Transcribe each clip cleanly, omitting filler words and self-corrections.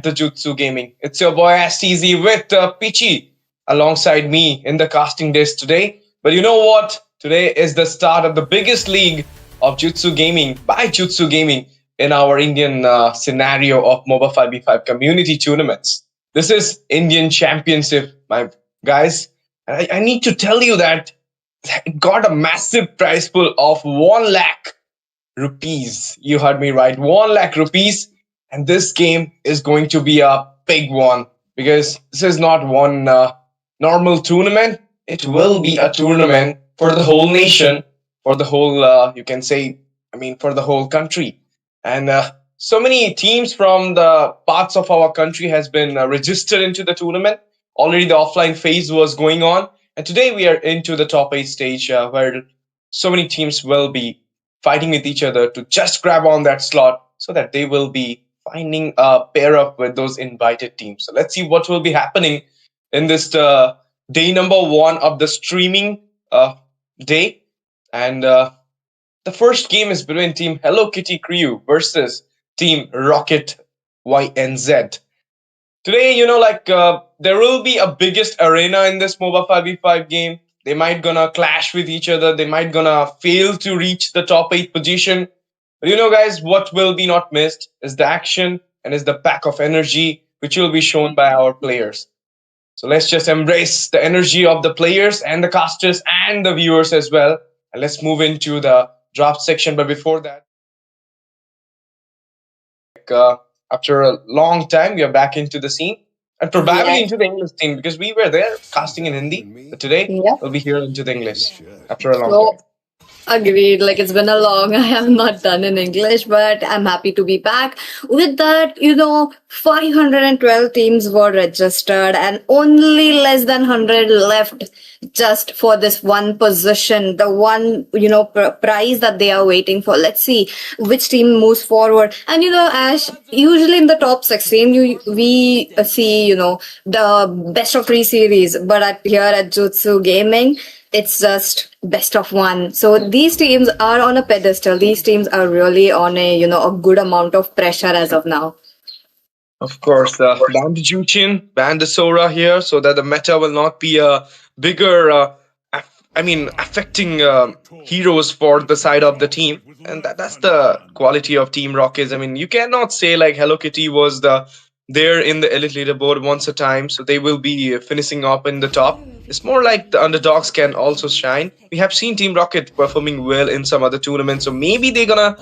The Jutsu Gaming. It's your boy STZ with Pichi alongside me in the casting desk today. But you know what? Today is the start of the biggest league of Jutsu Gaming by Jutsu Gaming in our Indian scenario of Moba 5v5 community tournaments. This is Indian Championship, my guys. And I need to tell you that it got a massive prize pool of 1 lakh rupees. You heard me right, 1 lakh rupees. And this game is going to be a big one because this is not one normal tournament. It will be a tournament for the whole nation, for the whole, you can say, for the whole country. And so many teams from the parts of our country has been registered into the tournament. Already the offline phase was going on. And today we are into the top 8 stage where so many teams will be fighting with each other to just grab on that slot so that they will be finding a pair up with those invited teams. So let's see what will be happening in this day number 1 of the streaming day. And the first game is between Team Hello Kitty Crew versus Team Rocket YNZ. Today, there will be a biggest arena in this MOBA 5v5 game. They might gonna clash with each other. They might gonna fail to reach the top 8 position. But guys, what will be not missed is the action and is the pack of energy which will be shown by our players. So let's just embrace the energy of the players and the casters and the viewers as well. And let's move into the draft section. But before that, after a long time, we are back into the scene and probably into the English scene because we were there casting in Hindi. But today, we'll be here into the English after a long time. Agreed. Like it's been a long, I have not done in English, but I'm happy to be back. With that, 512 teams were registered and only less than 100 left just for this one position, the one, prize that they are waiting for. Let's see which team moves forward. And, Ash, usually in the top 16, we see, the best of 3 series, but here at Jutsu Gaming, it's just best of 1. So these teams are on a pedestal. These teams are really on a good amount of pressure as of now. Of course, ban the Juchin, ban the Sora here so that the meta will not be a bigger, affecting heroes for the side of the team. And that's the quality of Team Rockets. You cannot say like Hello Kitty was there in the elite leaderboard once a time, so they will be finishing up in the top. It's more like the underdogs can also shine. We have seen Team Rocket performing well in some other tournaments, so maybe they're gonna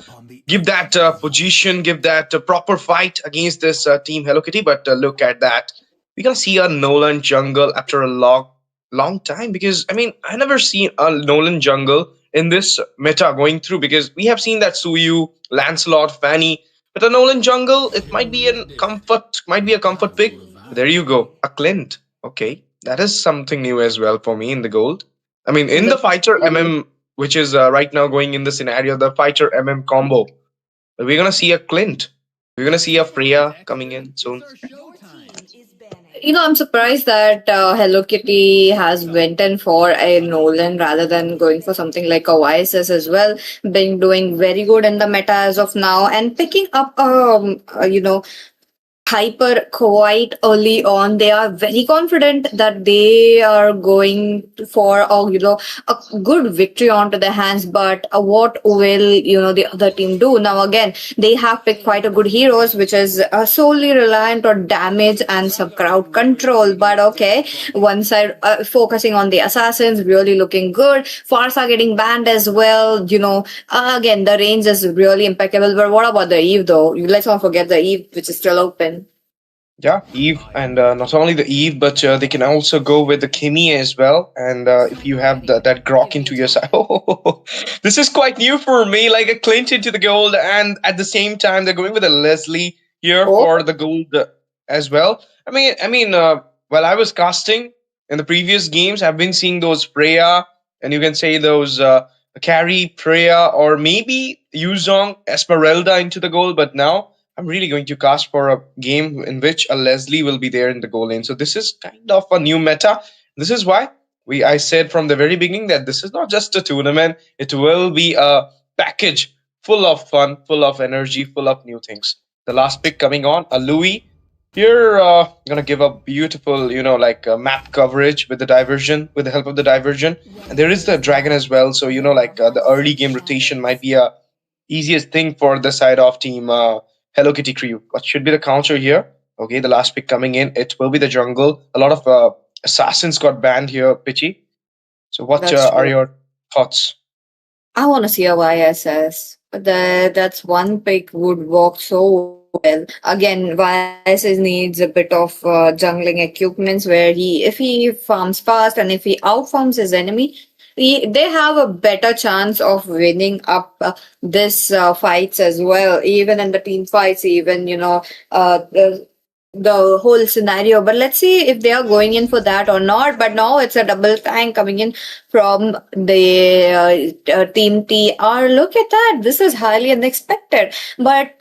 give that position, give that proper fight against this Team Hello Kitty. But look at that. We're gonna see a Nolan jungle after a long time because I never seen a Nolan jungle in this meta going through because we have seen that Suyu, Lancelot, Fanny. But a Nolan jungle, it might be a comfort pick. There you go, a Clint. Okay, that is something new as well for me in the gold. In the fighter MM, which is right now going in the scenario, the fighter MM combo, we're gonna see a Clint. We're gonna see a Freya coming in soon. I'm surprised that Hello Kitty has went in for a Nolan rather than going for something like a YSS as well. Been doing very good in the meta as of now and picking up, Hyper quite early on. They are very confident that they are going for a good victory onto their hands. But what will the other team do? Now again, they have picked quite a good heroes, which is solely reliant on damage and some crowd control. But okay, one side focusing on the assassins, really looking good. Farsa getting banned as well. Again, the range is really impeccable. But what about the Eve though? Let's not forget the Eve, which is still open. Yeah, Eve, and not only the Eve, but they can also go with the Kimmy as well. And if you have that Grok into your side, this is quite new for me. Like a Clint into the gold, and at the same time they're going with a Leslie here for the gold as well. While I was casting in the previous games, I've been seeing those Freya, and you can say those Carrie, Freya, or maybe Yuzong, Esmeralda into the gold, but now I'm really going to cast for a game in which a Leslie will be there in the goal lane. So this is kind of a new meta. This is why I said from the very beginning that this is not just a tournament. It will be a package full of fun, full of energy, full of new things. The last pick coming on, a Louis. Here, gonna give a beautiful, like map coverage with the diversion, with the help of the diversion, and there is the dragon as well. So like the early game rotation might be a easiest thing for the side of team Hello Kitty crew. What should be the counter here? Okay, the last pick coming in, it will be the jungle. A lot of assassins got banned here, Pitchy. So, what That's are true. your thoughts? I want to see a YSS. That's one pick would work so well. Again, YSS needs a bit of jungling equipments where if he farms fast and if he outfarms his enemy, they have a better chance of winning up this fights as well. Even in the team fights, even the whole scenario. But let's see if they are going in for that or not. But now it's a double tank coming in from the team TR. Look at that. This is highly unexpected. But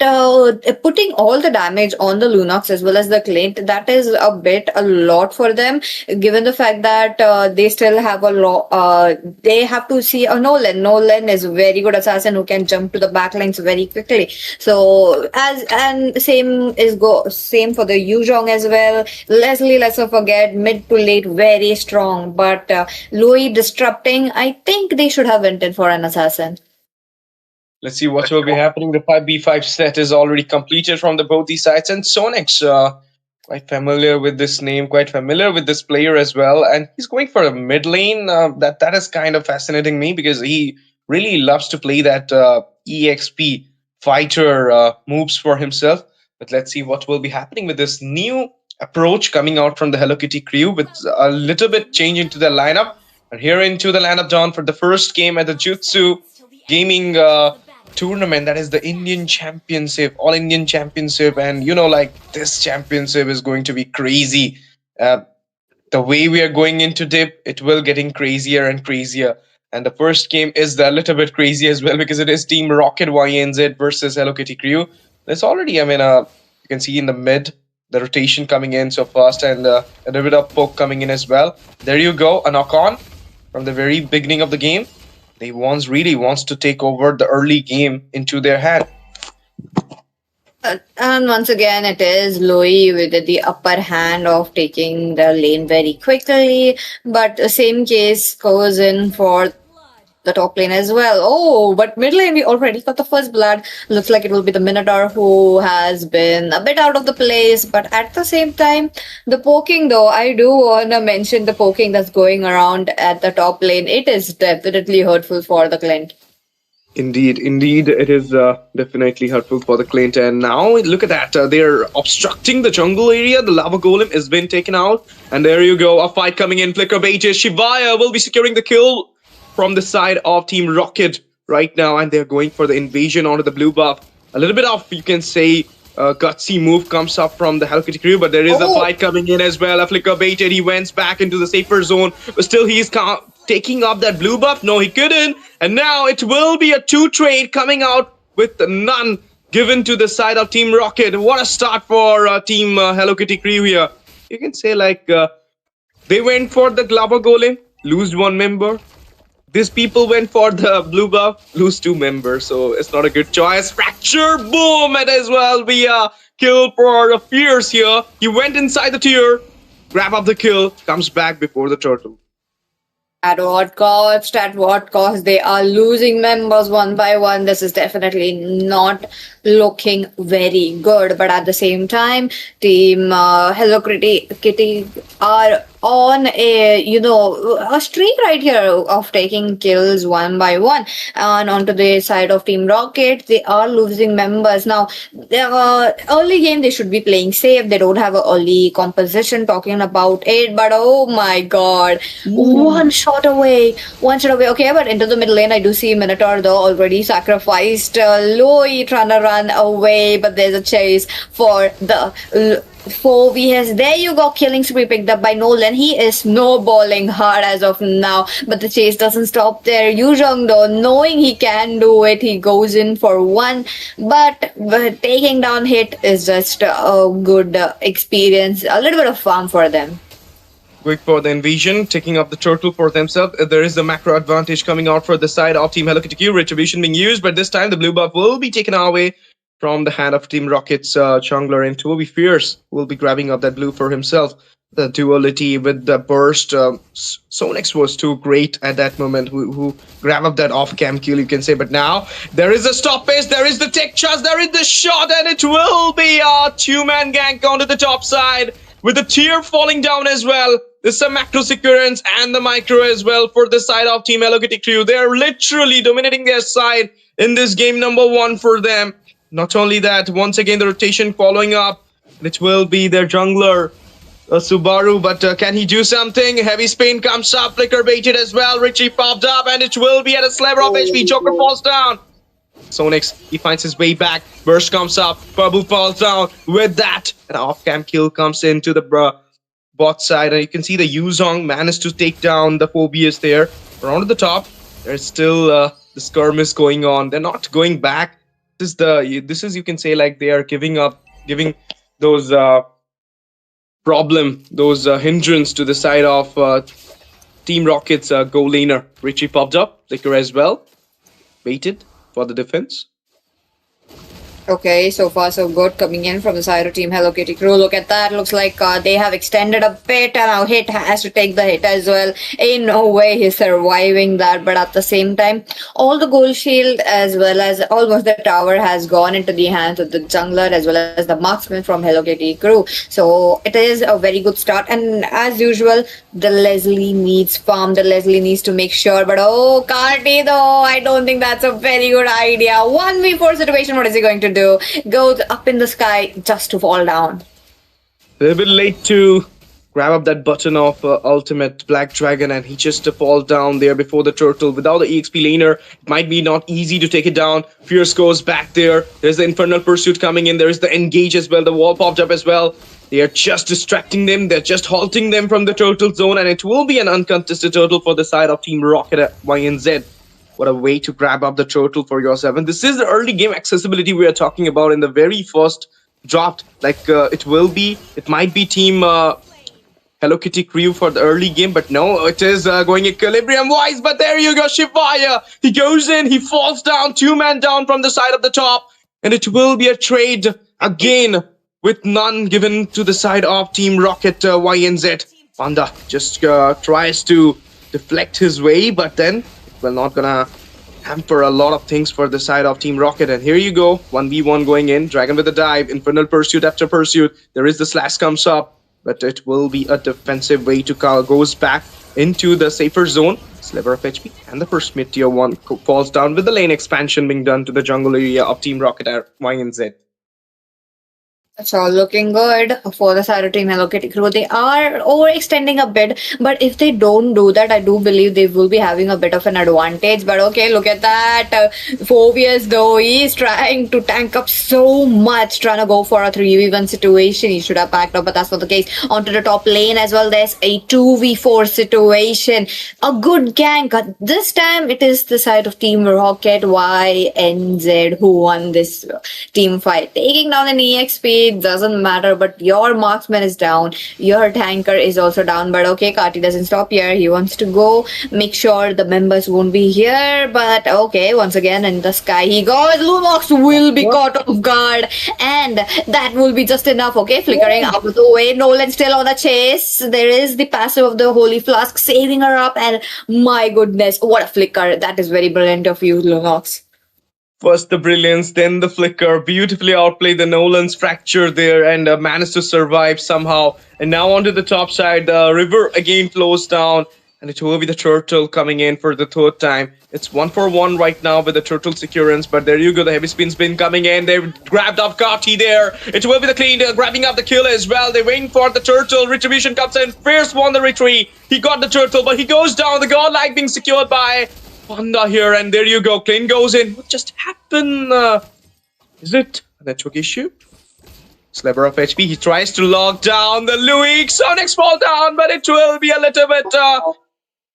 putting all the damage on the Lunox as well as the Clint, that is a lot for them, given the fact that they still have a lot. They have to see a Nolan. Nolan is a very good assassin who can jump to the backlines very quickly. So same for the Yuzhong as well. Leslie, let's not forget, mid to late, very strong. But Louis disrupting, I think they should have went in for an assassin. Let's see what will be happening. The 5v5 set is already completed from the both these sides, and Sonix, quite familiar with this name, quite familiar with this player as well, and he's going for a mid lane. That is kind of fascinating me because he really loves to play that EXP fighter moves for himself. But let's see what will be happening with this new approach coming out from the Hello Kitty crew with a little bit change into the lineup. And here into the lineup, John, for the first game at the Jutsu Gaming tournament, that is the Indian Championship, All Indian Championship, and like this championship is going to be crazy. Uh, the way we are going into dip, it will getting crazier and crazier. And the first game is a little bit crazy as well because it is Team Rocket YNZ versus Hello Kitty Crew. It's already, you can see in the mid the rotation coming in so fast, and a little bit of poke coming in as well. There you go, a knock on from the very beginning of the game. They really wants to take over the early game into their hand. And once again, it is Louis with the upper hand of taking the lane very quickly. But the same case goes in for the top lane as well. Oh, but mid lane we already got the first blood. Looks like it will be the Minotaur who has been a bit out of the place. But at the same time, the poking though, I do want to mention the poking that's going around at the top lane. It is definitely hurtful for the Clint. Indeed, it is definitely hurtful for the Clint. And now look at that, they're obstructing the jungle area. The lava golem has been taken out, and there you go, a fight coming in. Flicker baited. Shivaya will be securing the kill from the side of Team Rocket right now, and they're going for the invasion onto the blue buff. A little bit of, you can say, gutsy move comes up from the Hello Kitty crew, but there is a fight coming in as well. A flicker baited. He went back into the safer zone, but still he's taking up that blue buff. No, he couldn't. And now it will be a 2 trade coming out with none given to the side of Team Rocket. What a start for Team Hello Kitty crew here. You can say like they went for the Lava Golem, lose 1 member. These people went for the blue buff, lose 2 members, so it's not a good choice. Fracture, boom, it as well be a kill for Fierce here. He went inside the tier, grab up the kill, comes back before the turtle. At what cost? At what cost? They are losing members one by one. This is definitely not looking very good. But at the same time, Team Hello Kitty are on a streak right here of taking kills one by one. And onto the side of Team Rocket, they are losing members. Now, early game, they should be playing safe. They don't have an early composition talking about it. But oh my god, one shot away. Okay, but into the middle lane, I do see Minotaur though already sacrificed. Loi trying to run away, but there's a chase for the 4 vs. There you go, killing spree picked up by Nolan. He is snowballing hard as of now, but the chase doesn't stop there. Yuzhong though, knowing he can do it, he goes in for 1, but taking down hit is just a good experience, a little bit of fun for them. Going for the invasion, taking up the turtle for themselves. There is the macro advantage coming out for the side of Team Hello Kitty Q. Retribution being used, but this time the blue buff will be taken away from the hand of Team Rocket's jungler, and Fierce will be grabbing up that blue for himself. The duality with the burst. Sonex was too great at that moment, who grab up that off-cam kill, you can say. But now there is a stoppage, there is the tech charge, there is the shot, and it will be a two-man gank onto the top side with the tier falling down as well. There's some macro sequence and the micro as well for the side of Team Hello Kitty Crew. They're literally dominating their side in this game number 1 for them. Not only that, once again the rotation following up. It will be their jungler, Subaru, but can he do something? Heavy spin comes up, flicker baited as well. Richie popped up, and it will be at a sliver of HP. Joker falls down. Sonex, he finds his way back. Burst comes up, Babu falls down. With that, an off-cam kill comes into the bot side, and you can see the Yuzong managed to take down the Phobius there. Around to the top, there's still the skirmish going on. They're not going back. This is you can say like they are giving those hindrance to the side of Team Rocket's goal laner. Richie popped up, flicker as well, baited for the defense. Okay, so far so good coming in from the side of Team Hello Kitty Crew. Look at that. Looks like they have extended a bit, and now Hit has to take the hit as well. In no way he's surviving that, but at the same time, all the gold shield as well as almost the tower has gone into the hands of the jungler as well as the marksman from Hello Kitty Crew. So it is a very good start, and as usual, the Leslie needs farm. The Leslie needs to make sure, but oh, Carti though, I don't think that's a very good idea. 1v4 situation, what is he going to do? Goes up in the sky just to fall down. A little bit late to grab up that button of ultimate Black Dragon, and he just falls down there before the turtle. Without the EXP laner, it might be not easy to take it down. Fierce goes back there. There's the Infernal Pursuit coming in. There is the Engage as well. The wall popped up as well. They are just distracting them. They're just halting them from the turtle zone, and it will be an uncontested turtle for the side of Team Rocket at YNZ. What a way to grab up the turtle for yourself. And this is the early game accessibility we are talking about in the very first draft. Like it might be Team Hello Kitty Crew for the early game, but no, it is going equilibrium wise. But there you go, Shivaya. He goes in, he falls down, 2-man down from the side of the top, and it will be a trade again with none given to the side of Team Rocket YNZ. Panda just tries to deflect his way, but then we're not gonna hamper a lot of things for the side of Team Rocket. And here you go, 1v1 going in. Dragon with a dive, Infernal Pursuit after Pursuit. There is the slash comes up, but it will be a defensive way to goes back into the safer zone. Sliver of HP, and the first mid tier 1 falls down with the lane expansion being done to the jungle area of Team Rocket at YNZ. It's all looking good for the side of Team Hello Kitty Crew. They are overextending a bit, but if they don't do that, I do believe they will be having a bit of an advantage. But okay, look at that. Phobius though, he's trying to tank up so much, trying to go for a 3v1 situation. He should have packed up, but that's not the case. Onto the top lane as well, there's a 2v4 situation. A good gank. This time it is the side of Team Rocket YNZ who won this team fight. Taking down an EXP doesn't matter, but your marksman is down, your tanker is also down. But okay, Kati doesn't stop here. He wants to go make sure the members won't be here. But okay, once again in the sky he goes. Lunox will be caught off guard, and that will be just enough. Okay, flickering out of the way. Nolan still on the chase. There is the passive of the Holy Flask saving her up, and my goodness, what a flicker. That is very brilliant of you, Lunox. First the brilliance, then the flicker. Beautifully outplayed the Nolan's fracture there, and managed to survive somehow. And now onto the top side, the river again flows down, and it will be the turtle coming in for the third time. It's 1-for-1 right now with the turtle securance, but there you go, the heavy spin coming in. They've grabbed up Kati there. It will be the clean, grabbing up the kill as well. They're waiting for the turtle. Retribution comes in. Fierce won the retreat. He got the turtle, but he goes down. The godlike being secured by Panda here, and there you go. Klein goes in. What just happened? Is it a network issue? Sliver of HP. He tries to lock down the Louis. Sonex fall down, but it will be a little bit,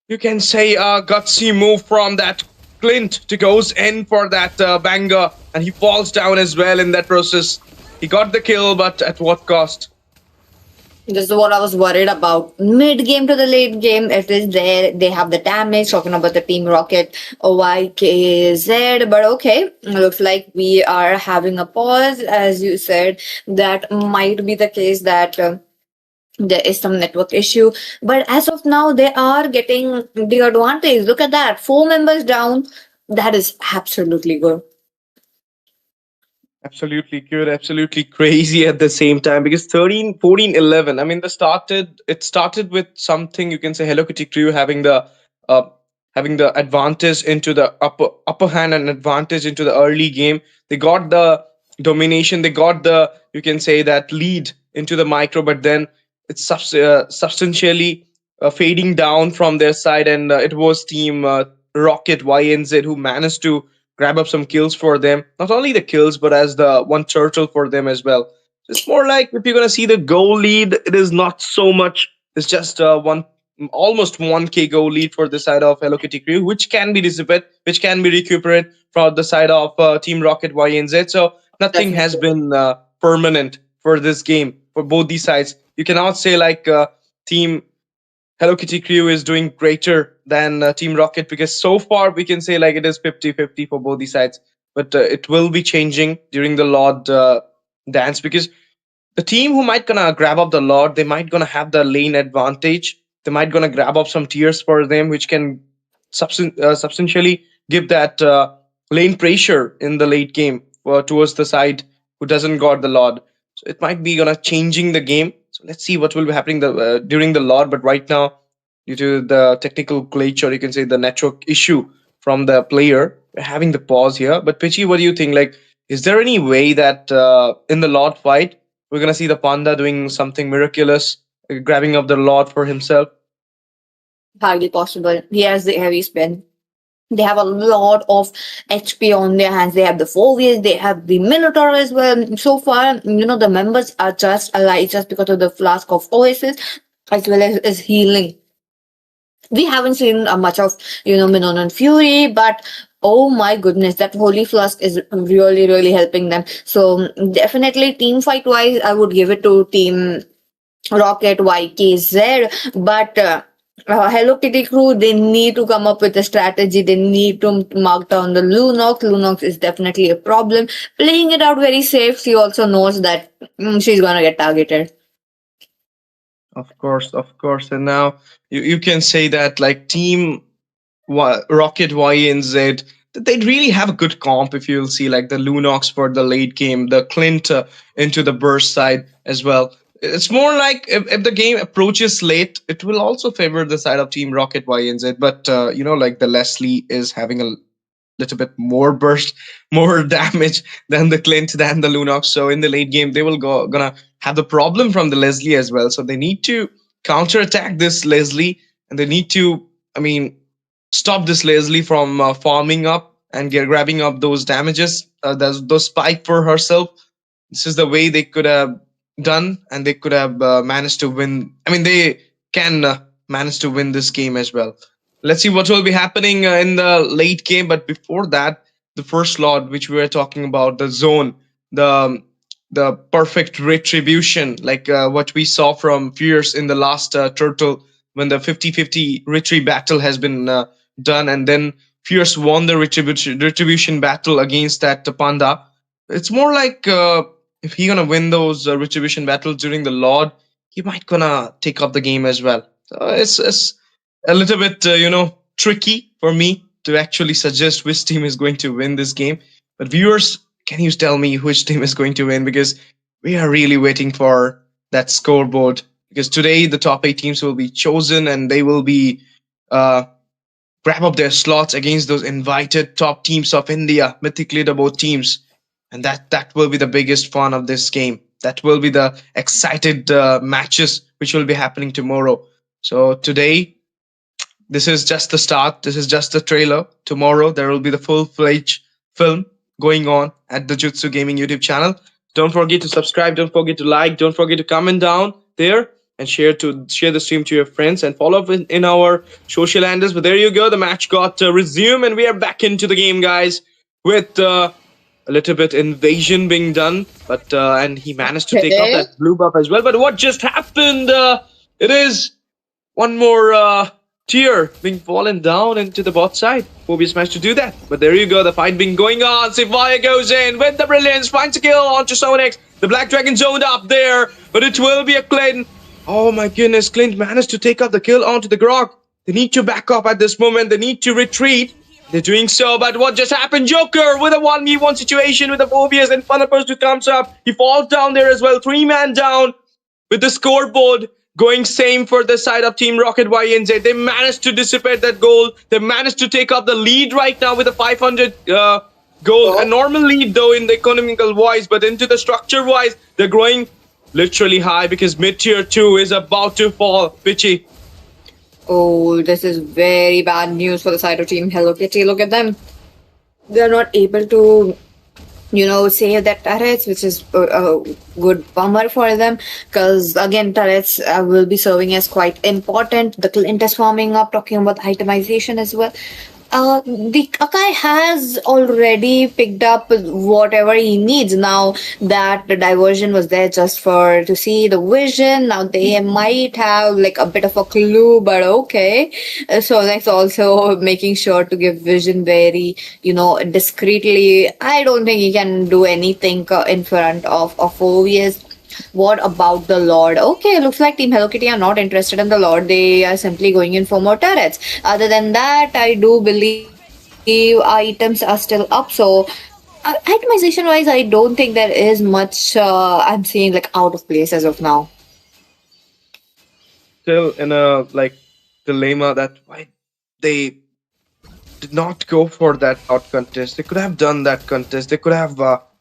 you can say, gutsy move from that Clint to goes in for that banger, and he falls down as well in that process. He got the kill, but at what cost? This is what I was worried about. Mid game to the late game, it is there. They have the damage. Talking about the Team Rocket YKZ, but okay, looks like we are having a pause. As you said, that might be the case that. There is some network issue, but as of now, they are getting the advantage. Look at that, 4 members down. That is absolutely good. Absolutely good, absolutely crazy at the same time because 13, 14, 11. I mean, it started with something you can say Hello Kitty crew uh having the advantage into the upper hand and advantage into the early game. They got the domination, they got the you can say that lead into the micro, but then it's substantially fading down from their side, and it was team Rocket YNZ who managed to grab up some kills for them. Not only the kills, but as the one turtle for them as well. So it's more like if you're gonna see the goal lead, it is not so much. It's just one almost 1k goal lead for the side of Hello Kitty Crew, which can be dissipated, which can be recuperated from the side of Team Rocket YNZ. So nothing has Definitely. been permanent for this game for both these sides. You cannot say like Team Hello Kitty Crew is doing greater than Team Rocket because so far we can say like it is 50-50 for both the sides. But it will be changing during the Lord dance because the team who might gonna grab up the Lord, they might gonna have the lane advantage. They might gonna grab up some tiers for them, which can substantially give that lane pressure in the late game towards the side who doesn't got the Lord. So it might be gonna changing the game. So let's see what will be happening during the Lord. But right now, due to the technical glitch or you can say the network issue from the player, we're having the pause here. But Pichi, what do you think? Like, is there any way that in the Lord fight we're gonna see the panda doing something miraculous, grabbing up the Lord for himself? Highly possible. He has the heavy spin. They have a lot of HP on their hands. They have the Fovias, they have the Minotaur as well. So far, the members are just alive just because of the flask of Oasis as well as healing. We haven't seen much of, Minon and Fury, but oh my goodness, that Holy Flask is really, really helping them. So definitely team fight wise, I would give it to Team Rocket YKZ, but Hello Kitty crew, they need to come up with a strategy. They need to mark down the Lunox. Lunox is definitely a problem. Playing it out very safe, she also knows that she's gonna get targeted. Of course, of course. And now you can say that like Team Rocket Y and Z, they'd really have a good comp if you'll see like the Lunox for the late game, the Clint into the burst side as well. It's more like if the game approaches late, it will also favor the side of Team Rocket Y and Z. But like the Leslie is having a little bit more burst, more damage than the Clint, than the Lunox. So in the late game, they will gonna have the problem from the Leslie as well. So they need to counter attack this Leslie, and they need to, I mean, stop this Leslie from farming up and grabbing up those damages, those spike for herself. This is the way they could have done, and they could have managed to win. I mean, they can manage to win this game as well. Let's see what will be happening in the late game. But before that, the first slot, which we were talking about, the zone, the the perfect retribution, like what we saw from Fierce in the last turtle when the 50-50 retreat battle has been done, and then Fierce won the retribution battle against that panda. It's more like if he gonna win those retribution battles during the Lord, he might gonna take up the game as well. So it's a little bit tricky for me to actually suggest which team is going to win this game. But viewers, can you tell me which team is going to win? Because we are really waiting for that scoreboard. Because today the top 8 teams will be chosen, and they will be uh, grab up their slots against those invited top teams of India, mythic leaderboard teams, and that will be the biggest fun of this game. That will be the excited matches which will be happening tomorrow. So today, this is just the start. This is just the trailer. Tomorrow there will be the full-fledged film going on at the Jutsu Gaming YouTube channel. Don't forget to subscribe. Don't forget to like. Don't forget to comment down there and share the stream to your friends and follow up in our social handles. But there you go. The match got resumed and we are back into the game, guys. With a little bit invasion being done, but and he managed to take up Okay. that blue buff as well. But what just happened? It is one more tier being fallen down into the bot side. Mobius managed to do that. But there you go, the fight being going on. Sivaya goes in with the brilliance, finds a kill onto Sonex. The Black Dragon zoned up there, but it will be a Clint. Oh my goodness, Clint managed to take up the kill onto the Grog. They need to back up at this moment. They need to retreat. They're doing so, but what just happened? Joker with a 1v1 situation with the Mobius, and Funnapers comes up. He falls down there as well. 3-man down with the scoreboard going same for the side of Team Rocket YNZ. They managed to dissipate that goal. They managed to take up the lead right now with a 500 goal. A normal lead though in the economical wise, but into the structure wise, they're growing literally high because mid tier 2 is about to fall. Pitchy. Oh, this is very bad news for the side of Team Hello Kitty. Look at them. They're not able to, save their turrets, which is a good bummer for them. Because again, turrets will be serving as quite important. The Clint is forming up, talking about itemization as well. The Akai has already picked up whatever he needs now that the diversion was there just for to see the vision. Now they might have like a bit of a clue, but okay. So that's also making sure to give vision very, discreetly. I don't think he can do anything in front of Ovius. What about the Lord? Okay, looks like Team Hello Kitty are not interested in the Lord. They are simply going in for more turrets. Other than that, I do believe items are still up. So, itemization wise, I don't think there is much I'm seeing like out of place as of now. Still in a like dilemma that why they did not go for that out contest. They could have done that contest. They could have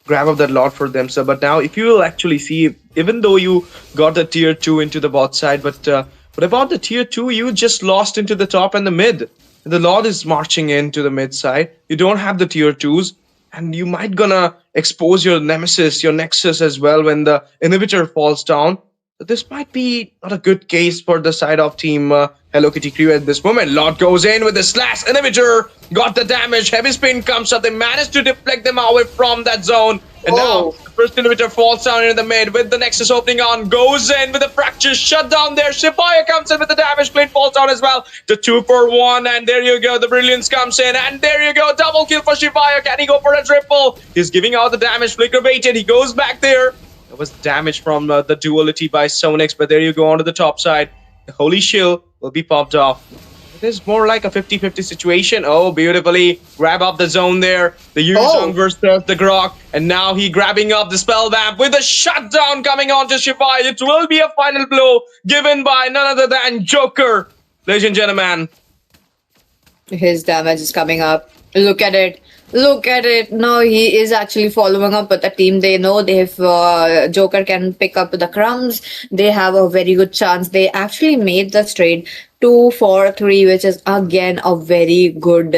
grabbed up that lot for themselves. But now, if you will actually see, even though you got the tier 2 into the bot side, but what about the tier 2? You just lost into the top and the mid. The Lord is marching into the mid side. You don't have the tier 2s, and you might gonna expose your nemesis, your nexus as well when the inhibitor falls down. This might be not a good case for the side of Team Hello Kitty Crew at this moment. Lord goes in with the slash inhibitor, got the damage. Heavy spin comes up. They managed to deflect them away from that zone. And now the first inhibitor falls down into the mid with the Nexus opening on. Goes in with the fracture shut down there. Shivaya comes in with the damage. Clint falls down as well. The 2-for-1. And there you go. The brilliance comes in. And there you go. Double kill for Shivaya. Can he go for a triple? He's giving out the damage. Flicker baited. He goes back there. There was damage from the duality by Sonex, but there you go onto the top side. The Holy Shield will be popped off. It is more like a 50-50 situation. Oh, beautifully. Grab up the zone there. The Yuzong versus the Grok. And now he grabbing up the spell vamp with a shutdown coming on to Shivai. It will be a final blow given by none other than Joker. Ladies and gentlemen. His damage is coming up. Look at it. Look at it. No, he is actually following up with the team. They know if Joker can pick up the crumbs, they have a very good chance. They actually made the trade 2-4-3, which is again a very good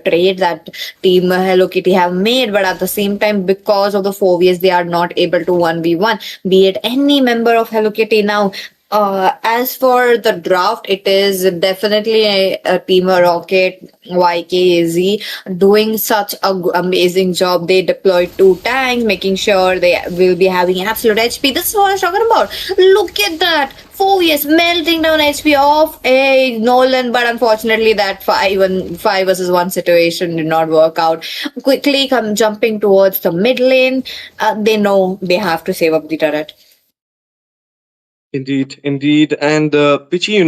trade that Team Hello Kitty have made. But at the same time, because of the 4Vs, they are not able to 1v1, be it any member of Hello Kitty. Now, as for the draft, it is definitely a Team Rocket YKZ doing such an amazing job. They deployed 2 tanks, making sure they will be having absolute HP. This is what I was talking about. Look at that. 4 years melting down HP of a Nolan, but unfortunately that 5 versus 1 situation did not work out. Quickly come jumping towards the mid lane. They know they have to save up the turret. Indeed, indeed. And Pichi,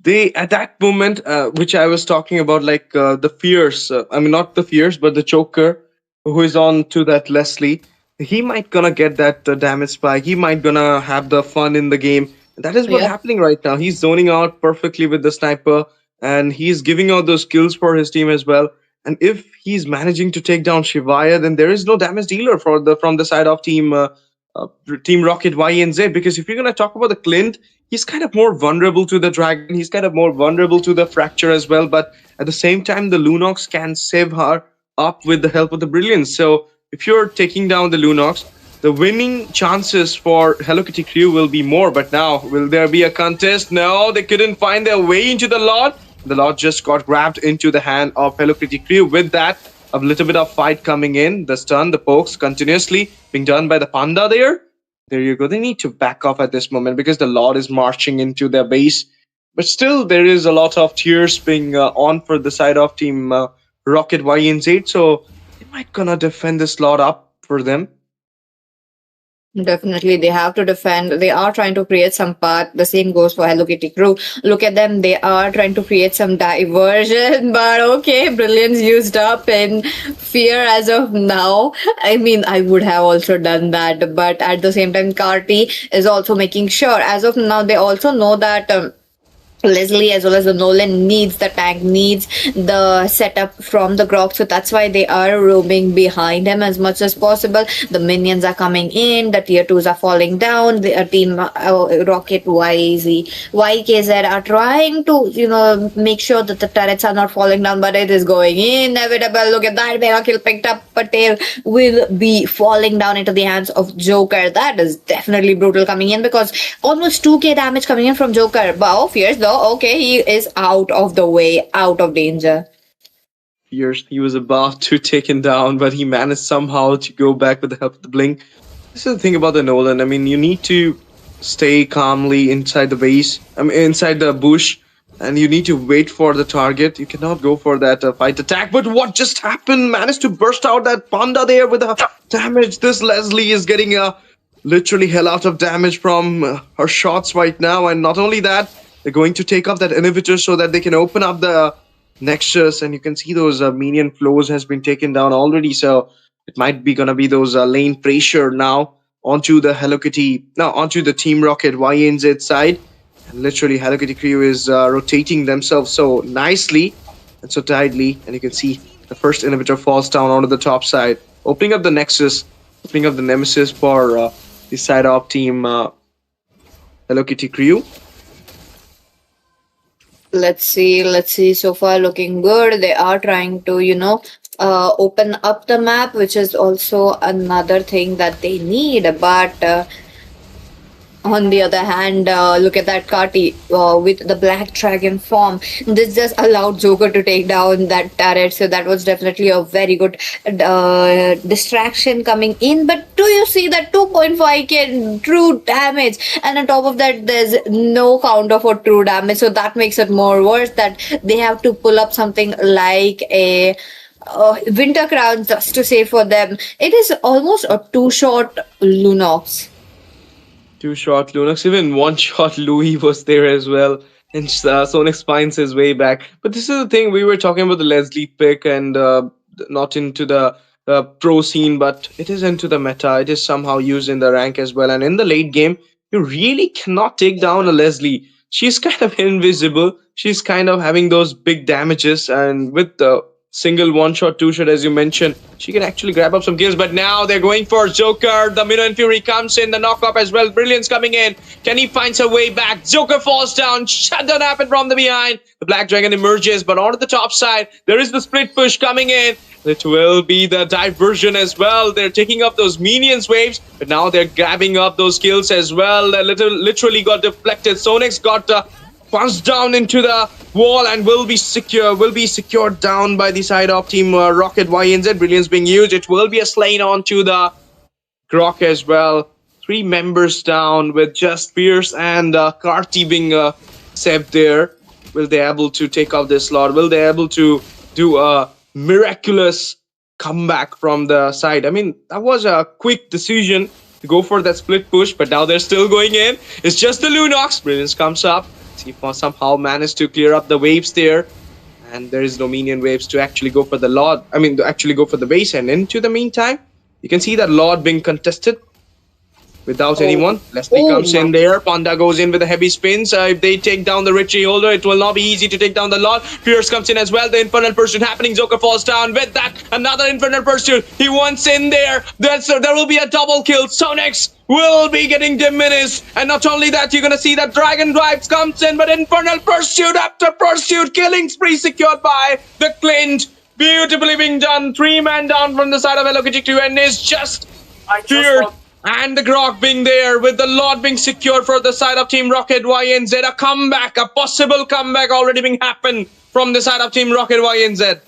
they at that moment, which I was talking about, the fierce, I mean, not the fierce, but the Joker who is on to that Leslie, he might gonna get that damage spike. He might gonna have the fun in the game. That is what's happening right now. He's zoning out perfectly with the sniper, and he's giving out those kills for his team as well. And if he's managing to take down Shivaya, then there is no damage dealer from the side of Team Rocket YNZ, because if you're going to talk about the Clint, he's kind of more vulnerable to the Dragon. He's kind of more vulnerable to the Fracture as well. But at the same time, the Lunox can save her up with the help of the Brilliance. So if you're taking down the Lunox, the winning chances for Hello Kitty Crew will be more. But now, will there be a contest? No, they couldn't find their way into the Lord. The Lord just got grabbed into the hand of Hello Kitty Crew. With that, A little bit of fight coming in. The stun, the pokes continuously being done by the Panda there. There you go. They need to back off at this moment because the Lord is marching into their base. But still, there is a lot of tears being on for the side of Team Rocket YNZ. So they might gonna defend this Lord up for them. Definitely, they have to defend. They are trying to create some path. The same goes for Hello Kitty crew. Look at them. They are trying to create some diversion. But okay, Brilliance used up in fear as of now. I mean, I would have also done that. But at the same time, Carty is also making sure. As of now, they also know that. Leslie as well as the Nolan needs the tank, needs the setup from the Grok. So that's why they are roaming behind him as much as possible. The minions are coming in, the tier 2s are falling down. The team Rocket YKZ are trying to, make sure that the turrets are not falling down, but it is going inevitable. Look at that. Mega kill picked up. Patel will be falling down into the hands of Joker. That is definitely brutal coming in because almost 2k damage coming in from Joker. Wow, fierce though. Okay, he is out of the way, out of danger. He was about to taken down, but he managed somehow to go back with the help of the blink. This is the thing about the Nolan. I mean, you need to stay calmly inside the base. Inside the bush, and you need to wait for the target. You cannot go for that fight attack. But what just happened? Managed to burst out that Panda there with a damage. This Leslie is getting literally hell out of damage from her shots right now, and not only that. They're going to take off that inhibitor so that they can open up the Nexus, and you can see those minion flows has been taken down already. So it might be gonna be those lane pressure now onto the onto the Team Rocket YNZ side. And literally, Hello Kitty crew is rotating themselves so nicely and so tidily, and you can see the first inhibitor falls down onto the top side, opening up the Nexus, opening up the Nemesis for the side of Team Hello Kitty crew. Let's see. So far, looking good. They are trying to, open up the map, which is also another thing that they need. But on the other hand, look at that Carty with the Black Dragon form. This just allowed Joker to take down that turret. So that was definitely a very good distraction coming in. But do you see that 2.5k true damage? And on top of that, there's no counter for true damage. So that makes it more worse that they have to pull up something like a Winter Crown just to save for them. It is almost a 2-shot Lunox. 2-shot Lunox, even 1-shot Louis was there as well. And Sonic finds his way back. But this is the thing, we were talking about the Leslie pick and not into the pro scene, but it is into the meta. It is somehow used in the rank as well. And in the late game, you really cannot take down a Leslie. She's kind of invisible. She's kind of having those big damages. And with the single 1-shot, 2-shot, as you mentioned, she can actually grab up some kills. But now they're going for Joker. The Minnow and Fury comes in, the knock-up as well. Brilliance coming in. Can he find her way back? Joker falls down. Shutdown happened from the behind. The Black Dragon emerges, but onto the top side, there is the split push coming in. It will be the diversion as well. They're taking up those minions waves, but now they're grabbing up those kills as well. They literally got deflected. Sonic's got punched down into the wall and will be secured down by the side of Team Rocket YNZ. Brilliance being used. It will be a slain onto the Grok as well. 3 members down with just Fierce and Carty being saved there. Will they able to take out this slot? Will they able to do a miraculous comeback from the side? I mean, that was a quick decision to go for that split push, but now they're still going in. It's just the Lunox. Brilliance comes up. Sifa somehow managed to clear up the waves there, and there is no minion waves to actually go for the Lord. I mean, to actually go for the base. And into the meantime, you can see that Lord being contested without anyone. Leslie comes in there. Panda goes in with the heavy spins. If they take down the Richie holder, it will not be easy to take down the Lord. Fierce comes in as well. The Infernal Pursuit happening. Joker falls down. With that, another Infernal Pursuit. He wants in there. There will be a double kill. Sonics will be getting diminished. And not only that, you're going to see that Dragon Drives comes in, but Infernal Pursuit after Pursuit. Killing spree secured by the Clint. Beautifully being done. 3-man down from the side of Hello Kitty 2, and is just cleared. And the Grok being there with the Lord being secured for the side of Team Rocket YNZ. A comeback, a possible comeback already being happened from the side of Team Rocket YNZ.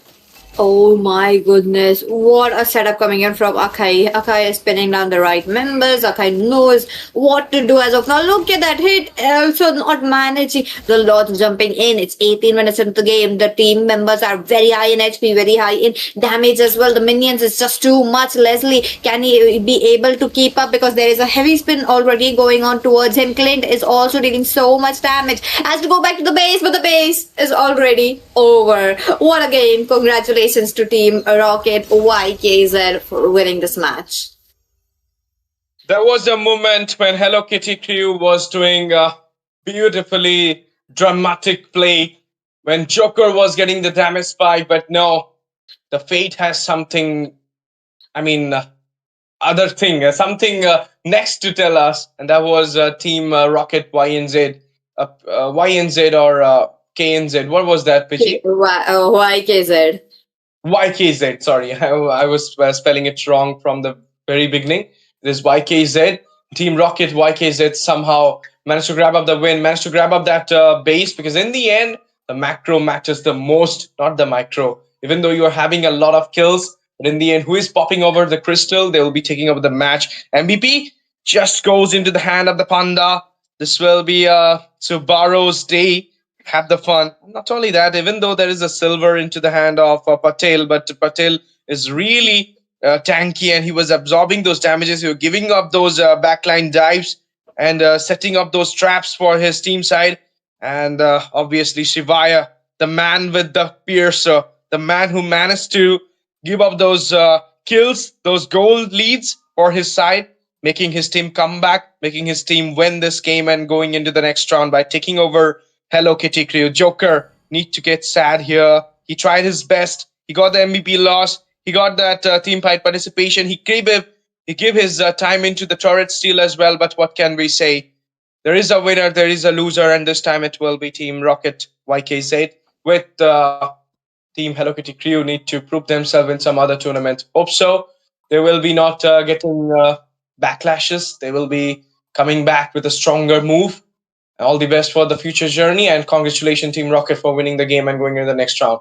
Oh my goodness, what a setup coming in from Akai. Akai is pinning down the right members. Akai knows what to do as of now. Look at that hit. Also not managing. The Lords jumping in. It's 18 minutes into the game. The team members are very high in HP, very high in damage as well. The minions is just too much. Leslie, can he be able to keep up? Because there is a heavy spin already going on towards him. Clint is also dealing so much damage. Has to go back to the base, but the base is already over. What a game. Congratulations to Team Rocket YKZ for winning this match. There was a moment when Hello Kitty crew was doing a beautifully dramatic play when Joker was getting the damage spike, but no, the fate has something, I mean, other thing, something next to tell us, and that was Team Rocket YNZ, YNZ or KNZ. What was that, Pichi? YKZ. YKZ, sorry, I was spelling it wrong from the very beginning. This YKZ, Team Rocket YKZ somehow managed to grab up the win, managed to grab up that base, because in the end, the macro matters the most, not the micro. Even though you're having a lot of kills, but in the end, who is popping over the crystal, they will be taking over the match. MVP just goes into the hand of the panda. This will be Subaru's day. Have the fun. Not only that, even though there is a silver into the hand of Patel, but Patel is really tanky and he was absorbing those damages. He was giving up those backline dives and setting up those traps for his team side. And obviously, Shivaya, the man with the piercer, the man who managed to give up those kills, those goal leads for his side, making his team come back, making his team win this game and going into the next round by taking over Hello Kitty crew. Joker need to get sad here. He tried his best. He got the MVP loss. He got that team fight participation. He gave his time into the turret steal as well. But what can we say? There is a winner, there is a loser, and this time it will be Team Rocket YKZ with Team Hello Kitty crew need to prove themselves in some other tournament. Hope so. They will be not getting backlashes. They will be coming back with a stronger move. All the best for the future journey, and congratulations, Team Rocket, for winning the game and going into the next round.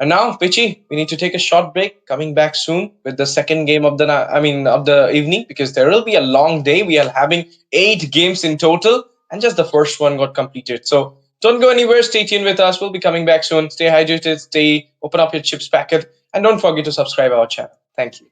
And now, Pichi, we need to take a short break. Coming back soon with the second game of the evening, because there will be a long day. We are having 8 games in total, and just the first one got completed. So don't go anywhere. Stay tuned with us. We'll be coming back soon. Stay hydrated. Open up your chips packet, and don't forget to subscribe our channel. Thank you.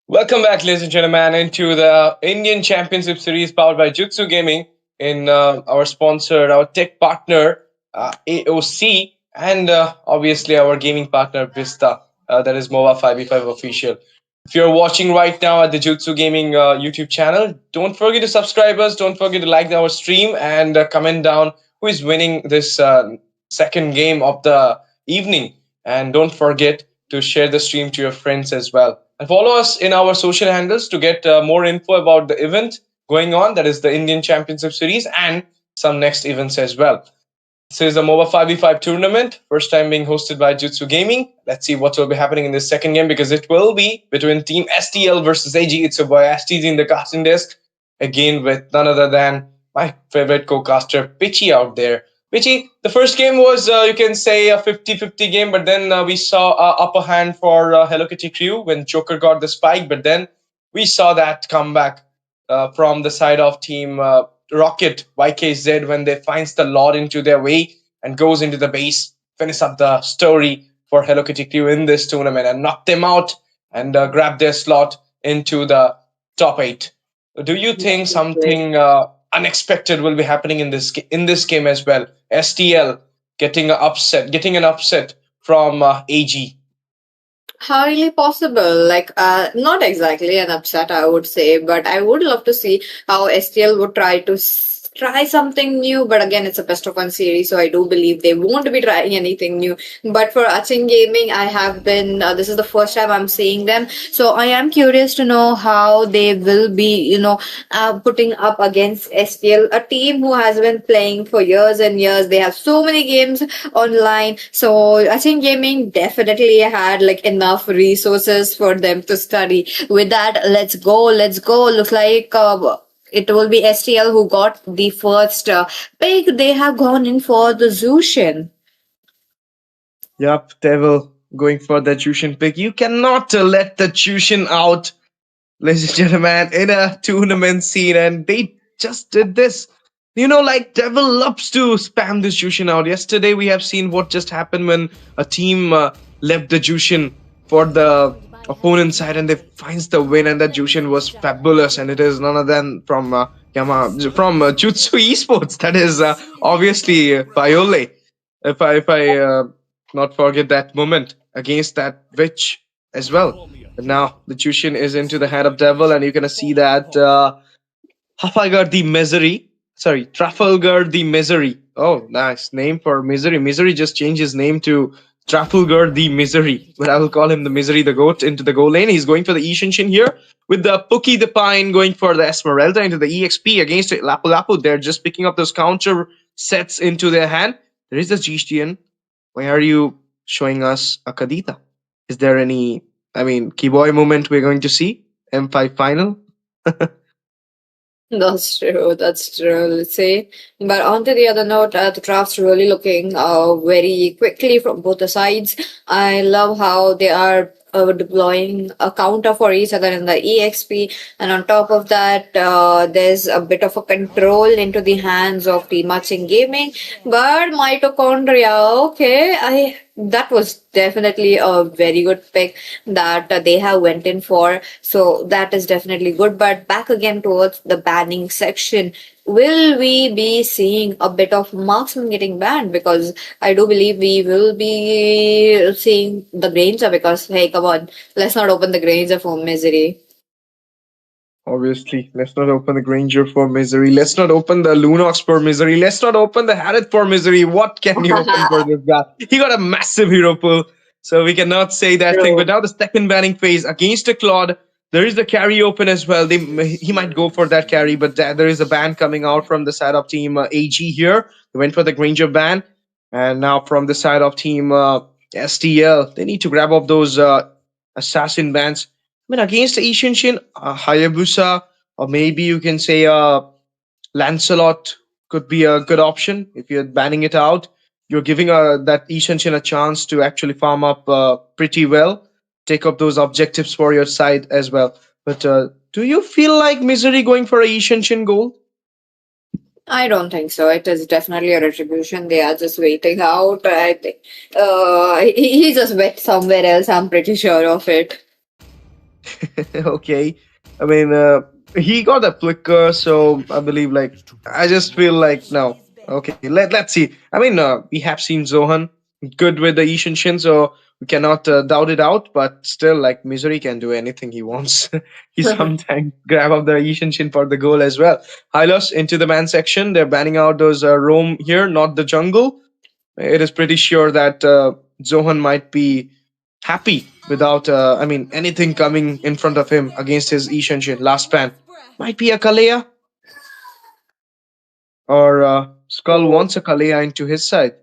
Welcome back, ladies and gentlemen, into the Indian Championship Series powered by Jutsu Gaming in our sponsor, our tech partner, AOC, and obviously our gaming partner, Vista, that is Moba 5v5 official. If you're watching right now at the Jutsu Gaming YouTube channel, don't forget to subscribe us, don't forget to like our stream, and comment down who is winning this second game of the evening. And don't forget to share the stream to your friends as well. And follow us in our social handles to get more info about the event going on, that is the Indian Championship Series, and some next events as well. This is the MOBA 5v5 tournament, first time being hosted by Jutsu Gaming. Let's see what will be happening in this second game because it will be between Team STL versus AG. It's your boy STZ in the casting desk, again with none other than my favorite co-caster Pitchy out there. Pitchy, the first game was, you can say, a 50-50 game, but then we saw upper hand for Hello Kitty Crew when Joker got the spike, but then we saw that comeback from the side of Team Rocket YKZ when they finds the Lord into their way and goes into the base, finish up the story for Hello Kitty Crew in this tournament and knock them out and grab their slot into the top eight. Do you think something unexpected will be happening in this game as well? STL getting an upset from AG. Highly possible. Like, not exactly an upset, I would say, but I would love to see how STL would try to try something new. But again, it's a best of one series, so I do believe they won't be trying anything new. But for Achin Gaming, I have been, this is the first time I'm seeing them, so I am curious to know how they will be, putting up against STL, a team who has been playing for years and years. They have so many games online. So I think gaming definitely had like enough resources for them to study. With that, let's go. Let's go. Looks like it will be STL who got the first pick. They have gone in for the Zushin. Yup, Devil going for the Jushin pick. You cannot let the Jushin out, ladies and gentlemen, in a tournament scene, and they just did this. Like Devil loves to spam this Jushin out. Yesterday, we have seen what just happened when a team left the Jushin for the opponent side, and they finds the win, and that Jushin was fabulous, and it is none other than from from Jutsu Esports. That is obviously Viole. If I not forget that moment against that witch as well. But now the Jushin is into the hand of Devil, and you're gonna see that Trafalgar the Misery. Sorry, Trafalgar the Misery. Oh, nice name for Misery. Misery just changed his name to Trafalgar the Misery, but I will call him the Misery, the goat, into the goal lane. He's going for the Ishinshin here with the Pookie the Pine going for the Esmeralda into the EXP against Lapu Lapu. They're just picking up those counter sets into their hand. There is a Gistian. Why are you showing us a Kadita? Is there any, Keyboy moment we're going to see? M5 final? That's true. That's true. Let's say. But on to the other note, the draft's really looking very quickly from both the sides. I love how they are deploying a counter for each other in the EXP, and on top of that, there's a bit of a control into the hands of the matching gaming. But mitochondria, okay, that was definitely a very good pick that they have went in for. So that is definitely good. But back again towards the banning section, will we be seeing a bit of marksman getting banned? Because I do believe we will be seeing the Granger, because hey, come on, let's not open the Granger for misery. Obviously, let's not open the Granger for misery. Let's not open the Lunox for misery. Let's not open the Harriet for misery. What can you open for this guy? He got a massive hero pull, so we cannot say that thing. But True. now the second banning phase against a Claude. There is the carry open as well. He might go for that carry, but there is a ban coming out from the side of team AG here. They went for the Granger ban, and now from the side of team STL, they need to grab up those assassin bans. Against the Ishinshin, Hayabusa, or maybe you can say Lancelot could be a good option if you're banning it out. You're giving that Ishinshin a chance to actually farm up pretty well, take up those objectives for your side as well. But do you feel like Misery going for a Ishinshin goal? I don't think so. It is definitely a retribution. They are just waiting out. I think he just went somewhere else. I'm pretty sure of it. Okay. I mean, he got a flicker, so I believe like I just feel like no. Okay, let's see. I mean, we have seen Zohan good with the Ishin Shin, so we cannot doubt it out. But still, like Misery can do anything he wants. He sometimes grab up the Ishin Shin for the goal as well. Hylos into the man section. They're banning out those roam here, not the jungle. It is pretty sure that Zohan might be happy without, I mean, anything coming in front of him against his Ishanshin last pan. Might be a Kalea, or Skull wants a Kalea into his side.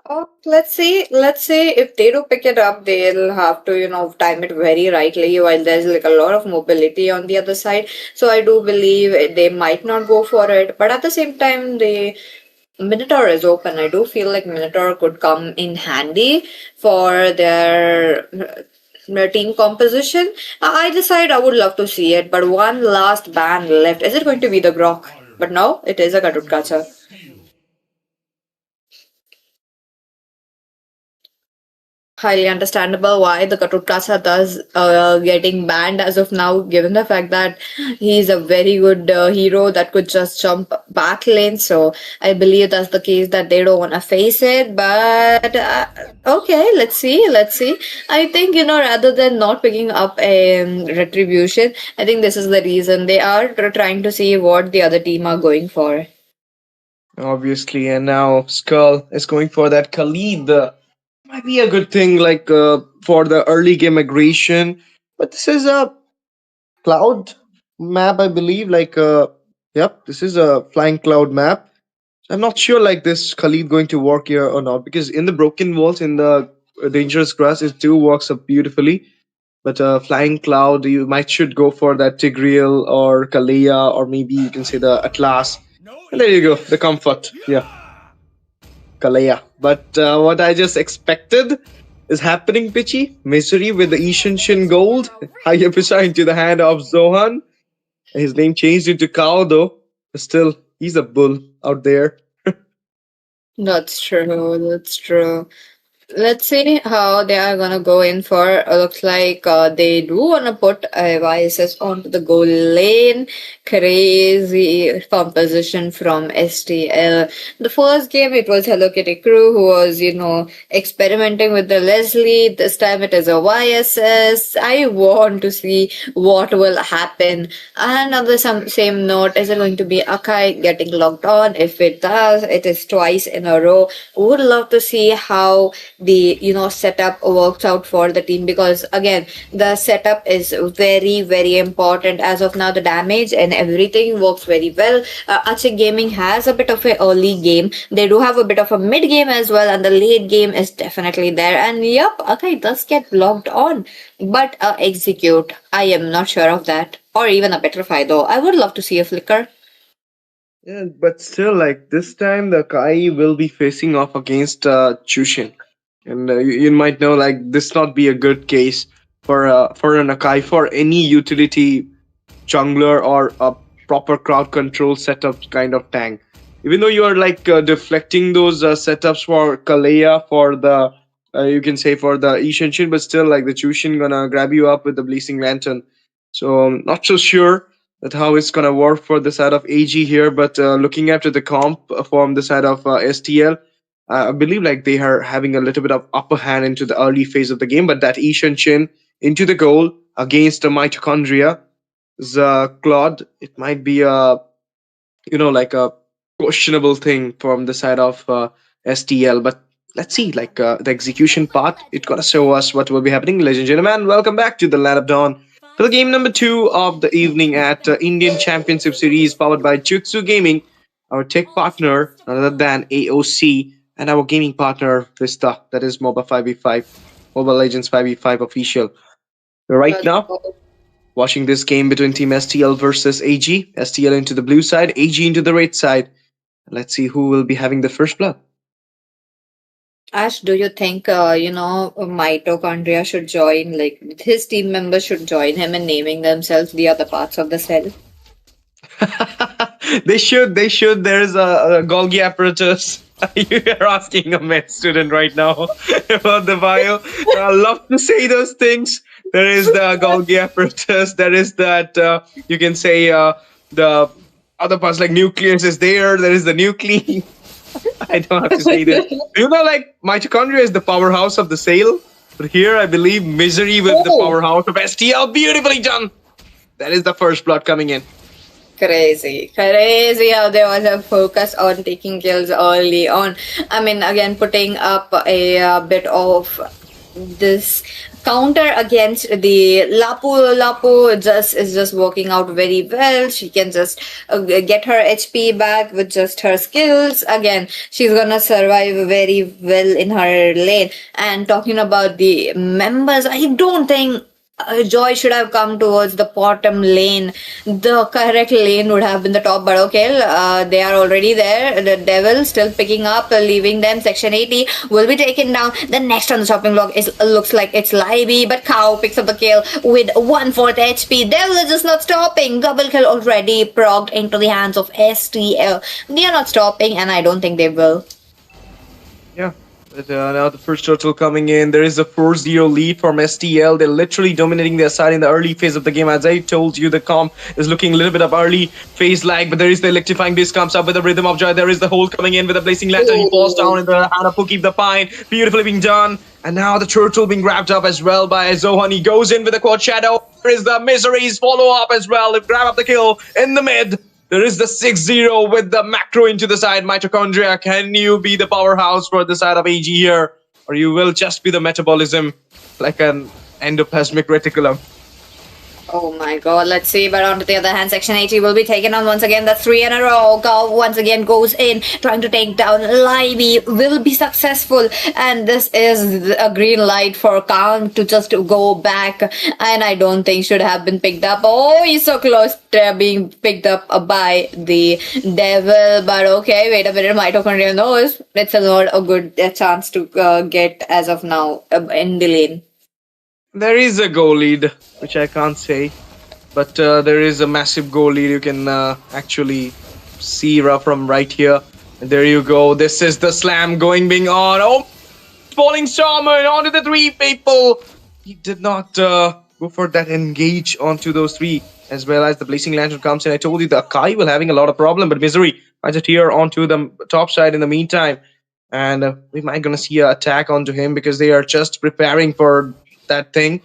Oh, let's see. Let's see if they do pick it up, they'll have to, time it very rightly while there's like a lot of mobility on the other side. So I do believe they might not go for it. But at the same time, the Minotaur is open. I do feel like Minotaur could come in handy for their team composition. Either side, I would love to see it. But one last ban left. Is it going to be the Grok? But no, it is a Gatutkacha. Highly understandable why the Katutkasa does getting banned as of now, given the fact that he's a very good hero that could just jump back lane. So I believe that's the case that they don't want to face it. But okay, let's see. Let's see. I think, rather than not picking up a retribution, I think this is the reason they are trying to see what the other team are going for. Obviously, and now Skull is going for that Khalid. Might be a good thing, like for the early game aggression. But this is a cloud map, I believe. Like, yep, this is a flying cloud map. I'm not sure like this Khalid going to work here or not because in the broken walls in the dangerous grass it do works up beautifully. But flying cloud, you might should go for that Tigreal or Kalia or maybe you can say the Atlas. And there you go, the comfort. Yeah, Kalia. But what I just expected is happening, Pichi. Misery with the Ishinshin Gold. Hayabusa into the hand of Zohan. His name changed into Cow though. But still, he's a bull out there. That's true. That's true. Let's see how they are gonna go in for. Looks like they do wanna put Vices onto the goal lane. Crazy composition from STL. The first game it was Hello Kitty Crew who was, experimenting with the Leslie. This time it is a YSS. I want to see what will happen. And on the same note, is it going to be Akai getting logged on? If it does, it is twice in a row. Would love to see how the setup works out for the team because again the setup is very very important. As of now the damage and everything works very well. Achik Gaming has a bit of a early game, they do have a bit of a mid game as well, and the late game is definitely there. And yep, okay, does get logged on, but execute, I am not sure of that. Or even a petrify though, I would love to see a flicker. Yeah, but still, like this time, the Kai will be facing off against Chushin, and you might know like this not be a good case for an Akai for any utility jungler or a proper crowd control setup kind of tank. Even though you are like deflecting those setups for Kalea for the you can say for the Ishinshin, but still like the Chushin gonna grab you up with the Blazing Lantern. So I'm not so sure that how it's gonna work for the side of AG here, but looking after the comp from the side of STL, I believe like they are having a little bit of upper hand into the early phase of the game, but that Ishinshin into the goal against the Mitochondria the Claude, it might be a like a questionable thing from the side of STL, but let's see, like the execution part, it's gonna show us what will be happening, ladies and gentlemen. Welcome back to the Land of Dawn for the game number 2 of the evening at Indian Championship Series, powered by Jutsu Gaming. Our tech partner, none other than AOC, and our gaming partner Vista, that is Moba 5v5, Mobile Legends 5v5 official. Right now, watching this game between Team STL versus AG. STL into the blue side, AG into the red side. Let's see who will be having the first blood. Ash, do you think, mitochondria should join, like his team members should join him in naming themselves the other parts of the cell? They should. They should. There's a Golgi apparatus. You are asking a med student right now about the bio. I love to say those things. There is the Golgi apparatus. There is that you can say the other parts like nucleus is there. There is the nuclei. I don't have to say this. Like mitochondria is the powerhouse of the sail, but here I believe misery with the Oh, powerhouse of STL. Beautifully done. That is the first blood coming in. crazy, crazy how they was a focus on taking kills early on. I mean, again, putting up a, bit of this counter against the Lapu. Lapu just is just working out very well. She can just get her HP back with just her skills. Again, she's gonna survive very well in her lane. And talking about the members, I don't think Joy should have come towards the bottom lane. The correct lane would have been the top, but okay, they are already there. The Devil still picking up, leaving them. Section 80 will be taken down. The next on the chopping block is looks like it's Libby, but Cow picks up the kill with 1/4 HP. Devil is just not stopping. Double kill already progged into the hands of STL. They are not stopping, and I don't think they will. Yeah. But, now the first turtle coming in. There is a 4-0 lead from STL. They're literally dominating their side in the early phase of the game. As I told you, the comp is looking a little bit of early phase lag, but there is the electrifying disc comes up with the rhythm of joy. There is the hold coming in with a blazing lantern. He falls down in the hand of Pookie the Pine. Beautifully being done. And now the turtle being grabbed up as well by Zohan. He goes in with a quad shadow. There is the miseries follow up as well. They grab up the kill in the mid. There is the 6-0 with the macro into the side. Mitochondria, can you be the powerhouse for the side of AG here? Or you will just be the metabolism like an endoplasmic reticulum. Oh my god, let's see. But on the other hand, Section 80 will be taken on once again. That's 3 in a row. Cow once again goes in, trying to take down Libby. Will be successful. And this is a green light for Kang to just go back. And I don't think should have been picked up. Oh, he's so close to being picked up by the Devil. But okay, wait a minute. Mitochondria knows it's not a good chance to get as of now in the lane. There is a goal lead, which I can't say. But there is a massive goal lead. You can actually see from right here. And there you go. This is the slam being on. Oh, falling Stormer onto the 3 people. He did not go for that engage onto those 3. As well as the blazing lantern comes in. I told you the Akai will having a lot of problem. But Misery finds it here onto the top side in the meantime. And we might gonna see an attack onto him because they are just preparing for that thing.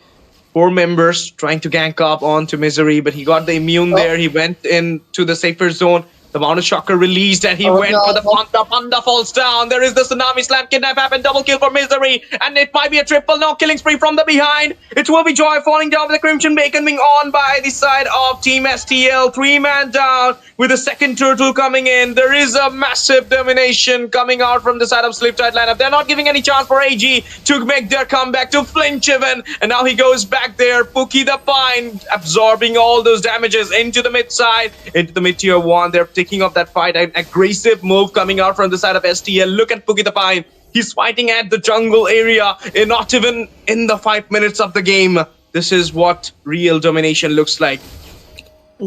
4 members trying to gank up onto Misery, but he got the immune there. He went into the safer zone. The Mountain Shocker released and he went for the Panda. Panda falls down. There is the Tsunami Slam. Kidnap happened. Double kill for Misery. And it might be a triple. No, killing spree from the behind. It will be Joy falling down with the Crimson Bacon being on by the side of Team STL. 3-man down with the second turtle coming in. There is a massive domination coming out from the side of Sliptide lineup. They're not giving any chance for AG to make their comeback, to flinch even. And now he goes back there. Pookie the Pine absorbing all those damages into the mid side, into the mid tier 1. They're taking up that fight. An aggressive move coming out from the side of STL. Look at Pookie the Pine. He's fighting at the jungle area, not even in the 5 minutes of the game. This is what real domination looks like.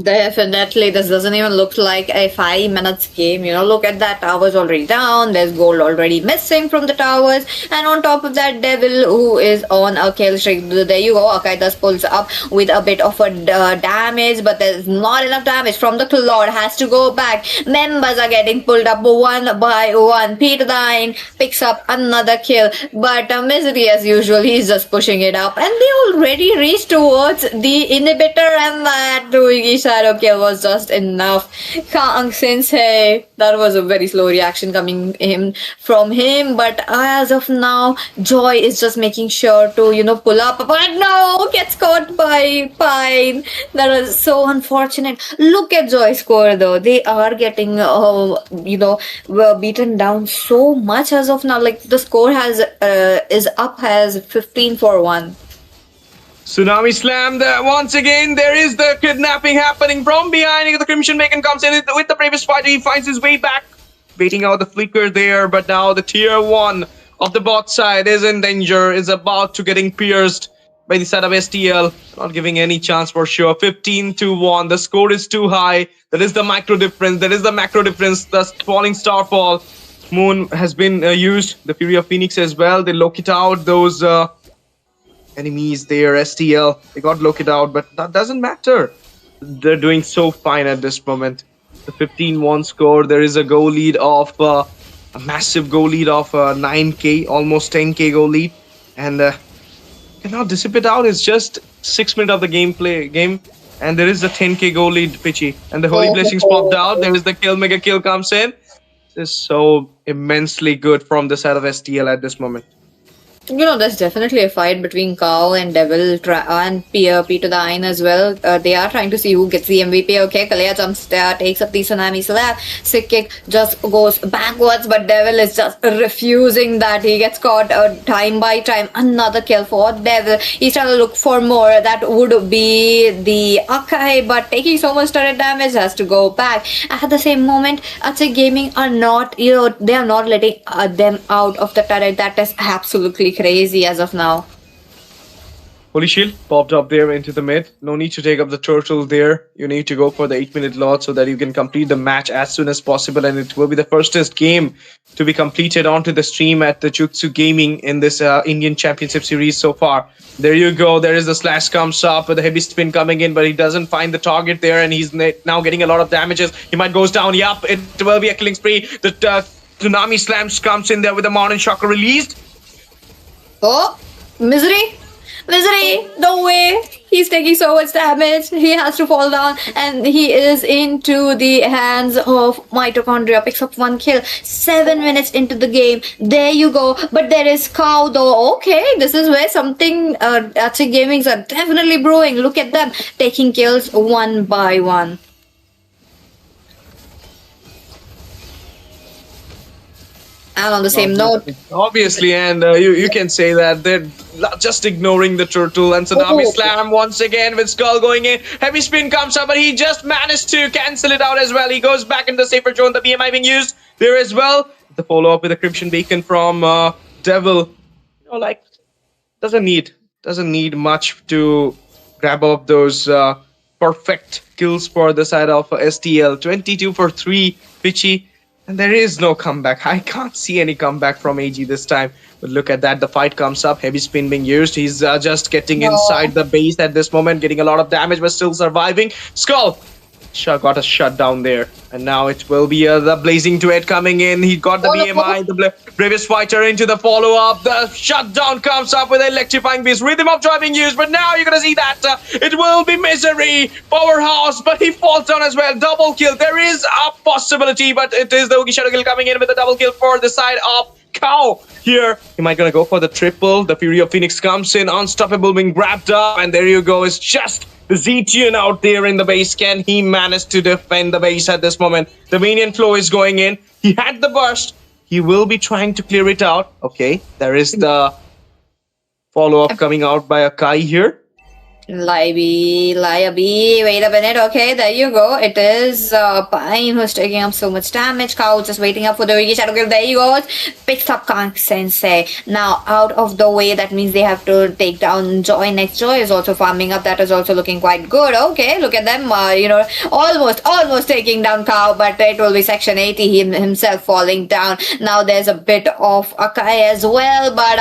Definitely, this doesn't even look like a 5 minutes game. Look at that. Towers already down. There's gold already missing from the towers. And on top of that, Devil, who is on a kill streak. There you go. Akaidas pulls up with a bit of a damage, but there's not enough damage from the Claude. Has to go back. Members are getting pulled up 1 by 1. Peter Dine picks up another kill, but Misery, as usual, he's just pushing it up. And they already reached towards the inhibitor, and that shadow kill was just enough. Kang Sensei, that was a very slow reaction coming in from him, but as of now, Joy is just making sure to, pull up, but no, gets caught by Pine. That was so unfortunate. Look at Joy's score though. They are getting, beaten down so much as of now. Like the score is up as 15-1. Tsunami Slam there once again. There is the kidnapping happening from behind. The Crimson Bacon comes in with the previous fighter. He finds his way back, waiting out the flicker there. But now the tier 1 of the bot side is in danger. Is about to getting pierced by the side of STL. Not giving any chance for sure. 15-1. The score is too high. That is the micro difference. That is the macro difference. The falling starfall. Moon has been used. The Fury of Phoenix as well. They locate out those enemies there. STL, they got located out, but that doesn't matter. They're doing so fine at this moment. The 15-1 score. There is a goal lead of a massive goal lead of 9k, almost 10k goal lead, and cannot dissipate out. It's just 6 minutes of the game, and there is a 10k goal lead, Pitchy, and the holy blessings popped out. There is the kill, mega kill comes in. This is so immensely good from the side of STL at this moment. There's definitely a fight between Cow and Devil and P to the Ein as well. They are trying to see who gets the MVP. Okay, Kalea jumps there, takes up the Tsunami slap. Sick kick just goes backwards, but Devil is just refusing that. He gets caught time by time. Another kill for Devil. He's trying to look for more. That would be the Akai, but taking so much turret damage has to go back. At the same moment, Ache Gaming are not, they are not letting them out of the turret. That is absolutely crazy as of now. Holy Shield popped up there into the mid. No need to take up the turtle there. You need to go for the 8-minute lot so that you can complete the match as soon as possible. And it will be the first game to be completed onto the stream at the Zutsu Gaming in this Indian Championship Series so far. There you go. There is the slash comes up with a heavy spin coming in, but he doesn't find the target there. And he's now getting a lot of damages. He might goes down. Yup, it will be a killing spree. The Tsunami slams comes in there with the Mountain Shocker released. Oh, Misery, no way. He's taking so much damage. He has to fall down, and he is into the hands of Mitochondria. Picks up 1 kill. 7 minutes into the game. There you go. But there is Cow though. Okay, this is where something Ache Gamings are definitely brewing. Look at them taking kills one by one. And on the same note, obviously, and you can say that they're just ignoring the turtle, and Tsunami slam once again with Skull going in. Heavy spin comes up, but he just managed to cancel it out as well. He goes back in the safer zone. The BMI being used there as well. The follow up with a Crimson Beacon from Devil. Doesn't need much to grab up those perfect kills for the side of STL. 22 for 3, Pitchy. And there is no comeback. I can't see any comeback from AG this time. But look at that. The fight comes up. Heavy spin being used. He's just getting inside the base at this moment. Getting a lot of damage but still surviving. Skull got a shutdown there. And now it will be the Blazing Duet coming in. He got the BMI. The bravest fighter into the follow-up. The shutdown comes up with electrifying beast. Rhythm of driving used. But now you're going to see that it will be Misery. Powerhouse. But he falls down as well. Double kill. There is a possibility. But it is the Oogie Shadow Kill coming in with a double kill for the side of Cow here. He might gonna go for the triple. The Fury of Phoenix comes in. Unstoppable being grabbed up. And there you go. It's just the Zetian out there in the base. Can he manage to defend the base at this moment? The minion flow is going in. He had the burst. He will be trying to clear it out. Okay, there is the follow-up coming out by Akai here. Liabi, wait a minute. Okay, there you go. It is Pine who's taking up so much damage. Cow just waiting up for the Wiki Shadow Kill. There he goes. Picks up Kang Sensei. Now out of the way. That means they have to take down Joy next. Joy is also farming up. That is also looking quite good. Okay, look at them. Almost taking down Cow, but it will be Section 80 himself falling down. Now there's a bit of Akai as well, but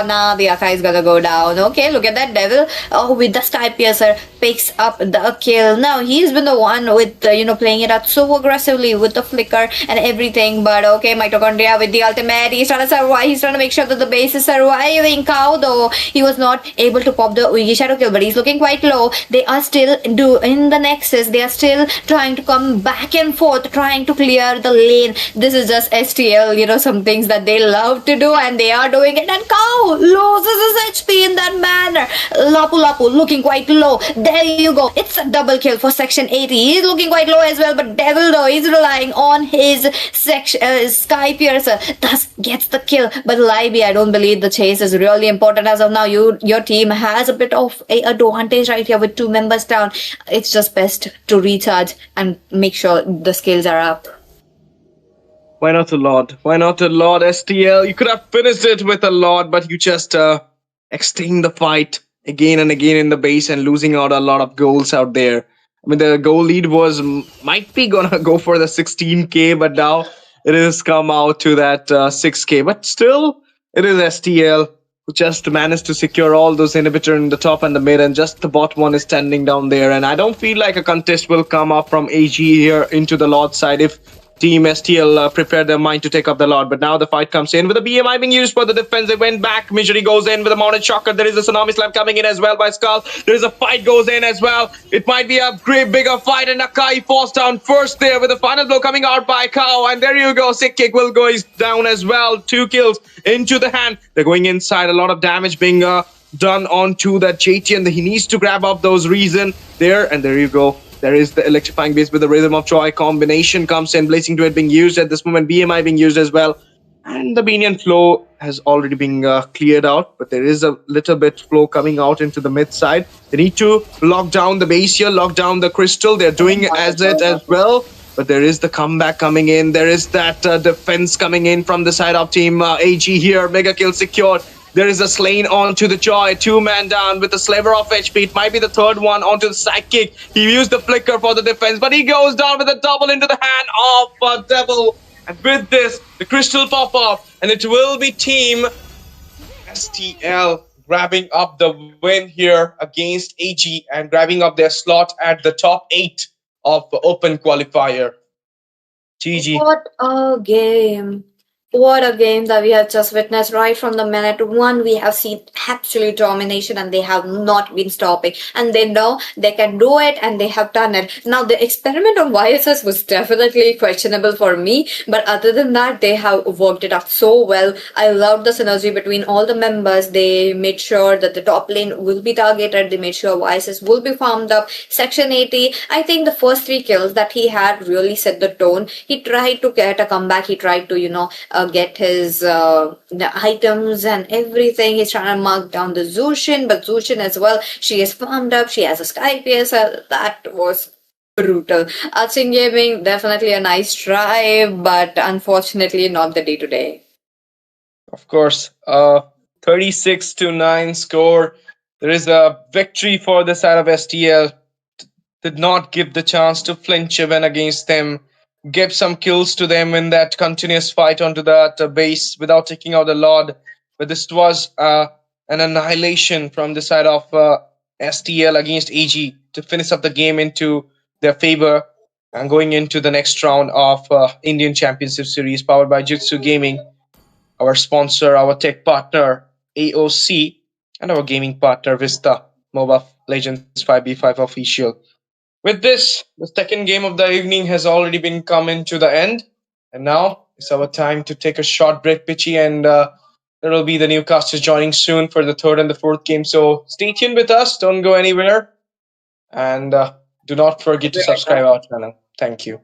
now the Akai is gonna go down. Okay, look at that Devil. Oh, with the Sky Piercer picks up the kill. Now he's been the one with playing it out so aggressively with the flicker and everything. But okay, Mitochondria with the ultimate. He's trying to survive. He's trying to make sure that the base is surviving. Cow though, he was not able to pop the Wiki Shadow Kill, but he's looking quite low. They are still in the Nexus. They are still trying to come back and forth, trying to clear the lane. This is just STL, some things that they love to do, and they are doing it. And Cow loses his HP in that manner. Lapu looking quite low. There you go. It's a double kill for Section 80. He's looking quite low as well, but Devil though, he's relying on his Sky Piercer. Thus gets the kill. But Libby, I don't believe the chase is really important as of now. Your team has a bit of a advantage right here with 2 members down. It's just best to recharge and make sure the skills are up. Why not a Lord? STL? You could have finished it with a Lord, but you just extend the fight again and again in the base and losing out a lot of goals out there. I mean, the goal lead might be gonna go for the 16k, but now it has come out to that 6k. But still, it is STL. who just managed to secure all those inhibitor in the top and the mid, and just the bot one is standing down there. And I don't feel like a contest will come up from AG here into the Lord side if Team STL prepare their mind to take up the Lord. But now the fight comes in with the BMI being used for the defense. They went back. Misery goes in with a mounted shocker. There is a tsunami slam coming in as well by Skull. There is a fight goes in as well. It might be a great bigger fight, and Nakai falls down first there with the final blow coming out by Kao. And there you go. Sick kick will go down as well. 2 kills into the hand. They're going inside. A lot of damage being done onto that JT, and he needs to grab up those reason there. And there you go. There is the electrifying base with the Rhythm of Joy combination comes in. Blazing Duet being used at this moment. BMI being used as well. And the Binion flow has already been cleared out. But there is a little bit flow coming out into the mid side. They need to lock down the base here. Lock down the crystal. They're doing as well. But there is the comeback coming in. There is that defense coming in from the side of Team AG here. Mega kill secured. There is a slain onto the Joy. 2-man down with a sliver of HP. It might be the third one onto the sidekick. He used the flicker for the defense, but he goes down with a double into the hand of a devil. And with this, the crystal pop off, and it will be Team STL grabbing up the win here against AG and grabbing up their slot at the top 8 of the Open Qualifier. GG. What a game. What a game that we have just witnessed. Right from the minute one, we have seen absolute domination, and they have not been stopping. And they know they can do it, and they have done it. Now, the experiment of YSS was definitely questionable for me, but other than that, they have worked it out so well. I loved the synergy between all the members. They made sure that the top lane will be targeted. They made sure YSS will be farmed up. Section 80, I think the first 3 kills that he had really set the tone. He tried to get a comeback. He tried to, get his the items and everything. He's trying to mark down the Zushin, but Zushin as well, she is farmed up. She has a Sky PSL. That was brutal. Arching Gaming, definitely a nice try, but unfortunately not the day-to-day. Of course, 36-9 score. There is a victory for the side of STL. Did not give the chance to flinch even against them. Give some kills to them in that continuous fight onto that base without taking out the Lord. But this was an annihilation from the side of STL against AG to finish up the game into their favor and going into the next round of Indian Championship Series powered by Zutsu Gaming, our sponsor, our tech partner AOC, and our gaming partner Vista, Moba Legends 5v5 official. With this, the second game of the evening has already been come into the end. And now it's our time to take a short break, Pitchy, and there will be the newcasters joining soon for the third and the fourth game. So stay tuned with us. Don't go anywhere. And do not forget to subscribe our channel. Thank you.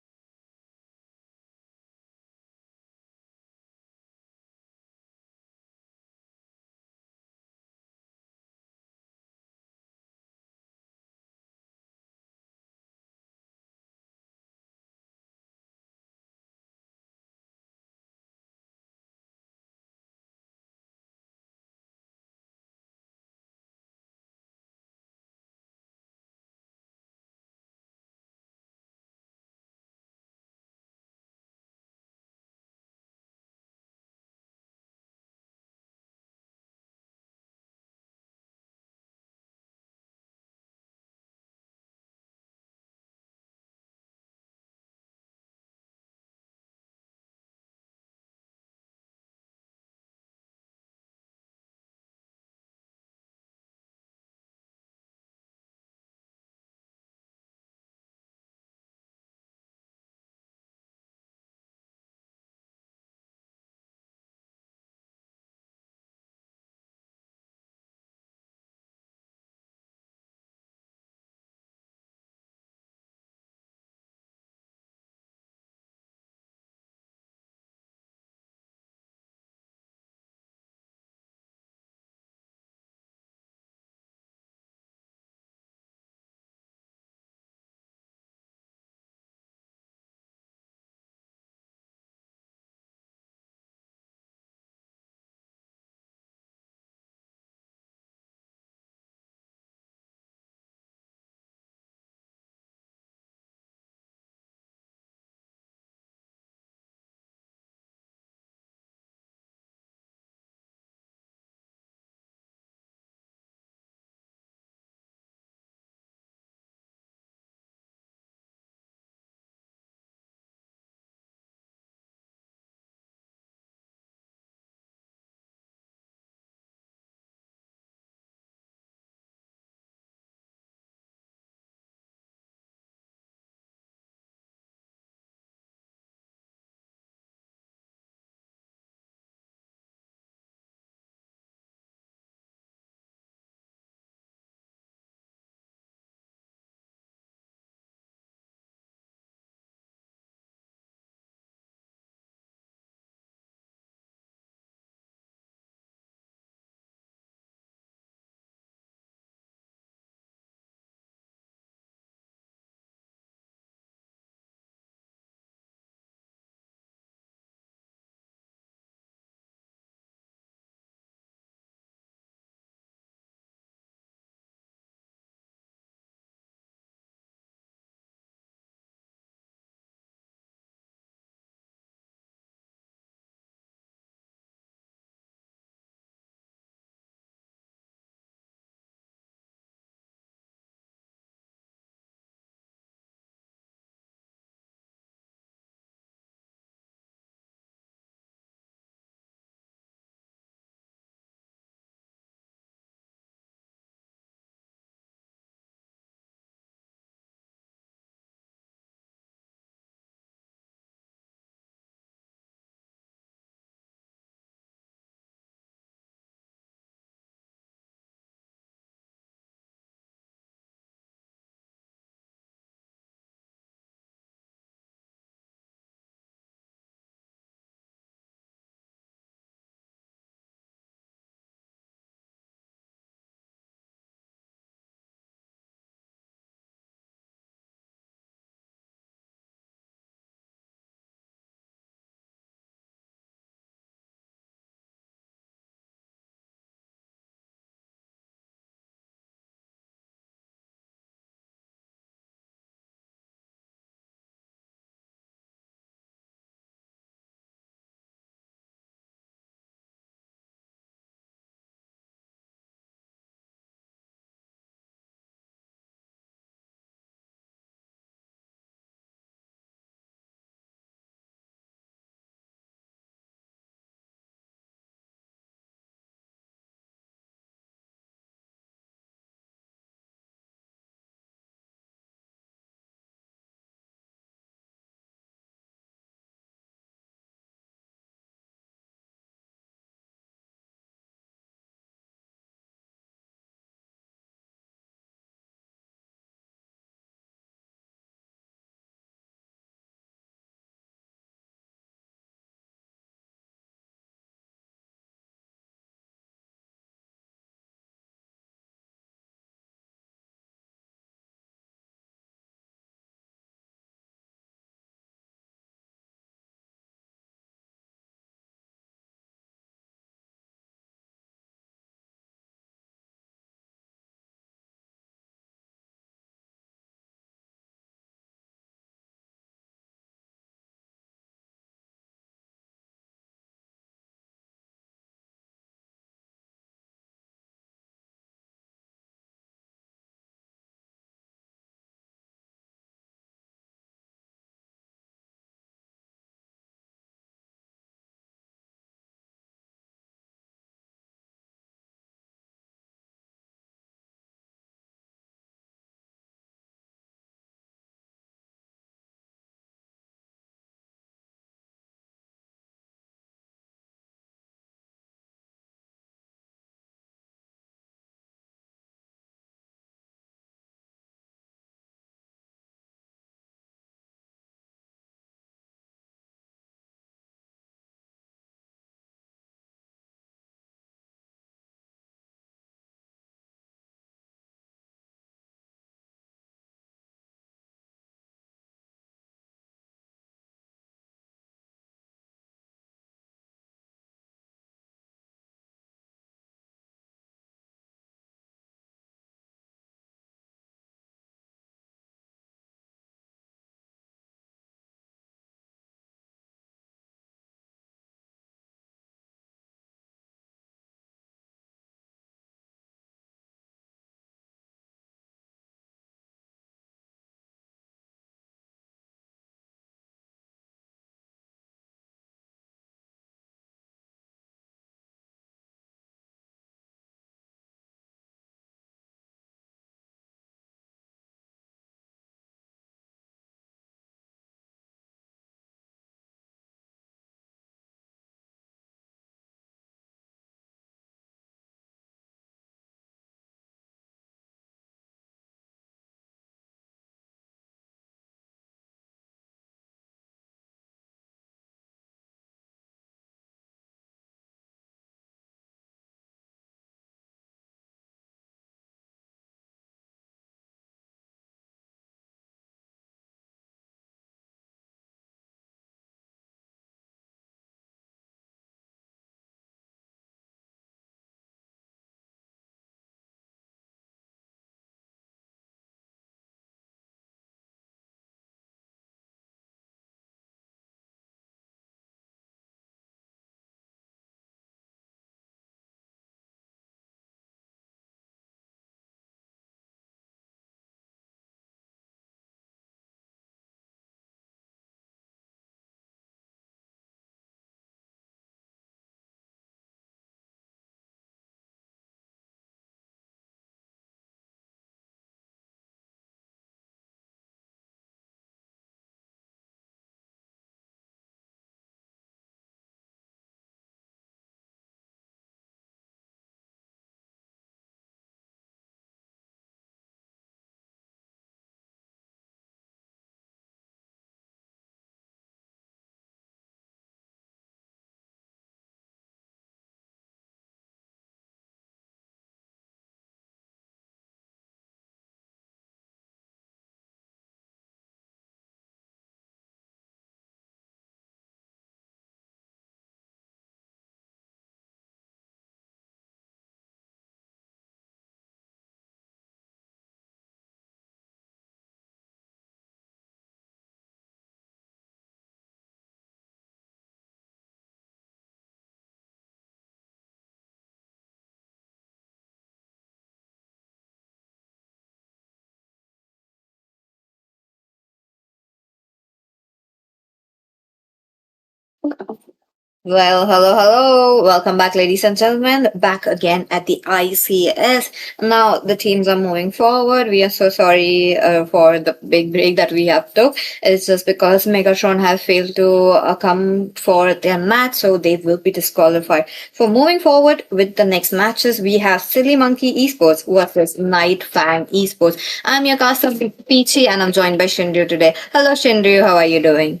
Well, hello, hello. Welcome back, ladies and gentlemen. Back again at the ICS. Now, the teams are moving forward. We are so sorry for the big break that we have took. It's just because Megatron have failed to come for their match, so they will be disqualified. So, moving forward with the next matches, we have Silly Monkey Esports versus Night Fang Esports. I'm your caster, Peachy, and I'm joined by Shinryu today. Hello, Shinryu. How are you doing?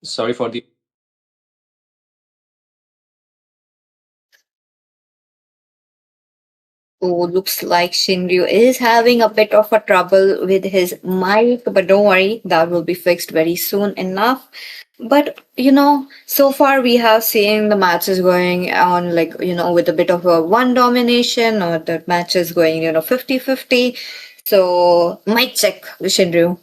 Sorry for the Oh, looks like Shinryu is having a bit of a trouble with his mic, but don't worry, that will be fixed very soon enough. But so far we have seen the matches going on like, with a bit of a one domination or the matches going, 50-50. So, mic check, Shinryu.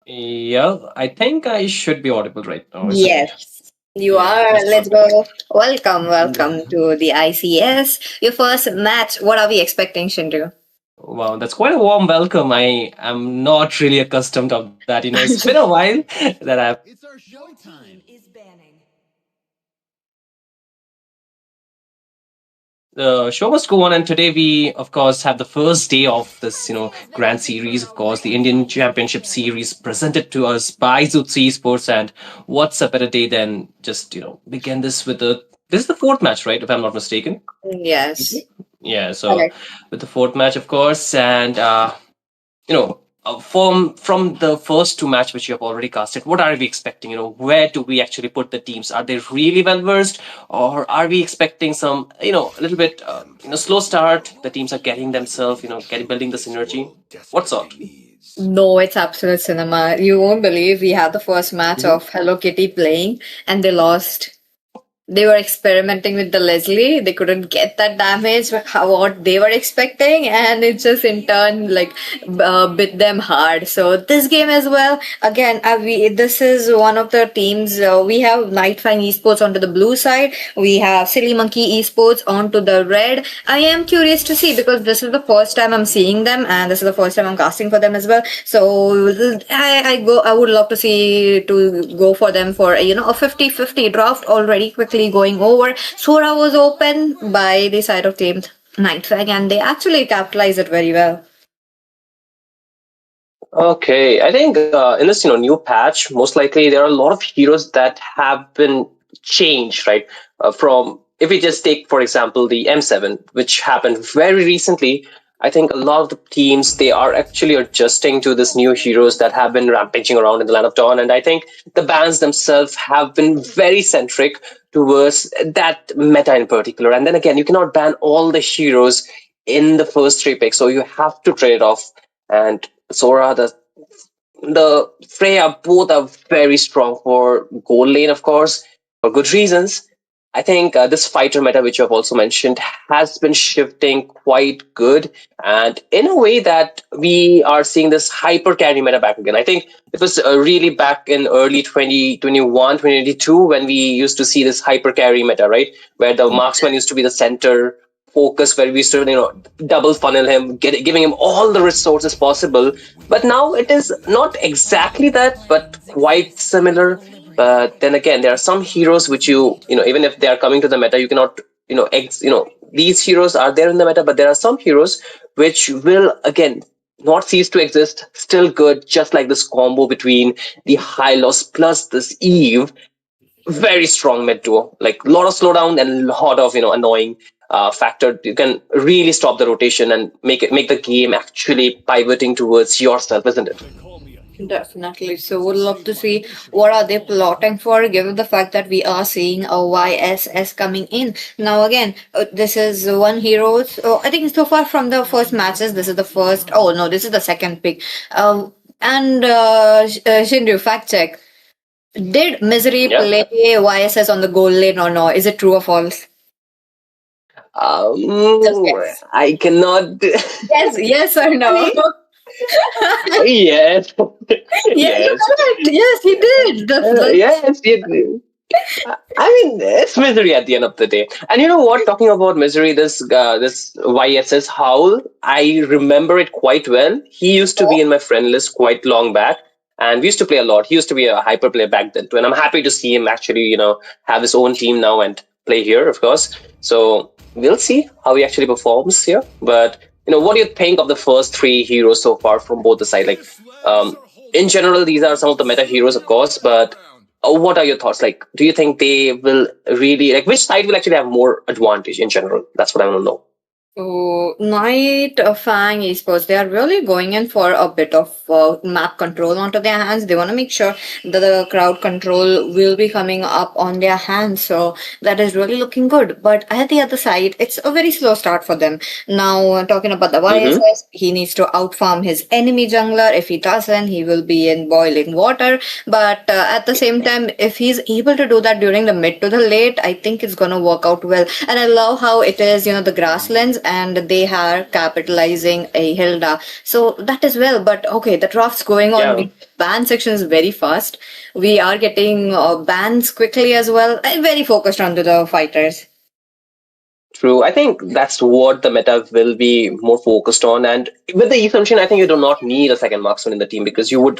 yeah. I think I should be audible right now, isn't it? Yes, you Yeah, are. that's Let's perfect. go. Welcome, welcome Yeah. to the ICS. Your first match. What are we expecting, Shinryu? Wow, that's quite a warm welcome. I am not really accustomed of that. It's been a while that I've. The show must go on, and today we, of course, have the first day of this, grand series. Of course, the Indian Championship Series presented to us by Zutsu Esports, and what's a better day than just begin this with the. This is the fourth match, right? If I'm not mistaken. Yes. Yeah. So Correct. with the fourth match, of course, and you know from the first two match which you have already casted, what are we expecting? Where do we actually put the teams? Are they really well versed, or are we expecting some a little bit slow start? The teams are getting themselves getting building the synergy. What sort? No, it's absolute cinema. You won't believe we had the first match Mhm. of Hello Kitty playing and they lost. They were experimenting with the Leslie. They couldn't get that damage what they were expecting, and it just in turn like bit them hard. So this game as well. Again, this is one of the teams. We have Nightfang Esports onto the blue side. We have Silly Monkey Esports onto the red. I am curious to see because this is the first time I'm seeing them, and this is the first time I'm casting for them as well. So I would love to see to go for them for a 50-50 draft already quickly going over. Sora was open by the side of team Nightfang, and they actually capitalized it very well. Okay, I think in this new patch, most likely there are a lot of heroes that have been changed, right? From if we just take for example the M7, which happened very recently. I think a lot of the teams they are actually adjusting to this new heroes that have been rampaging around in the land of dawn, and I think the bans themselves have been very centric towards that meta in particular. And then again, you cannot ban all the heroes in the first three picks, so you have to trade it off. And Sora, the Freya, both are very strong for gold lane, of course, for good reasons. I think this fighter meta, which you have also mentioned, has been shifting quite good, and in a way that we are seeing this hyper carry meta back again. I think it was really back in early 2021, 2022 when we used to see this hyper carry meta, right? Where the marksman used to be the center focus, where we used to, double funnel him, giving him all the resources possible. But now it is not exactly that, but quite similar. But then again, there are some heroes which even if they are coming to the meta, you cannot, these heroes are there in the meta, but there are some heroes which will again not cease to exist, still good, just like this combo between the high loss plus this Eve. Very strong mid duo, like a lot of slowdown and a lot of annoying factor. You can really stop the rotation and make the game actually pivoting towards yourself, isn't it? Definitely. So would love to see what are they plotting for, given the fact that we are seeing a YSS coming in. Now again, this is one hero. So I think so far from the first matches, this is the first. Oh no, this is the second pick. And Shinryu, fact check. Did Misery Yeah. play YSS on the goal lane or no? Is it true or false? Just guess. I cannot. Yes, yes or no? Yes. Yeah, you're Yes. correct. Yes, he did. Yes. I mean, it's misery at the end of the day. And you know what? Talking about misery, this YSS Howl, I remember it quite well. He used to be in my friend list quite long back, and we used to play a lot. He used to be a hyper player back then too, and I'm happy to see him actually, have his own team now and play here, of course. So we'll see how he actually performs here. But what do you think of the first three heroes so far from both the side? Like, um, in general, these are some of the meta heroes, of course, but what are your thoughts? Like, do you think they will really like which side will actually have more advantage in general? That's what I want to know. So, Night Fang Esports, they are really going in for a bit of map control onto their hands. They want to make sure that the crowd control will be coming up on their hands. So, that is really looking good. But at the other side, it's a very slow start for them. Now, talking about the Mm-hmm. YSS, he needs to outfarm his enemy jungler. If he doesn't, he will be in boiling water. But at the same time, if he's able to do that during the mid to the late, I think it's going to work out well. And I love how it is, the grasslands and they are capitalizing a Hilda. So that is well. But okay, the draft's going on. Yeah. The ban section is very fast. We are getting bans quickly as well. I'm very focused onto the fighters. True. I think that's what the meta will be more focused on. And with the assumption, I think you do not need a second marksman in the team because you would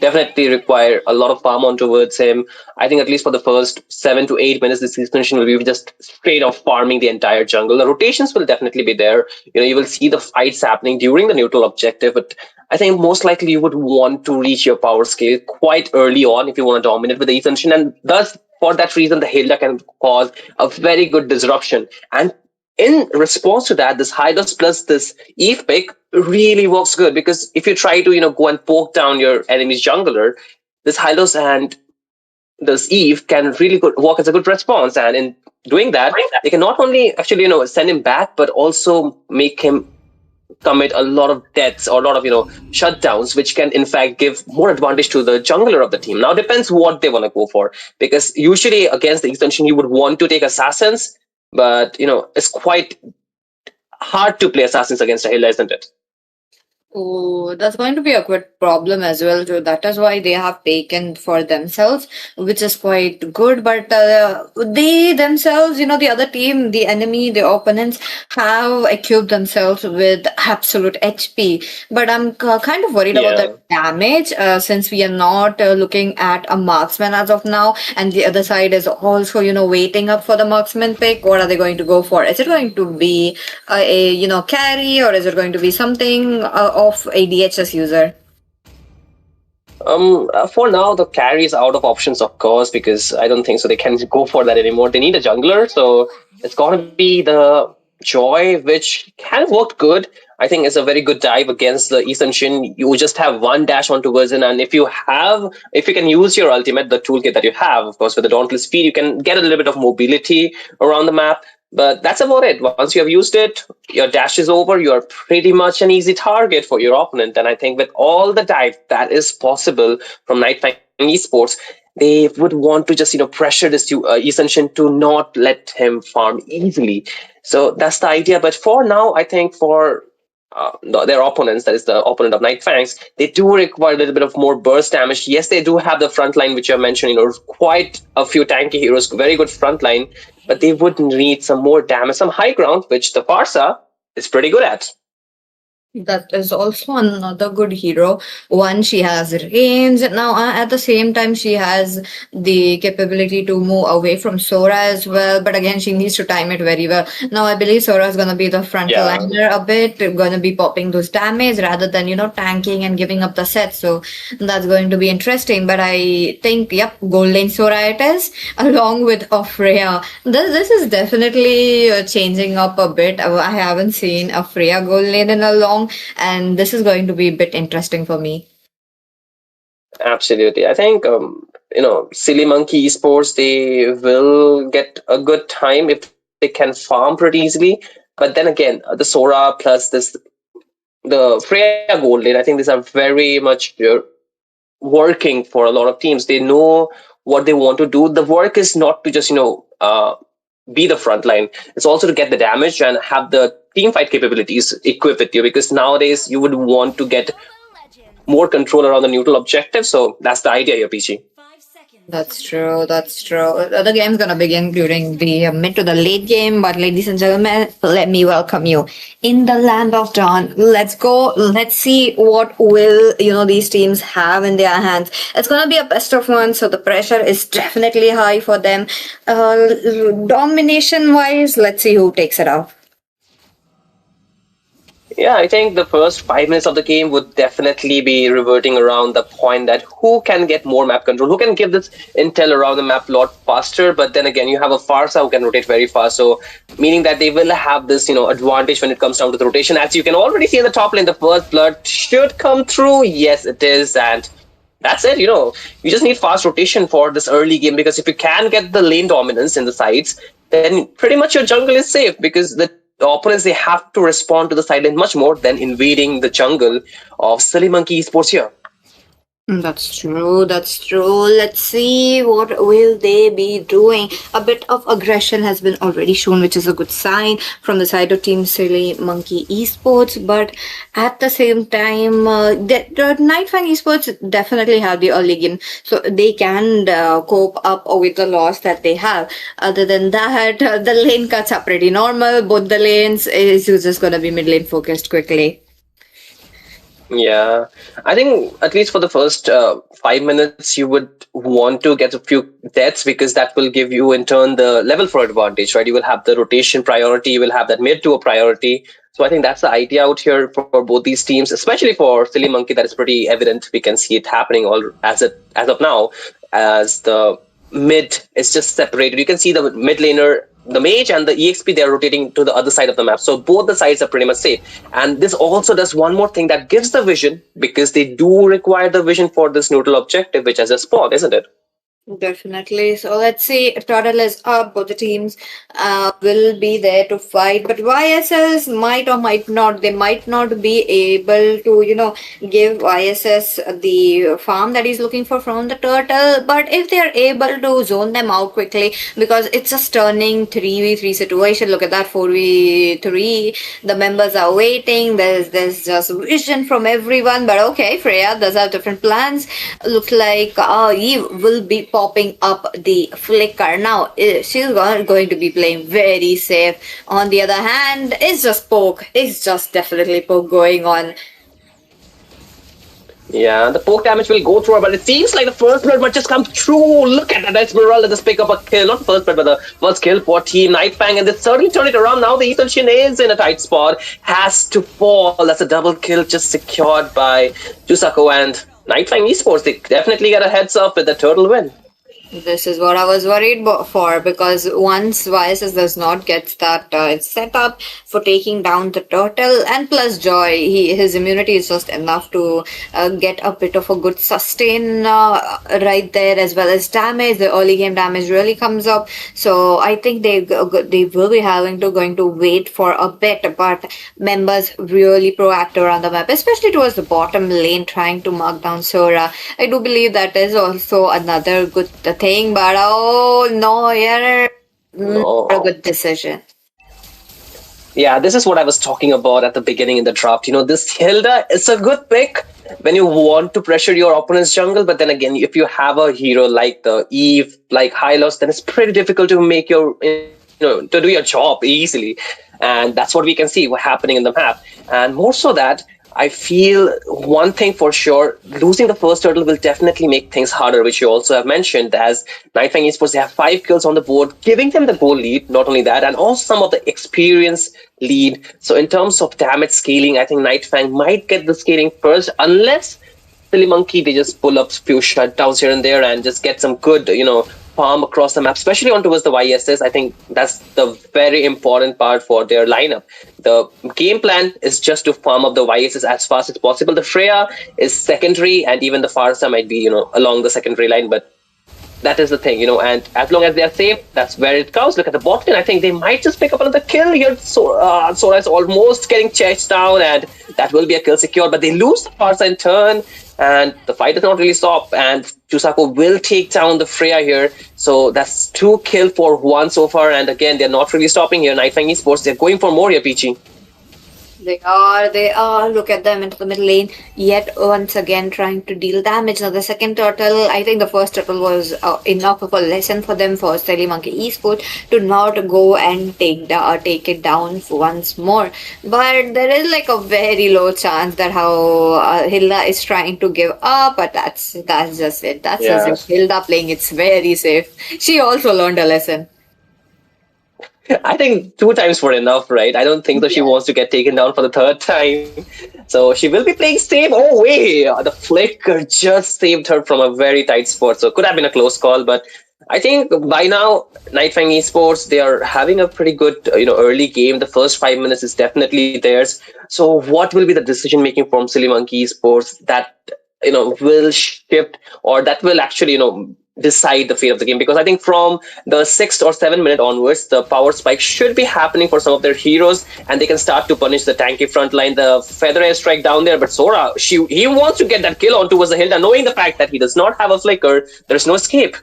definitely require a lot of farm on towards him. I think at least for the first 7 to 8 minutes, this expansion will be just straight off farming the entire jungle. The rotations will definitely be there. You will see the fights happening during the neutral objective, but I think most likely you would want to reach your power scale quite early on if you want to dominate with the ascension, and thus for that reason the Hilda can cause a very good disruption. And in response to that, this Hydos plus this Eve pick really works good because if you try to, go and poke down your enemy's jungler, this Hydos and this Eve can really good work as a good response. And in doing that, they can not only actually, send him back, but also make him commit a lot of deaths or a lot of, shutdowns, which can in fact give more advantage to the jungler of the team. Now depends what they want to go for, because usually against the extension you would want to take assassins, but it's quite hard to play assassins against a healer, isn't it? Oh, that's going to be a good problem as well. So that is why they have taken for themselves, which is quite good. But they themselves, the other team, the enemy, the opponents have equipped themselves with absolute HP. But I'm kind of worried about Yeah. the damage since we are not looking at a marksman as of now. And the other side is also, waiting up for the marksman pick. What are they going to go for? Is it going to be carry, or is it going to be something of a DHS user? For now, the carry is out of options, of course, because I don't think so. They can go for that anymore. They need a jungler, so it's gonna be the Joy, which kind of worked good. I think it's a very good dive against the Ethan Shin. You just have one dash onto version, and if you can use your ultimate, the toolkit that you have, of course, with the Dauntless Speed, you can get a little bit of mobility around the map. But that's about it. Once you have used it, your dash is over. You are pretty much an easy target for your opponent. And I think with all the dive that is possible from Nightfang Esports, they would want to just pressure this to Essential to not let him farm easily. So that's the idea. But for now, I think for their opponents, that is the opponent of Night Fangs, they do require a little bit of more burst damage. Yes, they do have the front line, which you mentioned, quite a few tanky heroes, very good front line, but they would need some more damage, some high ground, which the Farsa is pretty good at. That is also another good hero. One, she has range. Now, at the same time, she has the capability to move away from Sora as well. But again, she needs to time it very well. Now, I believe Sora is going to be the front Yeah. liner a bit, going to be popping those damage rather than, tanking and giving up the set. So that's going to be interesting. But I think, yep, gold lane Sora it is, along with Freya. This is definitely changing up a bit. I haven't seen a Freya gold lane in a long, and this is going to be a bit interesting for me. Absolutely. I think, Silly Monkey Esports, they will get a good time if they can farm pretty easily. But then again, the Sora plus the Freya Gold Lane, I think these are very much working for a lot of teams. They know what they want to do. The work is not to just, be the front line. It's also to get the damage and have the team fight capabilities equipped with you, because nowadays you would want to get more control around the neutral objective. So that's the idea here, PG. That's true. That's true. The game's gonna begin during the mid to the late game, but ladies and gentlemen, let me welcome you in the land of dawn. Let's go. Let's see what will these teams have in their hands. It's gonna be a best of one, so the pressure is definitely high for them. Domination wise, let's see who takes it off. Yeah, I think the first 5 minutes of the game would definitely be reverting around the point that who can get more map control, who can give this intel around the map a lot faster. But then again, you have a Farsa who can rotate very fast, so meaning that they will have this, advantage when it comes down to the rotation. As you can already see in the top lane, the first blood should come through. Yes, it is, and that's it. You just need fast rotation for this early game because if you can get the lane dominance in the sides, then pretty much your jungle is safe because the opponents they have to respond to the side lane much more than invading the jungle of Silly Monkey Esports here. That's true. That's true. Let's see what will they be doing. A bit of aggression has been already shown, which is a good sign from the side of Team Silly Monkey Esports. But at the same time, the Night Fang Esports definitely have the early game, so they can cope up with the loss that they have. Other than that, the lane cuts are pretty normal. Both the lanes is just gonna be mid lane focused quickly. Yeah, I think at least for the first 5 minutes, you would want to get a few deaths because that will give you in turn the level 4 advantage, right? You will have the rotation priority, you will have that mid to a priority. So I think that's the idea out here for both these teams, especially for Silly Monkey. That is pretty evident. We can see it happening all as of now, as the mid is just separated. You can see the mid laner, the mage and the EXP, they're rotating to the other side of the map. So both the sides are pretty much safe. And this also does one more thing that gives the vision, because they do require the vision for this neutral objective, which is a spawn, isn't it? Definitely. So let's see. Total is up. Both the teams will be there to fight. But YSS might or might not. They might not be able to, give YSS the farm that he's looking for from the turtle. But if they're able to zone them out quickly, because it's a stunning 3v3 situation. Look at that 4v3. The members are waiting. There's just vision from everyone. But okay, Freya does have different plans. Looks like Eve will be popping up the flicker. Now, she's going to be playing very safe. On the other hand, it's just poke. It's just definitely poke going on. Yeah, the poke damage will go through her, but it seems like the first blood might just come through. Look at that, Esmeralda just pick up a kill. Not the first blood, but the first kill for Team Nightfang, and they certainly turn it around. Now the Ethan Shin is in a tight spot. Has to fall. That's a double kill just secured by Jusako and Nightfang Esports. They definitely get a heads up with the turtle win. This is what I was worried for, because once YSS does not get that set up for taking down the turtle, and plus Joy, his immunity is just enough to get a bit of a good sustain right there, as well as damage. The early game damage really comes up, so I think they will be going to wait for a bit. But members really proactive around the map, especially towards the bottom lane, trying to mark down Sora. I do believe that is also another good thing, but oh no, yeah, not a good decision. Yeah, this is what I was talking about at the beginning in the draft. This Hilda is a good pick when you want to pressure your opponent's jungle, but then again, if you have a hero like the Eve, like Hylos, then it's pretty difficult to make to do your job easily. And that's what we can see happening in the map. And more so that, I feel one thing for sure, losing the first turtle will definitely make things harder, which you also have mentioned, as Nightfang Esports, they have 5 kills on the board, giving them the goal lead, not only that, and also some of the experience lead. So in terms of damage scaling, I think Nightfang might get the scaling first, unless Silly Monkey, they just pull up a few shutdowns here and there and just get some good, farm across the map, especially on towards the YSS. I think that's the very important part for their lineup. The game plan is just to farm up the YSS as fast as possible. The Freya is secondary, and even the Farsa might be, along the secondary line, but that is the thing, and as long as they are safe, that's where it goes. Look at the bot lane. I think they might just pick up another kill here. Sora is almost getting chased down, and that will be a kill secure, but they lose the Farsa in turn, and the fight does not really stop, and Chusako will take down the Freya here. So that's 2 kill for 1 so far, and again, they're not really stopping here. Nightfang Esports, they're going for more here, Peachy. They are. Look at them into the middle lane, yet once again trying to deal damage. Now, the second turtle, I think the first turtle was enough of a lesson for them for Silly Monkey Esports to not go and take it down once more. But there is like a very low chance that how Hilda is trying to give up, but that's just it. That's just Yeah. it. Hilda playing it's very safe. She also learned a lesson. I think two times were enough, right? I don't think that she wants to get taken down for the third time. So she will be playing safe. Oh, wait. The flicker just saved her from a very tight spot. So it could have been a close call. But I think by now, Nightfang Esports, they are having a pretty good, early game. The first 5 minutes is definitely theirs. So what will be the decision making from Silly Monkey Esports that, will shift or that will actually, decide the fate of the game? Because I think from the 6 or 7 minute onwards, the power spike should be happening for some of their heroes, and they can start to punish the tanky front line. The feather airstrike down there, but Sora, he wants to get that kill on towards the Hilda, knowing the fact that he does not have a flicker. There's no escape.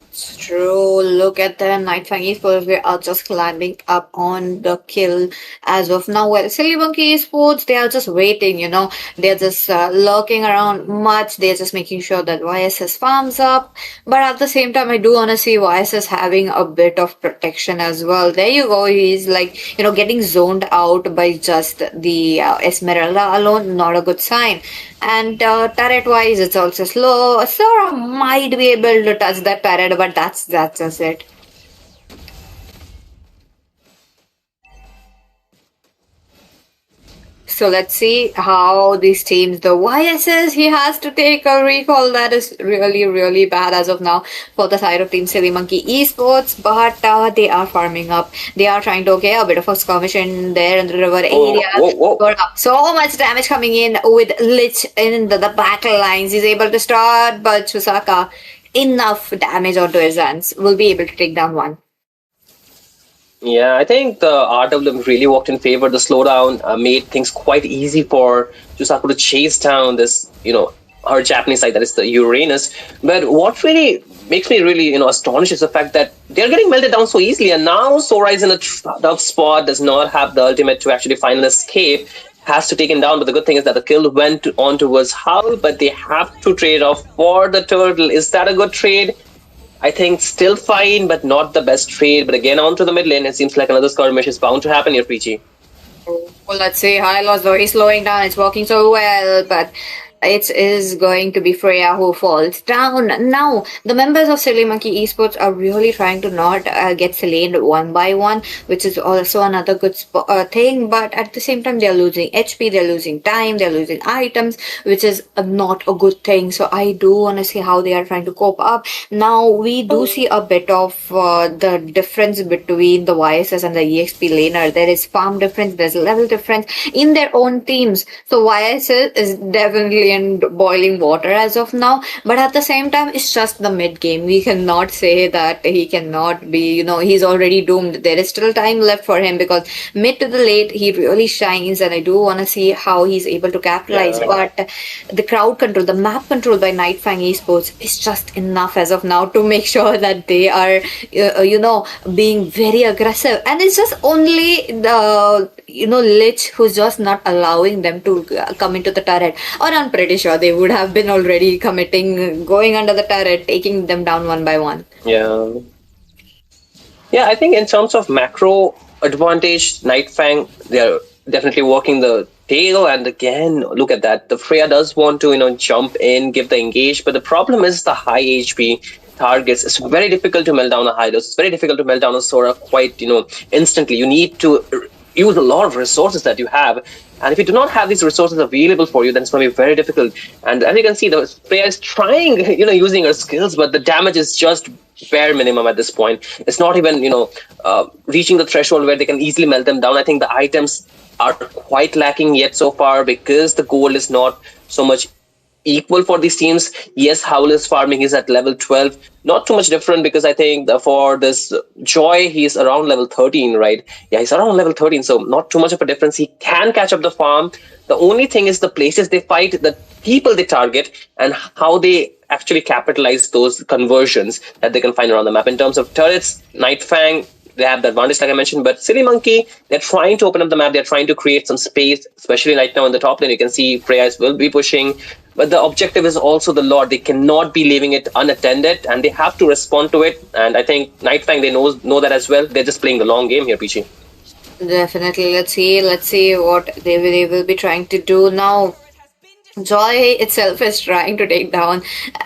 It's true. Look at them. Nightfang Esports, we are just climbing up on the kill as of now. Well, Silly Monkey Esports, they are just waiting, They're just lurking around much. They're just making sure that YSS farms up. But at the same time, I do want to see YSS having a bit of protection as well. There you go. He's like, getting zoned out by just the Esmeralda alone. Not a good sign. And turret wise, it's also slow. Sora might be able to touch that turret, but that's just it. So let's see how these teams, the YSS, he has to take a recall. That is really, really bad as of now for the side of Team Silly Monkey Esports. But they are farming up. They are trying to, a bit of a skirmish in there in the river area. Whoa. So much damage coming in with Lich in the battle lines. He's able to start, but Chusaka, enough damage onto his hands, will be able to take down one. Yeah, I think the RWM really worked in favor. The slowdown made things quite easy for Chusaku to chase down this, her Japanese side, that is the Uranus. But what really makes me really, astonished is the fact that they're getting melted down so easily. And now Sora is in a tough spot, does not have the ultimate to actually find an escape, has to take him down. But the good thing is that the kill went on towards Howl, but they have to trade off for the turtle. Is that a good trade? I think still fine, but not the best trade. But again, onto the mid lane, it seems like another skirmish is bound to happen here, Preachy. Well, let's see. High loss though. He's slowing down. It's working so well, but it is going to be Freya who falls down. Now, the members of Silly Monkey Esports are really trying to not get slaned one by one, which is also another good thing. But at the same time, they're losing HP, they're losing time, they're losing items, which is not a good thing. So I do want to see how they are trying to cope up. Now, we do see a bit of the difference between the YSS and the EXP laner. There is farm difference, there's level difference in their own teams. So YSS is definitely in boiling water as of now, but at the same time, it's just the mid game. We cannot say that he cannot be, he's already doomed. There is still time left for him because mid to the late, he really shines, and I do want to see how he's able to capitalize. But the crowd control, the map control by Nightfang Esports is just enough as of now to make sure that they are, being very aggressive. And it's just only the, Lich who's just not allowing them to come into the turret. Or I'm pretty sure they would have been already committing, going under the turret, taking them down one by one. Yeah. Yeah, I think in terms of macro advantage, Nightfang, they're definitely working the tail. And again, look at that. The Freya does want to, jump in, give the engage. But the problem is the high HP targets. It's very difficult to melt down a Hylos. It's very difficult to melt down a Sora quite, instantly. You need to use a lot of resources that you have. And if you do not have these resources available for you, then it's going to be very difficult. And as you can see, the Freya is trying, using her skills, but the damage is just bare minimum at this point. It's not even, reaching the threshold where they can easily melt them down. I think the items are quite lacking yet so far because the goal is not so much equal for these teams. Yes, Howl is farming, he's at level 12. Not too much different because I think for this Joy, he's around level 13, right? Yeah, he's around level 13, so not too much of a difference. He can catch up the farm. The only thing is the places they fight, the people they target, and how they actually capitalize those conversions that they can find around the map. In terms of turrets, Nightfang they have the advantage, like I mentioned. But Silly Monkey, they're trying to open up the map. They're trying to create some space, especially right now in the top lane. You can see Freya will be pushing. But the objective is also the Lord. They cannot be leaving it unattended, and they have to respond to it. And I think Nightfang, they know that as well. They're just playing the long game here, Peachy. Definitely. Let's see what they will be trying to do now. Joy itself is trying to take down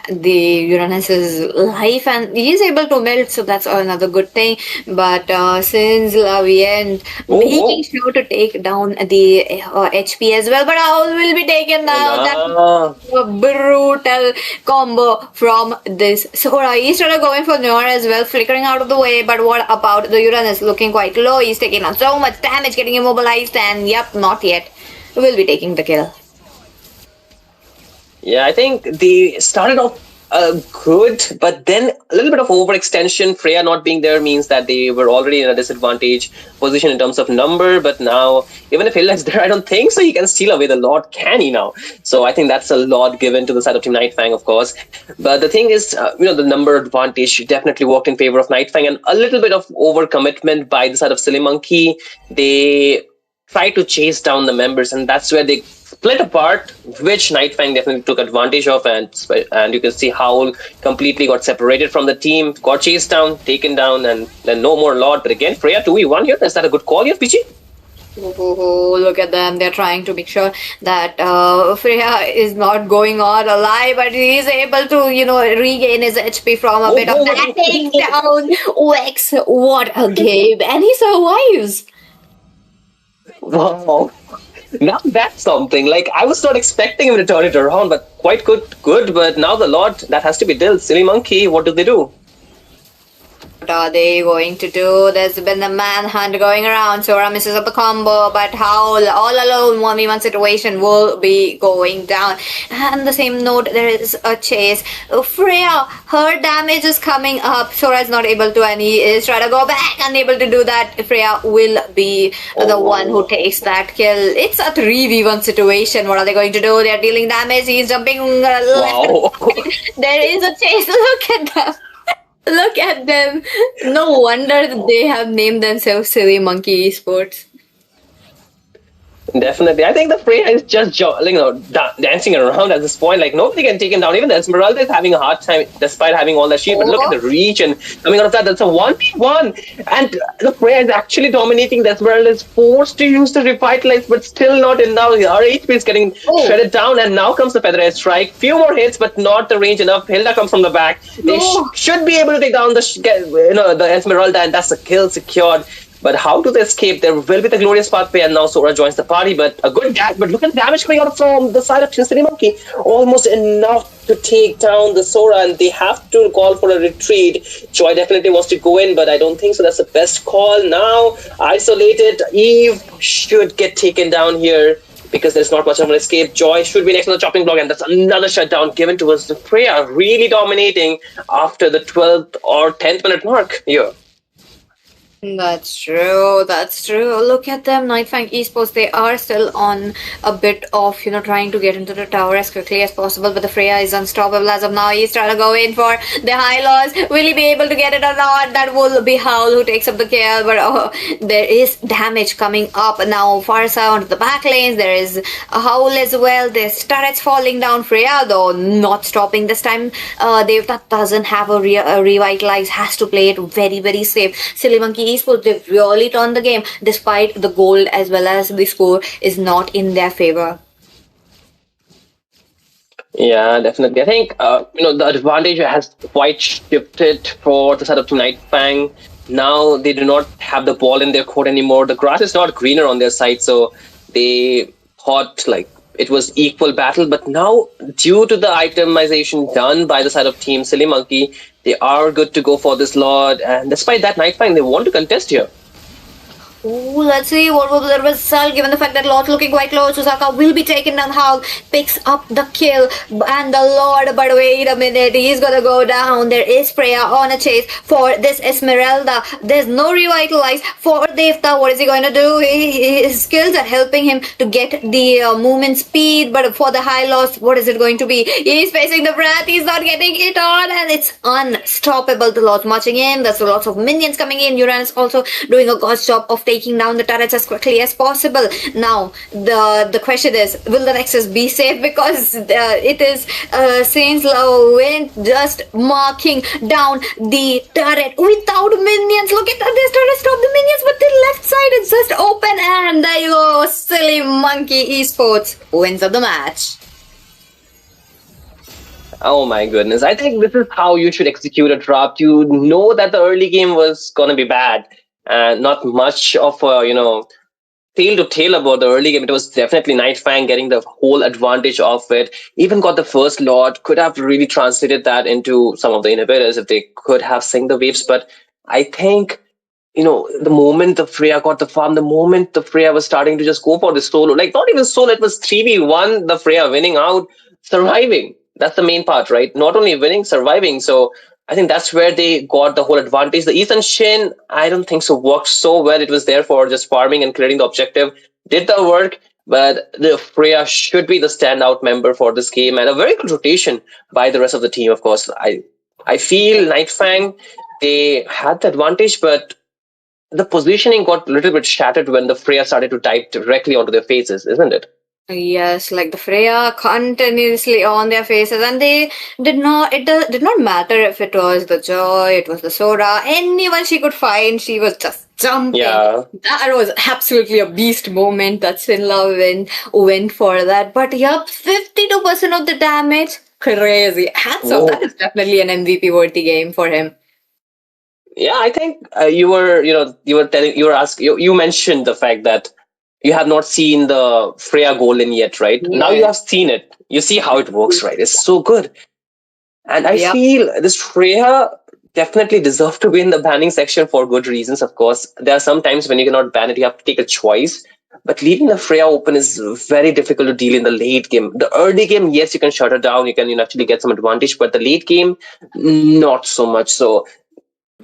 the Uranus's life, and he is able to melt, so that's another good thing. But since Lavient making sure to take down the HP as well, but Owl will be taken down. That's a brutal combo from this Sora. He's trying to go in for Nor as well, flickering out of the way. But what about the Uranus? Looking quite low. He's taking on so much damage, getting immobilized, and yep, not yet. Will be taking the kill. Yeah, I think they started off good, but then a little bit of overextension. Freya not being there means that they were already in a disadvantage position in terms of number. But now, even if Hilda's there, I don't think so. He can steal away the Lord, can he now? So I think that's a lot given to the side of Team Nightfang, of course. But the thing is, the number advantage definitely worked in favor of Nightfang, and a little bit of overcommitment by the side of Silly Monkey. They try to chase down the members, and that's where they split apart, which Nightfang definitely took advantage of, and you can see Howl completely got separated from the team, got chased down, taken down, and then no more Lord. But again, Freya 2v1 here. Is that a good call here, PG? Oh, look at them. They're trying to make sure that Freya is not going on alive, but he is able to, regain his HP from a bit of that. Takes down Wex. What a game. And he survives. Wow. Now that's something. Like, I was not expecting him to turn it around, but quite good. But now the Lord, that has to be dealt. Silly Monkey, what do they do? What are they going to do? There's been a manhunt going around. Sora misses up the combo, but Howl all alone 1v1 situation will be going down. And the same note, there is a chase. Freya, her damage is coming up. Sora is not able to, and he is trying to go back, unable to do that. Freya will be the one who takes that kill. It's a 3v1 situation. What are they going to do? They're dealing damage. He's jumping left and right. There is a chase. Look at them. Look at them. No wonder they have named themselves Silly Monkey Esports. Definitely. I think the Freya is just dancing around at this point. Like, nobody can take him down. Even the Esmeralda is having a hard time despite having all that shield. But look at the reach and coming out of that. That's a 1v1. And the Freya is actually dominating. The Esmeralda is forced to use the Revitalize, but still not enough. Our HP is getting shredded down. And now comes the Feather Edge Strike. Few more hits, but not the range enough. Hilda comes from the back. They should be able to take down the Esmeralda, and that's a kill secured. But how do they escape? There will be the glorious pathway, and now Sora joins the party. But a good dash. But look at the damage coming out from the side of Silly Monkey. Almost enough to take down the Sora, and they have to call for a retreat. Joy definitely wants to go in, but I don't think so. That's the best call. Now, isolated. Eve should get taken down here, because there's not much of an escape. Joy should be next on the chopping block, and that's another shutdown given to us. Freya really dominating after the 12th or 10th minute mark here. That's true. Look at them, Nightfang Esports. They are still on a bit of, trying to get into the tower as quickly as possible. But the Freya is unstoppable as of now. He's trying to go in for the high loss. Will he be able to get it or not? That will be Howl who takes up the kill. But there is damage coming up now. Farsa onto the back lanes. There is a Howl as well. There's turrets falling down. Freya, though, not stopping this time. That doesn't have a revitalize. Has to play it very, very safe. Silly Monkey Esports, they've really turned the game, despite the gold as well as the score is not in their favor. Yeah, definitely. I think the advantage has quite shifted for the side of Team Nightfang. Now they do not have the ball in their court anymore. The grass is not greener on their side, so they thought it was equal battle. But now, due to the itemization done by the side of Team Silly Monkey, they are good to go for this Lord. And despite that, Nightfang, they want to contest here. Ooh, let's see what will be the result given the fact that Lord's looking quite low. Susaka will be taken down. How picks up the kill and the Lord, but wait a minute, he's gonna go down. There is Freya on a chase for this Esmeralda. There's no revitalize for Devta. What is he going to do? His skills are helping him to get the movement speed, but for the high loss, what is it going to be? He's facing the Wrath. He's not getting it on, and it's unstoppable. The Lord's marching in. There's lots of minions coming in. Uranus also doing a god's job of taking down the turrets as quickly as possible. Now, the question is, will the Nexus be safe? Because it is Saints Low Wind just marking down the turret without minions. Look at that, this turret stopped the minions, but the left side is just open, and there you go. Silly Monkey Esports wins of the match. Oh my goodness. I think this is how you should execute a draft. You know that the early game was going to be bad. And not much of a, tale to tale about the early game. It was definitely Night Fang getting the whole advantage of it. Even got the first Lord. Could have really translated that into some of the inhibitors if they could have synced the waves. But I think, the moment the Freya got the farm, the moment the Freya was starting to just go for the solo, like not even solo, it was 3v1, the Freya winning out, surviving. That's the main part, right? Not only winning, surviving. So I think that's where they got the whole advantage. The Ethan Shin, I don't think so, worked so well. It was there for just farming and clearing the objective. Did the work, but the Freya should be the standout member for this game, and a very good rotation by the rest of the team, of course. I feel Nightfang, they had the advantage, but the positioning got a little bit shattered when the Freya started to dive directly onto their faces, isn't it? Yes, like the Freya continuously on their faces, and they did not matter if it was the Joy, it was the Sora, anyone she could find, she was just jumping. Yeah. That was absolutely a beast moment that Sinla went for that. But yup, 52% of the damage, crazy. Hats off, that is definitely an MVP worthy game for him. Yeah, I think you mentioned the fact that you have not seen the Freya Golden yet, right? Yeah. Now you have seen it. You see how it works, right? It's so good. And I feel this Freya definitely deserves to be in the banning section for good reasons, of course. There are some times when you cannot ban it, you have to take a choice. But leaving the Freya open is very difficult to deal in the late game. The early game, yes, you can shut her down, you can actually get some advantage, but the late game, not so much. So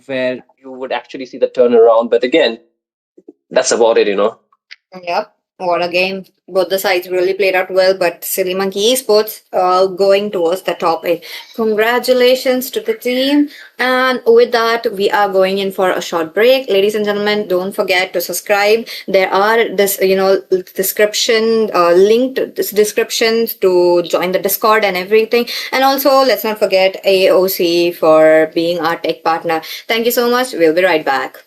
where you would actually see the turnaround. But again, that's about it, Yep. What a game. Both the sides really played out well, but Silly Monkey Esports going towards the top 8. Congratulations to the team. And with that, we are going in for a short break. Ladies and gentlemen, don't forget to subscribe. There are linked descriptions to join the Discord and everything. And also, let's not forget AOC for being our tech partner. Thank you so much. We'll be right back.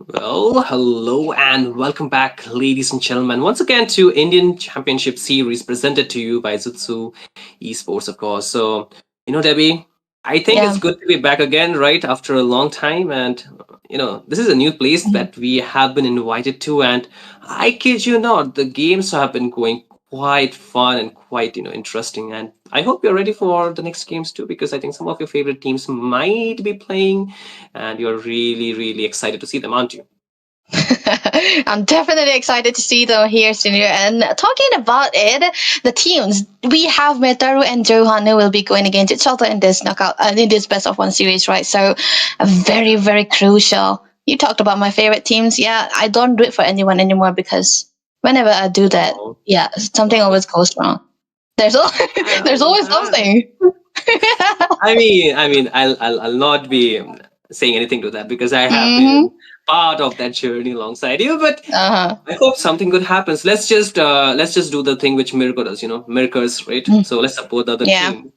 Well, hello and welcome back, ladies and gentlemen, once again to Indian Championship Series presented to you by Zutsu Esports, of course. So, Debbie, I think it's Yeah. good to be back again, right, after a long time. And, this is a new place Mhm. that we have been invited to. And I kid you not, the games have been going quite fun and quite, interesting. And I hope you're ready for the next games too, because I think some of your favorite teams might be playing and you're really, really excited to see them, aren't you? I'm definitely excited to see them here soon. And talking about it, the teams we have Metaru and Johan who will be going against each other in this knockout, in this best of one series, right? So, very, very crucial. You talked about my favorite teams. Yeah, I don't do it for anyone anymore because whenever I do that, Wow. yeah, something Wow. always goes wrong. There's always, there's always something. I'll not be saying anything to that because I have Mm-hmm. been part of that journey alongside you. But Uh-huh. I hope something good happens. Let's just do the thing which Mirko does. Mirkers, right? Mm. So let's support the other Yeah. team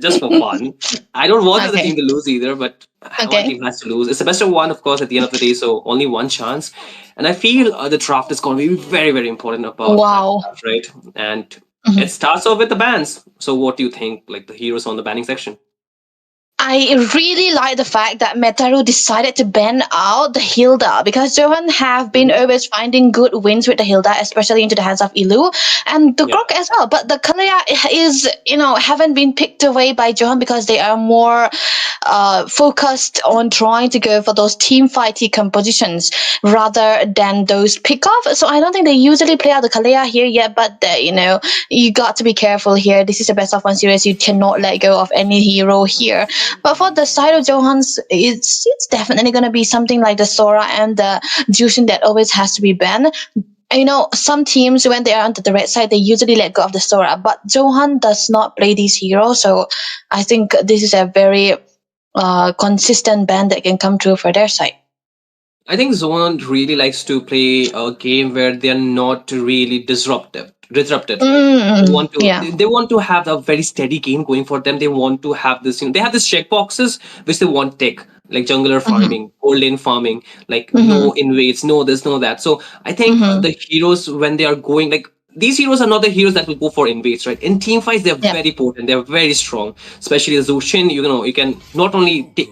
just for fun. I don't want the other Okay. team to lose either, but one Okay. team has to lose. It's the best of one, of course, at the end of the day. So only one chance. And I feel the draft is going to be very, very important about that Wow. draft, right? And Mhm. it starts off with the bans. So what do you think? Like the heroes on the banning section? I really like the fact that Metaru decided to ban out the Hilda because Johan have been Mhm. always finding good wins with the Hilda, especially into the hands of Ilu and the Yeah. Grok as well. But the Kalia is, haven't been picked away by Johan because they are more focused on trying to go for those team fighty compositions rather than those pick off. So I don't think they usually play out the Kalia here yet, but you got to be careful here. This is a best of one series. You cannot let go of any hero here. But for the side of Johans, it's definitely gonna be something like the Sora and the Jushin that always has to be banned. Some teams when they are on the red side, they usually let go of the Sora, but Johan does not play these heroes, so I think this is a very consistent ban that can come through for their side. I think Zone really likes to play a game where they are not really disrupted, right? They Mm, want to yeah. they want to have a very steady game going for them. They want to have this, they have this check boxes which they want tick, like jungler Mm-hmm, farming, gold lane farming, like mm-hmm, no invades, no this, no that. So I think mm-hmm. the heroes when they are going like these heroes are not the heroes that will go for invades, right? In team fights, they're Yeah. very potent, they're very strong. Especially Zushin, you can not only take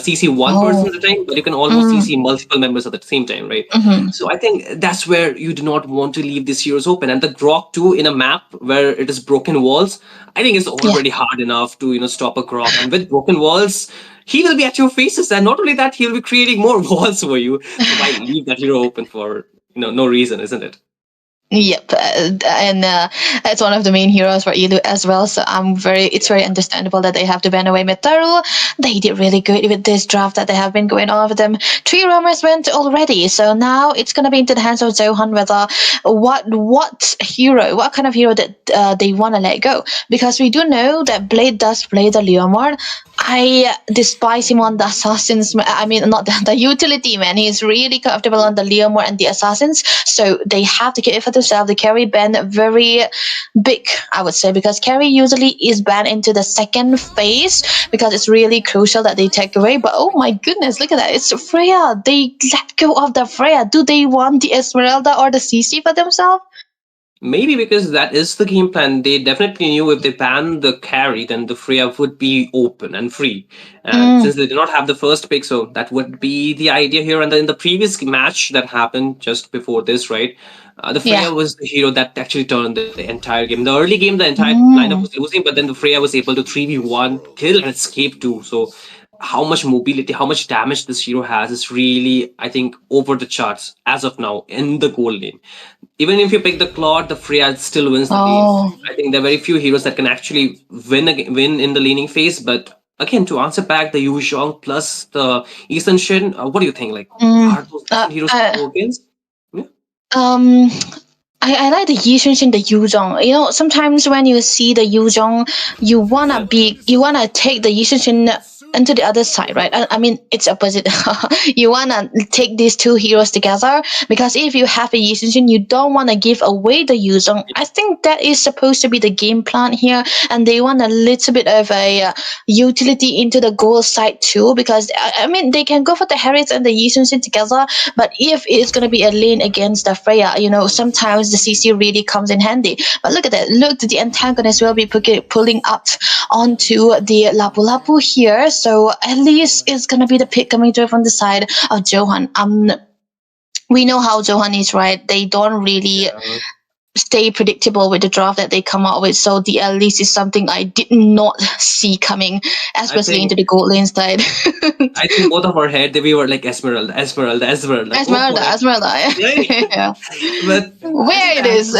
CC one person Oh. at a time, but you can almost Mm, CC multiple members at the same time, right? mm-hmm. So I think that's where you do not want to leave these heroes open. And the Grok too, in a map where it is broken walls, I think it's Yeah. already hard enough to stop a Grok. And with broken walls, he will be at your faces, and not only that, he'll be creating more walls for you. So why leave that hero open for no reason, isn't it? Yep, and it's one of the main heroes for Ilu as well. So it's very understandable that they have to ban away Metaru. They did really good with this draft that they have been going on with them. 3 rumors went already, so now it's gonna be into the hands of Zohan whether what kind of hero that they want to let go. Because we do know that Blade does play the Leomord. I despise him on the assassins. I mean, not the utility man. He's really comfortable on the Leomord and the assassins. So they have to keep it for themselves. The carry ban very big, I would say, because carry usually is banned into the second phase because it's really crucial that they take away. But oh my goodness, look at that! It's Freya. They let go of the Freya. Do they want the Esmeralda or the CC for themselves? Maybe because that is the game plan. They definitely knew if they ban the carry, then the Freya would be open and free. And Mm, since they did not have the first pick, so that would be the idea here. And then in the previous match that happened just before this, right? The yeah. Freya was the hero that actually turned the entire game. The early game, the entire lineup Mm. was losing, but then the Freya was able to 3v1, kill and escape too. So how much mobility, how much damage this hero has is really, I think, over the charts as of now in the gold lane. Even if you pick the Claude, the Freya still wins the game. Oh. I think there are very few heroes that can actually win in the laning phase. But again, to answer back the Yu Zhong plus the Ethan Shin, what do you think? Like, Mm. are those decent heroes to go against? Yeah. Um, I like the Yishun and the Yuzhong. Sometimes when you see the Yuzhong, you wanna take the Yishun into the other side, right? I mean, it's opposite. You want to take these two heroes together because if you have a Yi Sun, you don't want to give away the Yuzong. I think that is supposed to be the game plan here, and they want a little bit of a utility into the gold side too, because I mean, they can go for the Harriet and the Yi Sun together, but if it's going to be a lane against the Freya, sometimes the CC really comes in handy. But look at that. Look, the antagonist will be pulling up onto the Lapu Lapu here. So at least it's going to be the pick coming through from the side of Johan. We know how Johan is, right? They don't really stay predictable with the draft that they come out with. So the at least is something I did not see coming, especially into the gold lane side. I think both of our head, we were like Esmeralda. Esmeralda. Right? Yeah. But where it is.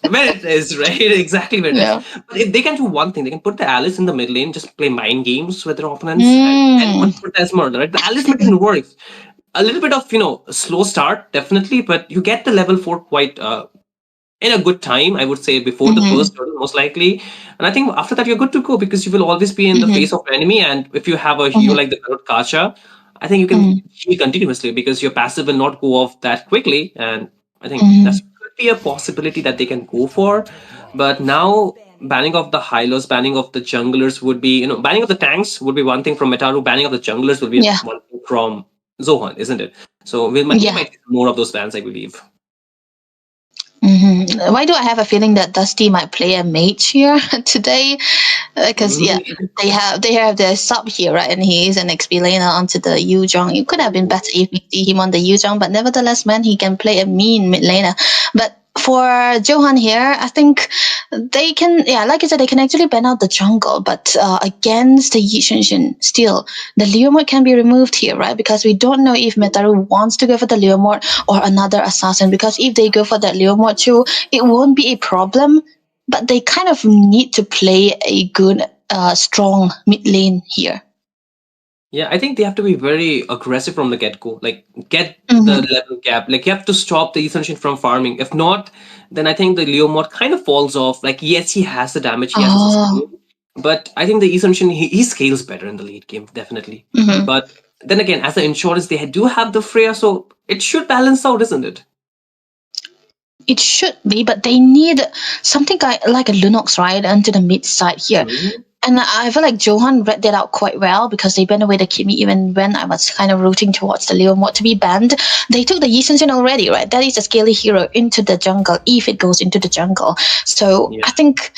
Where it is, right? Exactly where it is. But if they can do one thing, they can put the Alice in the mid lane, just play mind games with their opponents, and put the Esmeralda, right? The Alice mid lane works. A little bit of, slow start, definitely, but you get the level 4 quite in a good time, I would say, before the first turtle, most likely. And I think after that, you're good to go because you will always be in the face of enemy. And if you have a hero like the Garut Kacha, I think you can heal continuously because your passive will not go off that quickly. And I think that's could be a possibility that they can go for. But now, banning of the Hylos, banning of the junglers would be, banning of the tanks would be one thing from Metaru, banning of the junglers would be one thing from Zohan, isn't it? So we might see more of those bans, I believe. Why do I have a feeling that Dusty might play a mage here today? Because they have their sub here, right? And he is an XP laner onto the Yuzhong. It could have been better if we see him on the Yuzhong, but nevertheless, man, he can play a mean mid laner. But for Johan here, I think they can, like I said, they can actually ban out the jungle, but against the Yi Xunshin, still, the Leomord can be removed here, right? Because we don't know if Metaru wants to go for the Leomord or another assassin, because if they go for that Leomord too, it won't be a problem, but they kind of need to play a good, strong mid lane here. Yeah, I think they have to be very aggressive from the get-go. Like, get the level cap. Like, you have to stop the Ethan Shin from farming. If not, then I think the Leomord kind of falls off. Like, yes, he has the damage, he has the skill, but I think the Ethan Shin, he scales better in the late game, definitely. But then again, as an insurance, they do have the Freya, so it should balance out, isn't it? It should be, but they need something like a Lunox, right, onto the mid side here. And I feel like Johan read that out quite well because they banned away the Kimi even when I was kind of rooting towards the Leomord to be banned. They took the Yi Sun already, right? That is a scaly hero into the jungle if it goes into the jungle. So I think,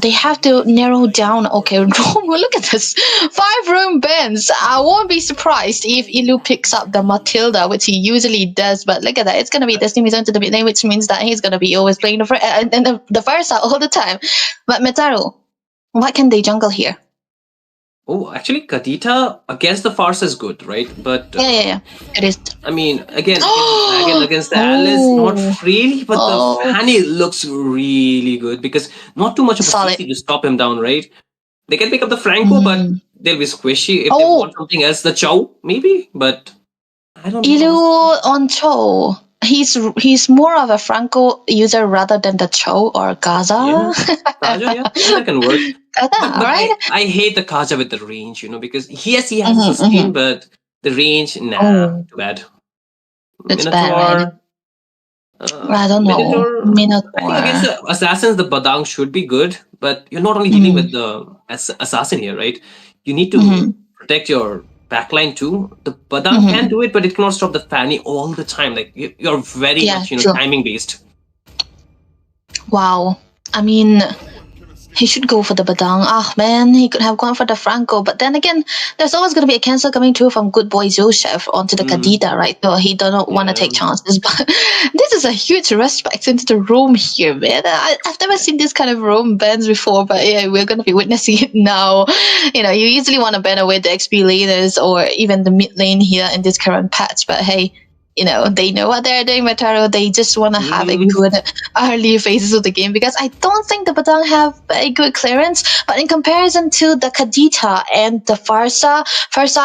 they have to narrow down. Okay, look at this. 5 room bans. I won't be surprised if Ilu picks up the Matilda, which he usually does. But look at that. It's going to be Destiny Zone to the mid lane, which means that he's going to be always playing the first out all the time. But Metaru, what can they jungle here? Oh, actually, Kadita against the Farsa is good, right? But it is. I mean, again, against the Alice, not really, but the Fanny looks really good because not too much of a CC to stop him down, right? They can pick up the Franco, but they'll be squishy. If they want something else, the Chow, maybe, but I don't know. Ilu on Chow. He's more of a Franco user rather than the Cho or Gaza. That can work. But right? I hate the Kaja with the range, because yes, he has a sustain, but the range, too bad. It's bad, right? I don't know. Minotaur. I think against the assassins, the Badang should be good, but you're not only dealing with the assassin here, right? You need to protect your backline too. The Badang can do it, but it cannot stop the Fanny all the time. Like you're very much, timing based. Wow. I mean, he should go for the Badang. Man, he could have gone for the Franco. But then again, there's always going to be a cancel coming through from good boy Joseph onto the Kadita, right? So he doesn't want to take chances. But this is a huge respect into the room here, man. I've never seen this kind of roam bans before, but we're going to be witnessing it now. You usually want to ban away the XP laners or even the mid lane here in this current patch. But hey, they know what they're doing, Metaru. They just want to have a good early phases of the game, because I don't think the Badang have a good clearance. But in comparison to the Kadita and the Farsa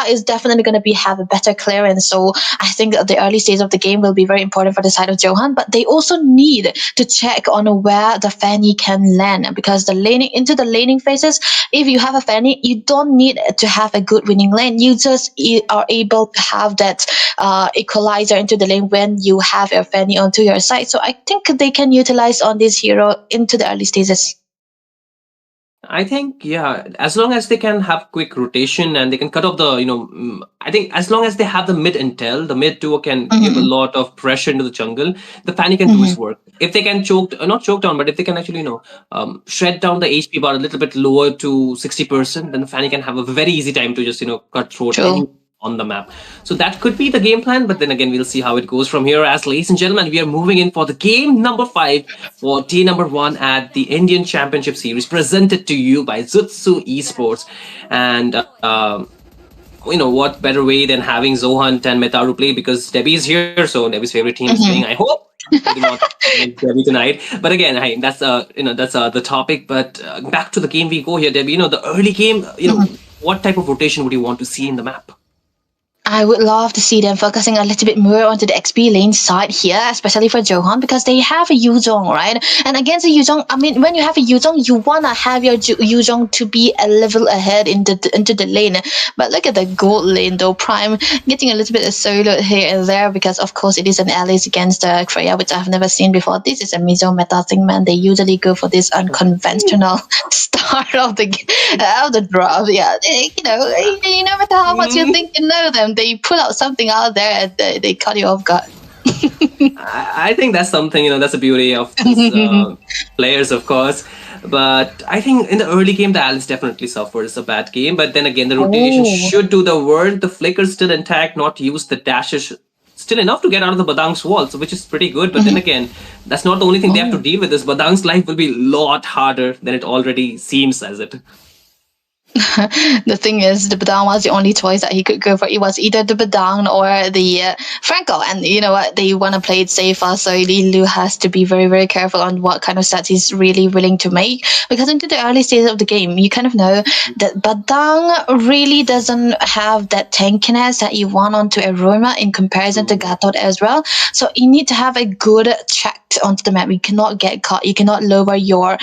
is definitely going to have a better clearance. So I think that the early stage of the game will be very important for the side of Johan. But they also need to check on where the Fanny can land, because the laning phases, if you have a Fanny, you don't need to have a good winning lane. You just are able to have that equalizer into the lane when you have your Fanny onto your side. So I think they can utilize on this hero into the early stages. I think, yeah, as long as they can have quick rotation and they can cut off the, I think as long as they have the mid intel, the mid duo can give a lot of pressure into the jungle, the Fanny can do his work. If they can not choke down, but if they can actually, shred down the HP bar a little bit lower to 60%, then the Fanny can have a very easy time to just, cut throat on the map. So that could be the game plan, but then again, we'll see how it goes from here. As ladies and gentlemen, we are moving in for the game number 5 for day number 1 at the Indian Championship Series, presented to you by Zutsu Esports. And what better way than having Zohunt and Metaru play, because Debbie is here, so Debbie's favorite team is playing. I hope we do not Debbie tonight. But again, hey, that's the topic. But back to the game we go here, Debbie. The early game. What type of rotation would you want to see in the map? I would love to see them focusing a little bit more onto the XP lane side here, especially for Johan, because they have a Yuzhong, right? And against a Yuzhong, I mean, when you have a Yuzhong, you want to have your Yuzhong to be a level ahead into the lane. But look at the gold lane, though. Prime getting a little bit of solo here and there, because, of course, it is an Alice against Freya, which I've never seen before. This is a Mizo meta thing, man. They usually go for this unconventional start of the draft. Yeah, no matter how much you think you know them, they put out something out there and they cut you off guard. I think that's something, that's the beauty of these, players, of course. But I think in the early game, the Alice definitely suffers a bad game. But then again, the rotation should do the work. The flicker's still intact, not used. The dashes still enough to get out of the Badang's walls, which is pretty good. But then again, that's not the only thing they have to deal with. This Badang's life will be a lot harder than it already seems as it. The thing is, the Badang was the only choice that he could go for. It was either the Badang or the Franco, and you know what? They want to play it safer, so Lilu has to be very, very careful on what kind of stats he's really willing to make. Because into the early stages of the game, you kind of know that Badang really doesn't have that tankiness that you want onto Aroma in comparison to Gatot as well. So you need to have a good check onto the map. You cannot get caught. You cannot lower your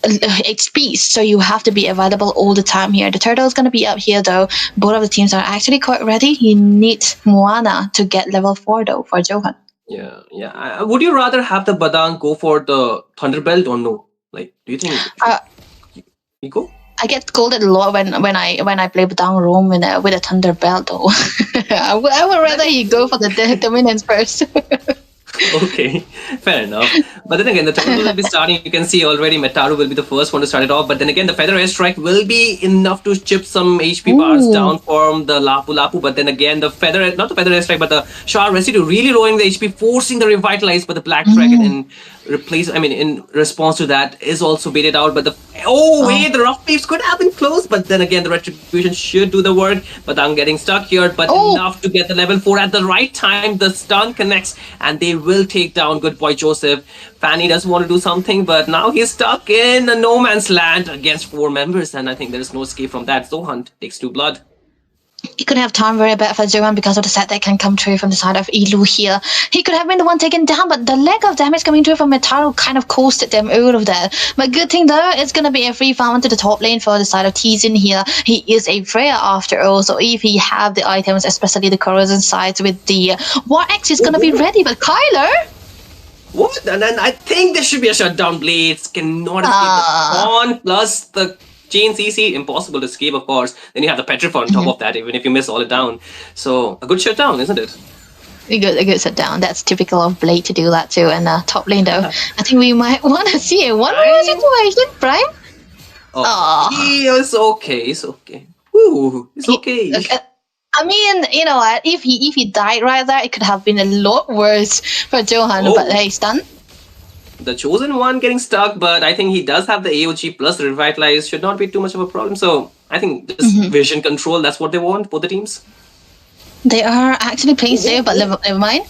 HP, so you have to be available all the time here. The turtle is going to be up here though. Both of the teams are actually quite ready. You need Moana to get level 4 though for Johan. Yeah. Would you rather have the Badang go for the Thunderbelt or no? Like, do you think you go? I get scolded a lot when I play Badang roam with a Thunderbelt though. I would rather he go for the dominance first. Okay, fair enough. But then again, the turtle will be starting. You can see already Metaru will be the first one to start it off. But then again, the Feather Airstrike will be enough to chip some HP bars down from the Lapu. But then again, not the Feather Airstrike, but the Shard Residue really lowering the HP, forcing the Revitalize. But the Black Dragon in response to that is also baited out. But the Rough Waves could have been close. But then again, the Retribution should do the work. But I'm getting stuck here. But enough to get the level 4 at the right time. The stun connects and they will take down good boy Joseph. Fanny does want to do something, but now he's stuck in a no man's land against 4 members, and I think there is no escape from that. Zohunt takes 2 blood. He could have time very bad for Johan because of the set that can come through from the side of Ilu here. He could have been the one taken down, but the lack of damage coming through from Metaru kind of costed them all of that. But good thing though, it's going to be a free farm into the top lane for the side of Tizin here. He is a Freya after all, so if he have the items, especially the corrosion sides with the War Axe, is going to be ready. But Kyler... What? And then I think there should be a shutdown. Blades cannot escape the taunt plus the chain CC. Impossible to escape, of course. Then you have the Petrify on top of that, even if you miss all it down. So a good shutdown, isn't it? A good shutdown. That's typical of Blade to do that too. And top lane though, I think we might want to see a one-on-one situation, Prime. It's okay. It's okay. Ooh, it's okay. I mean, you know what? If he died right there, it could have been a lot worse for Johan. But hey, stun. The chosen one getting stuck, but I think he does have the AOG plus the Revitalize. Should not be too much of a problem. So I think just vision control. That's what they want for the teams. They are actually playing safe, but never mind.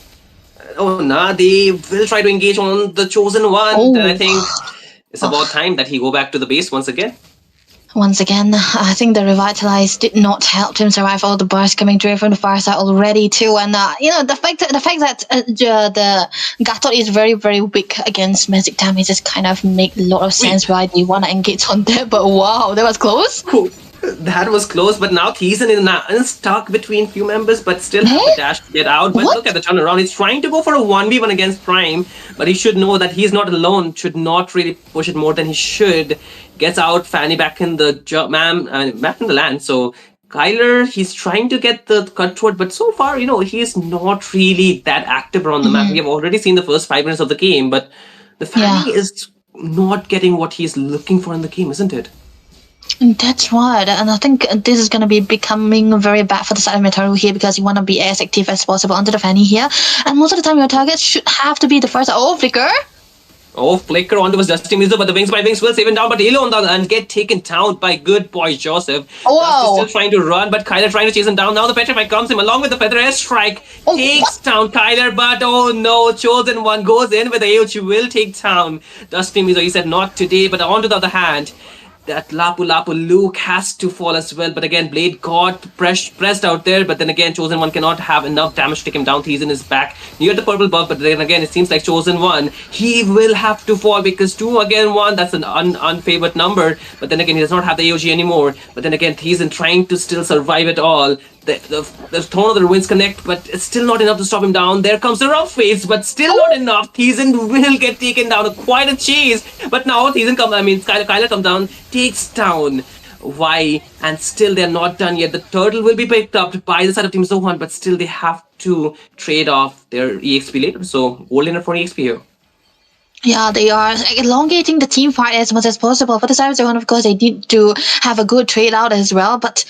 Oh, nah, they will try to engage on the chosen one. Oh. Then I think it's about time that he go back to the base once again. Once again, I think the Revitalize did not help him survive all the bursts coming through from the far side already too. And the fact that the Gatot is very, very weak against magic damage just kind of make a lot of sense why they want to engage on that. But wow, that was close. Cool. That was close, but now Thiessen is stuck between few members, but still have a dash to get out. But look at the turnaround. He's trying to go for a 1v1 against Prime, but he should know that he's not alone, should not really push it more than he should. Gets out, Fanny back in the back in the land. So Kyler, he's trying to get the cutthroat, but so far, he is not really that active around the map. We have already seen the first 5 minutes of the game, but the Fanny is not getting what he's looking for in the game, isn't it? That's right, and I think this is going to be becoming very bad for the side of Metaru here because you want to be as active as possible onto the Fanny here, and most of the time your target should have to be the first. Oh, Flicker! Oh, Flicker onto his Dusty Mizu, but the Wings by Wings will save him down, but Elo on the other and get taken down by good boy Joseph. Wow. Dusty still trying to run, but Kyler trying to chase him down. Now the Petrify comes him along with the Feather Airstrike, takes down Kyler, but oh no, Chosen One goes in with the AOC, will take down Dusty Mizu. He said not today, but onto the other hand, that Lapu Luke has to fall as well. But again, Blade got pressed out there. But then again, Chosen One cannot have enough damage to take him down. He's in his back near the purple buff. But then again, it seems like Chosen One, he will have to fall because 2 again 1, that's an unfavored number. But then again, he does not have the AOG anymore. But then again, he's trying to still survive it all. The Throne of the Ruins connect, but it's still not enough to stop him down. There comes the rough phase, but still not enough. Thiessen will get taken down. Quite a chase. But now Kyler comes down, takes down Y, and still they're not done yet. The turtle will be picked up by the side of Team Zohan, but still they have to trade off their EXP later. So gold laner for EXP here. Yeah, they are elongating the team fight as much as possible. For the side of Zohan, of course, they need to have a good trade out as well, but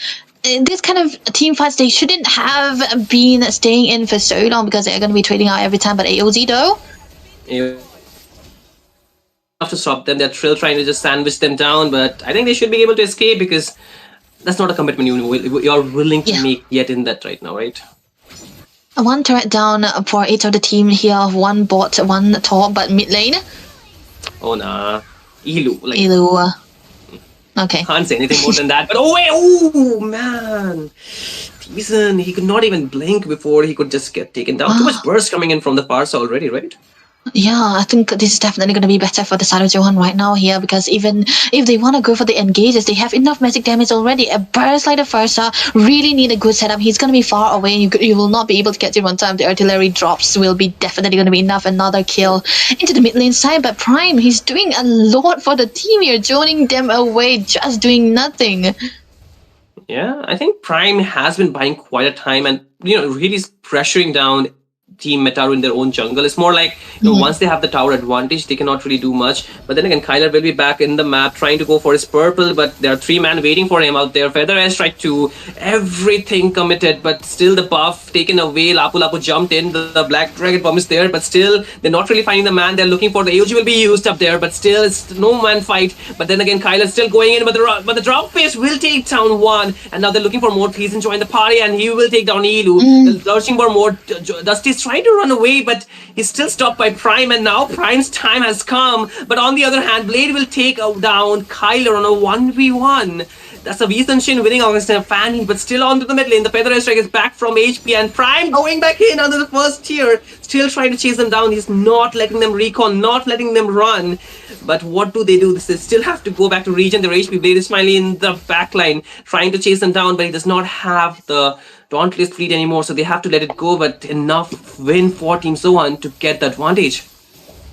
in this kind of team fights, they shouldn't have been staying in for so long because they're going to be trading out every time. But AOZ though, have to stop them. They're still trying to just sandwich them down, but I think they should be able to escape because that's not a commitment you're willing to make yet in that right now, right? One turret down for each of the team here. One bot, one top, but mid lane. Oh nah, Elu. Elu. Okay. Can't say anything more than that. But oh man, Thiessen, he could not even blink before he could just get taken down. Too much burst coming in from the Parsa already, right? Yeah, I think this is definitely going to be better for the side of Johan right now here because even if they want to go for the engages, they have enough magic damage already. A burst like the Farsa really need a good setup. He's going to be far away and you will not be able to catch him on time. The artillery drops will be definitely going to be enough. Another kill into the mid lane side, but Prime, he's doing a lot for the team here, joining them away, just doing nothing. Yeah, I think Prime has been buying quite a time and, really pressuring down Team Metaru in their own jungle. It's more like, once they have the tower advantage, they cannot really do much. But then again, Kyler will be back in the map trying to go for his purple, but there are 3 men waiting for him out there. Feather Airstrike 2, everything committed, but still the buff taken away. Lapu jumped in, the Black Dragon bomb is there, but still they're not really finding the man. They're looking for the AOG will be used up there, but still it's no man fight. But then again, Kyler's still going in, but the drop phase will take down 1, and now they're looking for more. Please join the party, and he will take down Elu. They're searching for more. Dusty's trying to run away, but he's still stopped by Prime, and now Prime's time has come. But on the other hand, Blade will take down Kyler on a 1v1. That's a Weezhan Shin winning against a Fanny, but still onto the mid lane. The Feather Airstrike is back from HP, and Prime going back in under the first tier, still trying to chase them down. He's not letting them recon, not letting them run. But what do? They still have to go back to regen their HP. Blade is finally in the back line, trying to chase them down, but he does not have the Dauntless fleet anymore, so they have to let it go, but enough win for Team Zohan to get the advantage.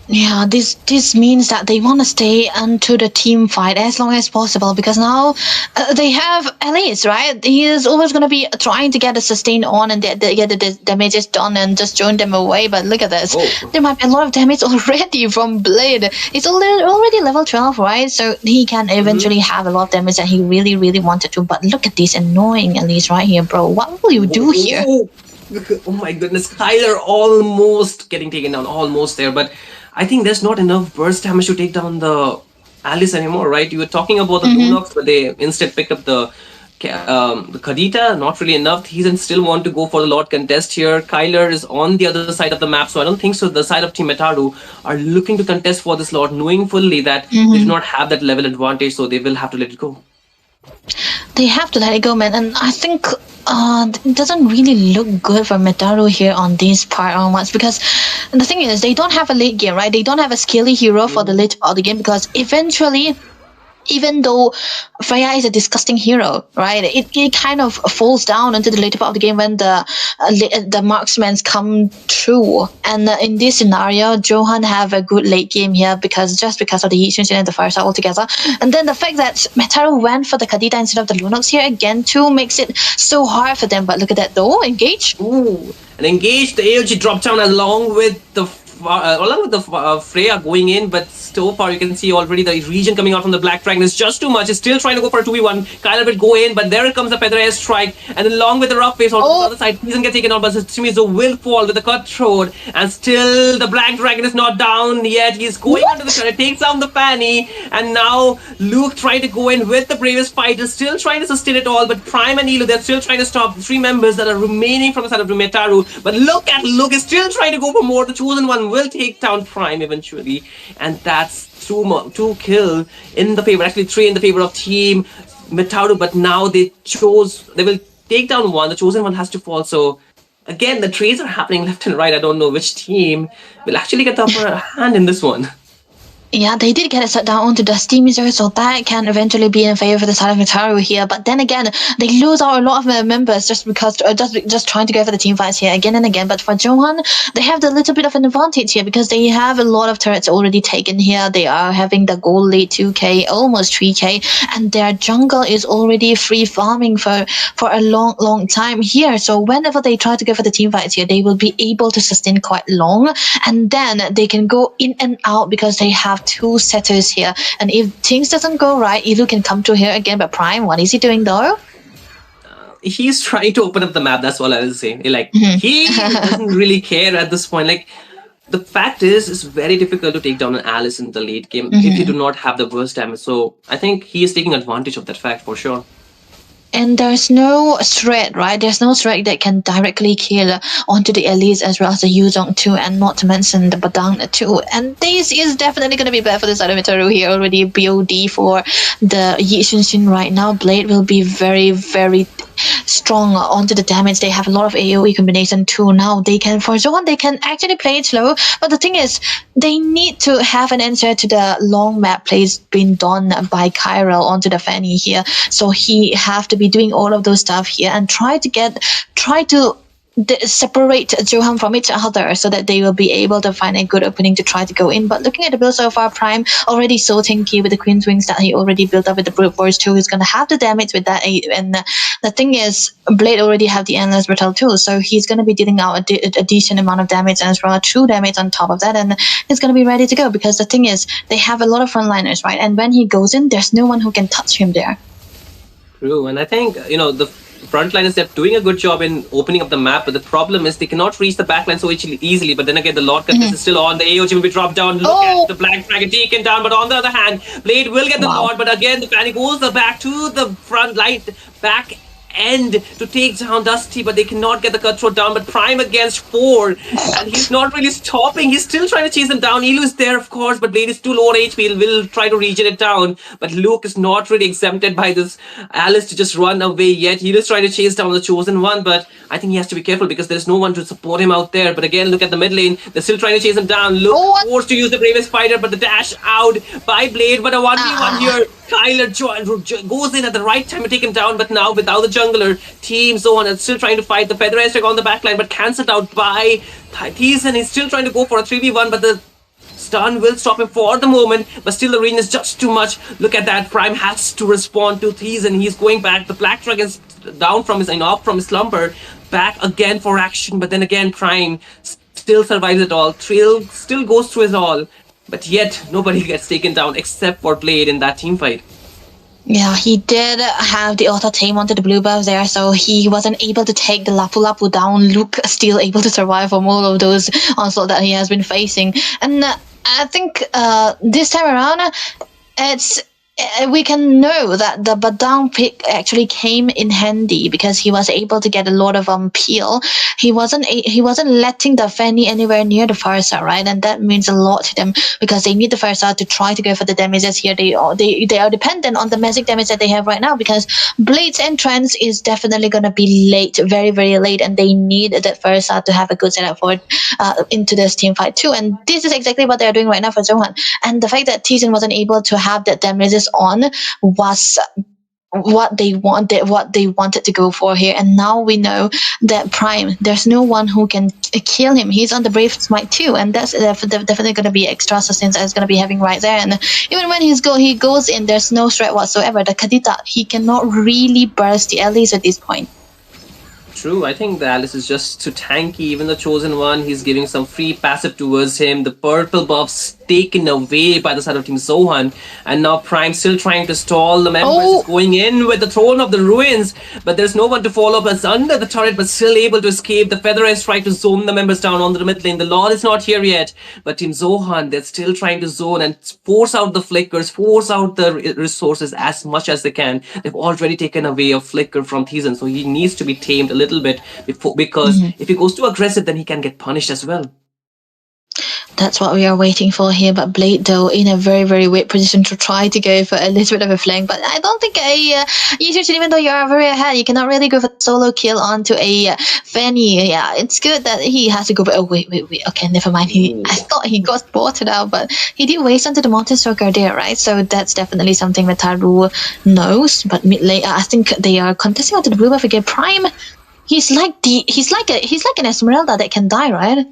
Yeah, this means that they want to stay into the team fight as long as possible because now they have Alice, right? He is always going to be trying to get a sustain on and get the damages done and just join them away. But look at this. There might be a lot of damage already from Blade. It's already level 12, right? So he can eventually have a lot of damage that he really, really wanted to. But look at this annoying Alice right here, bro. What will you do here? Oh my goodness. Kyler almost getting taken down. Almost there, but I think there's not enough burst damage to take down the Alice anymore, right? You were talking about the Lunox, but they instead picked up the Khadita, not really enough. He's still want to go for the Lord contest here. Kyler is on the other side of the map, so I don't think so. The side of Team Metaru are looking to contest for this Lord, knowing fully that they do not have that level advantage, so they will have to let it go. They have to let it go, man. And I think it doesn't really look good for Metaru here on this part onwards, because the thing is, they don't have a late game, right? They don't have a skilly hero for the late part of the game, because eventually, even though Freya is a disgusting hero, right? It kind of falls down into the later part of the game when the marksmen come through. And in this scenario, Johan have a good late game here because of the Yi Xuanxin and the Fire Star altogether. And then the fact that Metaru went for the Khadita instead of the Lunox here again too makes it so hard for them. But look at that though, engage. Ooh, and engage the AOG drop down along with the Freya going in, but so far you can see already the region coming out from the Black Dragon is just too much. It's still trying to go for a 2v1. Kyler will go in, but there comes a Feather Airstrike, and along with the rough face on the other side, he doesn't get taken out, but Shimizu will fall with the cutthroat, and still the Black Dragon is not down yet. He's going onto the turret, takes down the Fanny, and now Luke trying to go in with the bravest fighter, still trying to sustain it all, but Prime and Elu, they're still trying to stop the three members that are remaining from the side of Metaru. But look at Luke, is still trying to go for more. The Chosen One will take down Prime eventually, and that's two kill in the favor, actually 3 in the favor of Team Metaru, but now they will take down one. The Chosen One has to fall, so again the trades are happening left and right. I don't know which team will actually get the upper hand in this one. Yeah, they did get it set down onto the Steam User, so that can eventually be in favor for the side of Metaru here. But then again, they lose out a lot of their members just because just trying to go for the team fights here again and again. But for Johan, they have the little bit of an advantage here because they have a lot of turrets already taken here. They are having the gold lead 2k, almost 3k, and their jungle is already free farming for a long time here. So whenever they try to go for the team fights here, they will be able to sustain quite long, and then they can go in and out because they have 2 setters here. And if things doesn't go right, Elu can come to here again. But Prime, what is he doing though? He's trying to open up the map. That's all I will say. He doesn't really care at this point. The fact is, it's very difficult to take down an Alice in the late game if you do not have the burst damage. So I think he is taking advantage of that fact for sure. And there's no threat, right? There's no threat that can directly kill onto the elites as well as the Yuzong too, and not to mention the Badang too. And this is definitely going to be bad for the side of Metaru here. Already BOD for the Yi Xuanxin right now. Blade will be very, very strong onto the damage. They have a lot of AoE combination too. Now they can, for Zohan, they can actually play it slow. But the thing is, they need to have an answer to the long map plays being done by Kyrell onto the Fanny here. So he have to be doing all of those stuff here and try to separate Johan from each other so that they will be able to find a good opening to try to go in. But looking at the build so far, Prime already so tanky with the Queen's Wings that he already built up with the Brute Force too. He's going to have the damage with that. And the thing is, Blade already have the Endless Brittle too, so he's going to be dealing out a decent amount of damage and as well true damage on top of that, and he's going to be ready to go because the thing is, they have a lot of frontliners, right? And when he goes in, there's no one who can touch him there. True, and I think, the frontliners, they're doing a good job in opening up the map, but the problem is they cannot reach the backline so easily. But then again, the Lord contest is still on. The AOG will be dropped down. Look at the Black Dragon taken down, but on the other hand, Blade will get the Lord, but again, the Fanny goes back to the front line, back end to take down Dusty, but they cannot get the cutthroat down. But Prime against 4, and he's not really stopping. He's still trying to chase them down. Elu is there, of course, but Blade is too low on HP. He will try to regen it down, but Luke is not really exempted by this Alice to just run away yet. He is trying to chase down the Chosen One, but I think he has to be careful because there's no one to support him out there. But again, look at the mid lane. They're still trying to chase him down. Luke forced to use the bravest fighter, but the dash out by Blade. But a 1v1 here. Kyler goes in at the right time to take him down, but now without the jungler, Team Zone is still trying to fight the Feather Airstrike on the backline, but cancelled out by Thiessen. He's still trying to go for a 3v1, but the stun will stop him for the moment, but still the range is just too much. Look at that. Prime has to respond to Thiessen. He's going back. The Black Dragon's down from his off from his slumber, back again for action, but then again Prime still survives it all. Trail still goes through his all. But yet, nobody gets taken down except for Blade in that team fight. Yeah, he did have the auto tame onto the blue buff there, so he wasn't able to take the Lapu Lapu down. Luke still able to survive from all of those onslaught that he has been facing. And I think this time around, it's we can know that the Badang pick actually came in handy because he was able to get a lot of peel. He wasn't letting the Fanny anywhere near the Farsa, right? And that means a lot to them because they need the Farsa to try to go for the damages here. They are dependent on the magic damage that they have right now because Blade's entrance is definitely gonna be late, very very late, and they need that Farsa to have a good setup for into this team fight too. And this is exactly what they are doing right now for Zohan. And the fact that Tizen wasn't able to have that damages on was what they wanted to go for here. And now we know that Prime, there's no one who can kill him. He's on the Brave Smite too, and that's definitely going to be extra sustenance that's going to be having right there. And even when he goes in, there's no threat whatsoever. The Kadita, he cannot really burst the allies at this point. True, I think the Alice is just too tanky. Even the Chosen One, he's giving some free passive towards him. The purple buffs taken away by the side of Team Zohan. And now Prime still trying to stall the members, going in with the Throne of the Ruins. But there's no one to follow up as under the turret, but still able to escape. The Feather is trying to zone the members down onto the mid lane. The Lord is not here yet. But Team Zohan, they're still trying to zone and force out the flickers, force out the resources as much as they can. They've already taken away a flicker from Thizen, so he needs to be tamed a little bit before, because if he goes too aggressive, then he can get punished as well. That's what we are waiting for here. But Blade, though, in a very, very weird position to try to go for a little bit of a flank. But I don't think even though you are very ahead, you cannot really go for solo kill onto a Fanny. Yeah, it's good that he has to go. But wait. Okay, never mind. I thought he got spotted out, but he did waste onto the Mountain Stalker there, right? So that's definitely something that Taru knows. But mid lane, I think they are contesting onto the blue buff again. Prime, he's like an Esmeralda that can die, right?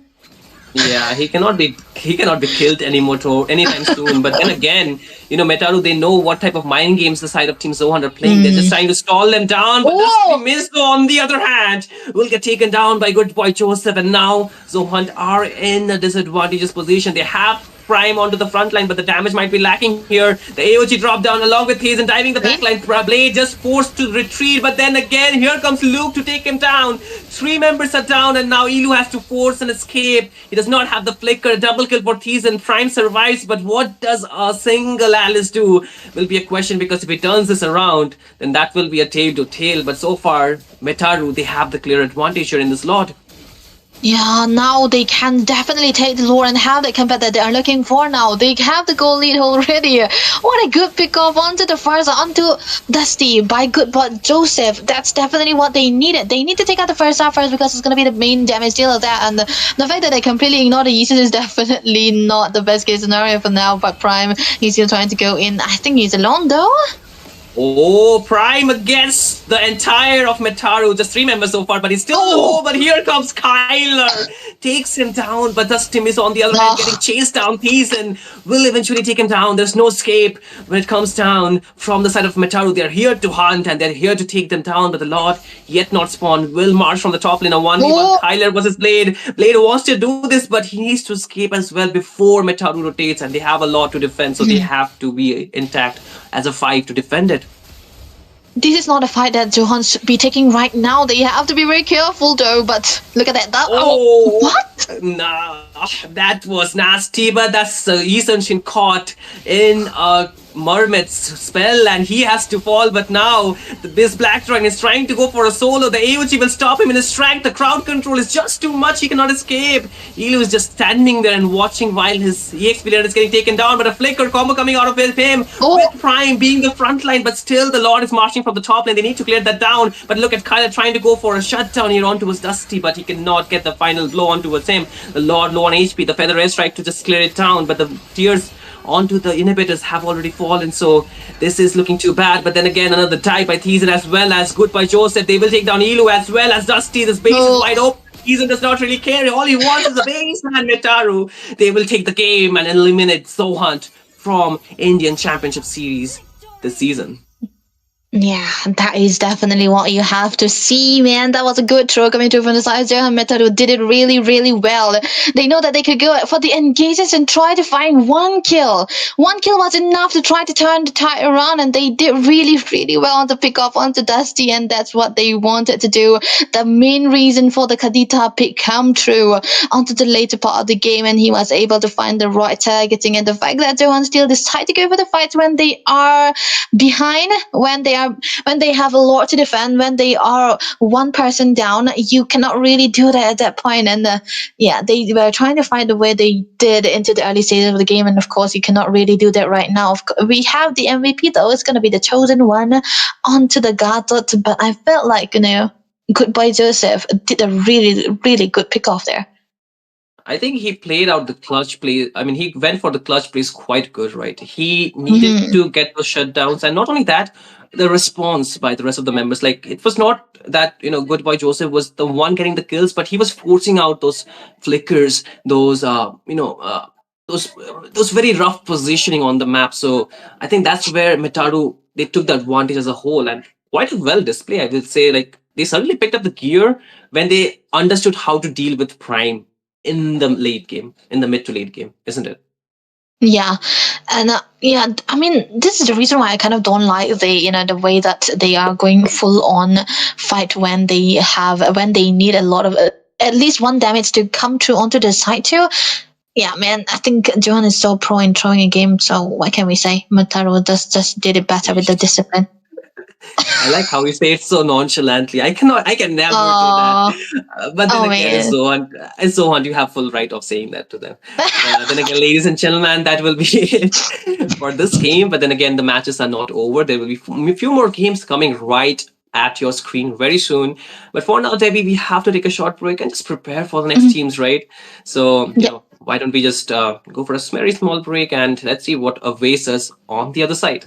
Yeah, he cannot be killed anymore anytime soon. But then again, Metaru, they know what type of mind games the side of Team Zohan are playing. They're just trying to stall them down. But Misto, on the other hand, will get taken down by good boy Joseph. And now Zohan are in a disadvantageous position. They have Prime onto the front line, but the damage might be lacking here. The AOG drop down along with Hazen diving the backline. Blade just forced to retreat, but then again, here comes Luke to take him down. 3 members are down, and now Elu has to force an escape. He does not have the flicker. A double kill for Hazen. Prime survives, but what does a single Alice do? Will be a question, because if he turns this around, then that will be a tail to tail. But so far, Metaru, they have the clear advantage here in this lot. Yeah, now they can definitely take the lore and have the combat that they are looking for now. They have the goal lead already. What a good pick off onto the Farsa, onto Dusty by good bot Joseph. That's definitely what they needed. They need to take out the Farsa first because it's going to be the main damage deal of that. And the fact that they completely ignore the Yeezus is definitely not the best case scenario for now. But Prime, he's still trying to go in. I think he's alone though. Oh, Prime against the entire of Metaru. Just 3 members so far, but he's still low. But here comes Kyler. Takes him down, but Dustin is on the other hand getting chased down. Thiesen will eventually take him down. There's no escape when it comes down from the side of Metaru. They're here to hunt and they're here to take them down, but the Lord yet not spawned. Will march from the top lane. A 1v1 Kyler versus Blade. Blade wants to do this, but he needs to escape as well before Metaru rotates, and they have a lot to defend, so they have to be intact as a 5 to defend it. This is not a fight that Johan should be taking right now. They have to be very careful though, but look at that. What? Nah, that was nasty, but that's Yi Shin caught in a Mermaid's spell and he has to fall. But now this Black Dragon is trying to go for a solo. The AOG will stop him in his track. The crowd control is just too much. He cannot escape. Elu is just standing there and watching while his EXP leader is getting taken down, but a flicker combo coming out of him with Prime being the front line, but still the Lord is marching from the top lane. They need to clear that down, but look at Kyler trying to go for a shutdown here onto his Dusty, but he cannot get the final blow onto him. The Lord low on HP. The Feather Airstrike to just clear it down, but the tears onto the inhibitors have already fallen, so this is looking too bad. But then again, another dive by Thiesen as well as good by Joseph. They will take down Elu as well as Dusty. This base is wide open. Thiesen does not really care. All he wants is a base, man. Metaru. They will take the game and eliminate Zohan from Indian Championship Series this season. Yeah, that is definitely what you have to see, man. That was a good throw coming through from the side. Johan Metaru did it really, really well. They know that they could go for the engages and try to find one kill. One kill was enough to try to turn the tide around, and they did really, really well on the pick off onto Dusty, and that's what they wanted to do. The main reason for the Kadita pick come true onto the later part of the game, and he was able to find the right targeting, and the fact that Johan still decided to go for the fight when they are behind, when they have a lot to defend, when they are one person down, you cannot really do that at that point. And yeah, they were trying to find the way they did into the early stages of the game, and of course you cannot really do that right now. We have the MVP though, it's going to be the chosen one onto the Gadot, but I felt like, Goodbye Joseph did a really, really good pick off there. I think he played out the clutch play. I mean, he went for the clutch plays quite good, right? He needed to get those shutdowns, and not only that, the response by the rest of the members. Like, it was not that Good Boy Joseph was the one getting the kills, but he was forcing out those flickers, those those very rough positioning on the map. So I think that's where Metaru, they took the advantage as a whole, and quite a well display. I will say, like, they suddenly picked up the gear when they understood how to deal with Prime in the late game, in the mid to late game, isn't it? Yeah, and yeah, I mean, this is the reason why I kind of don't like the way that they are going full on fight when they need a lot of at least one damage to come through onto the side too. Yeah, man, I think Johan is so pro in throwing a game. So what can we say? Mataru just did it better with the discipline. I like how you say it so nonchalantly. I can never do that. But then again, as Zohan, you have full right of saying that to them. Then again, ladies and gentlemen, that will be it for this game. But then again, the matches are not over. There will be a few more games coming right at your screen very soon. But for now, Debbie, we have to take a short break and just prepare for the next teams, right? So, why don't we just go for a very small break, and let's see what awaits us on the other side.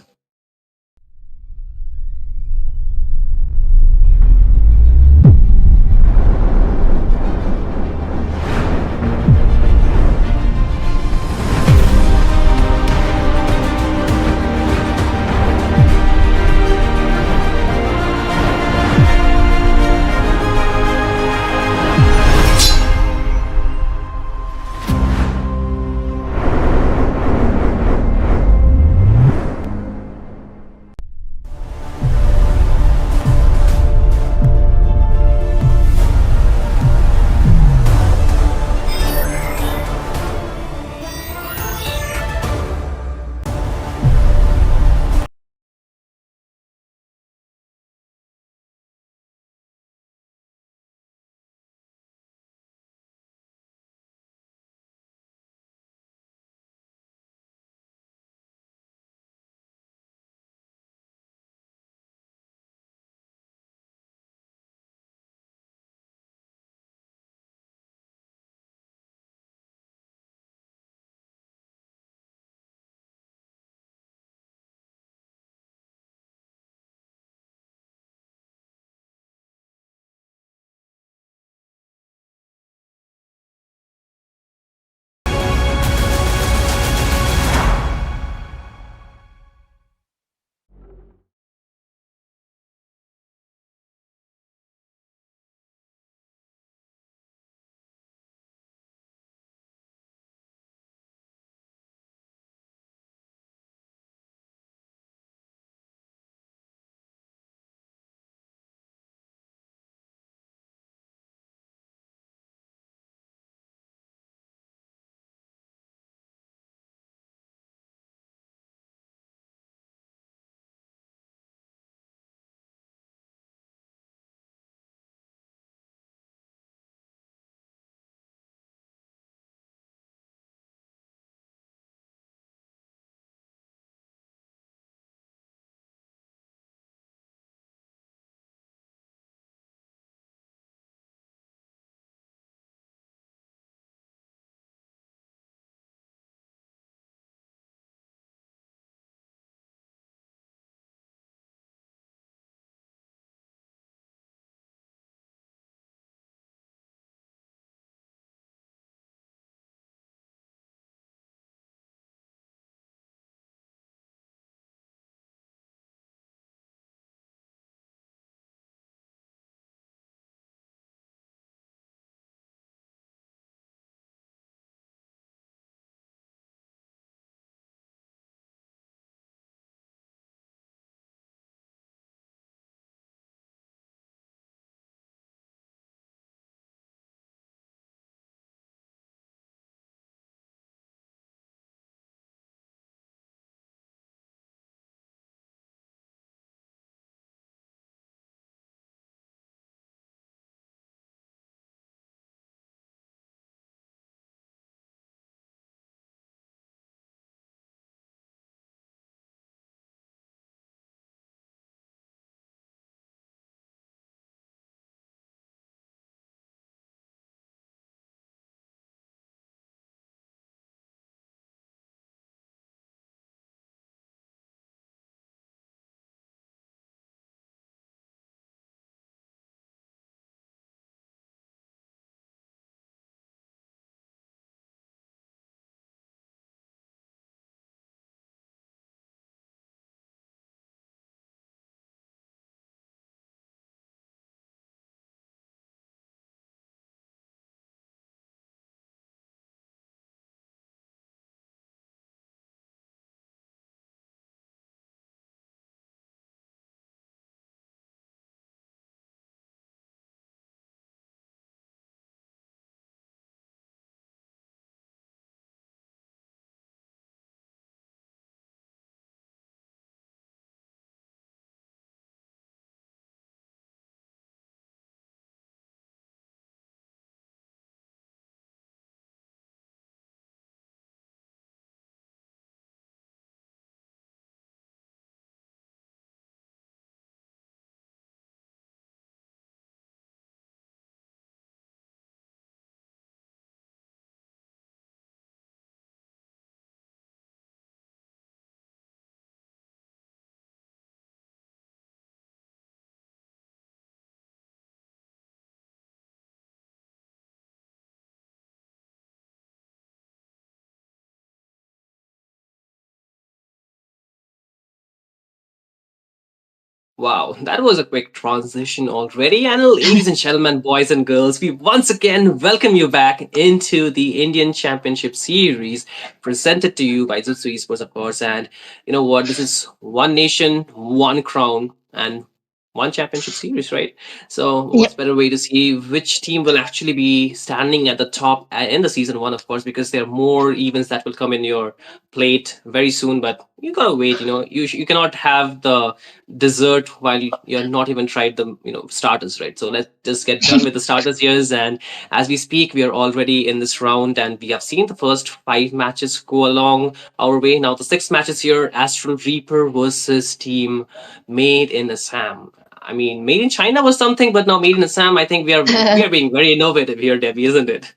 Wow, that was a quick transition already. And ladies and gentlemen, boys and girls, we once again welcome you back into the Indian Championship Series presented to you by Zutsu Esports, of course. And you know what? This is one nation, one crown, and one championship series, right? So, what's Yep. better way to see which team will actually be standing at the top in the season one, of course, because there are more events that will come in your plate very soon. But you gotta wait. You cannot have the dessert while you're not even tried the starters, right? So let's just get done with the starters here. And as we speak, we are already in this round, and we have seen the first 5 matches go along our way. Now the sixth match is here: Astral Reaper versus team Made in Assam. I mean, Made in China was something, but now Made in Assam, I think we are being very innovative here, Debbie, isn't it?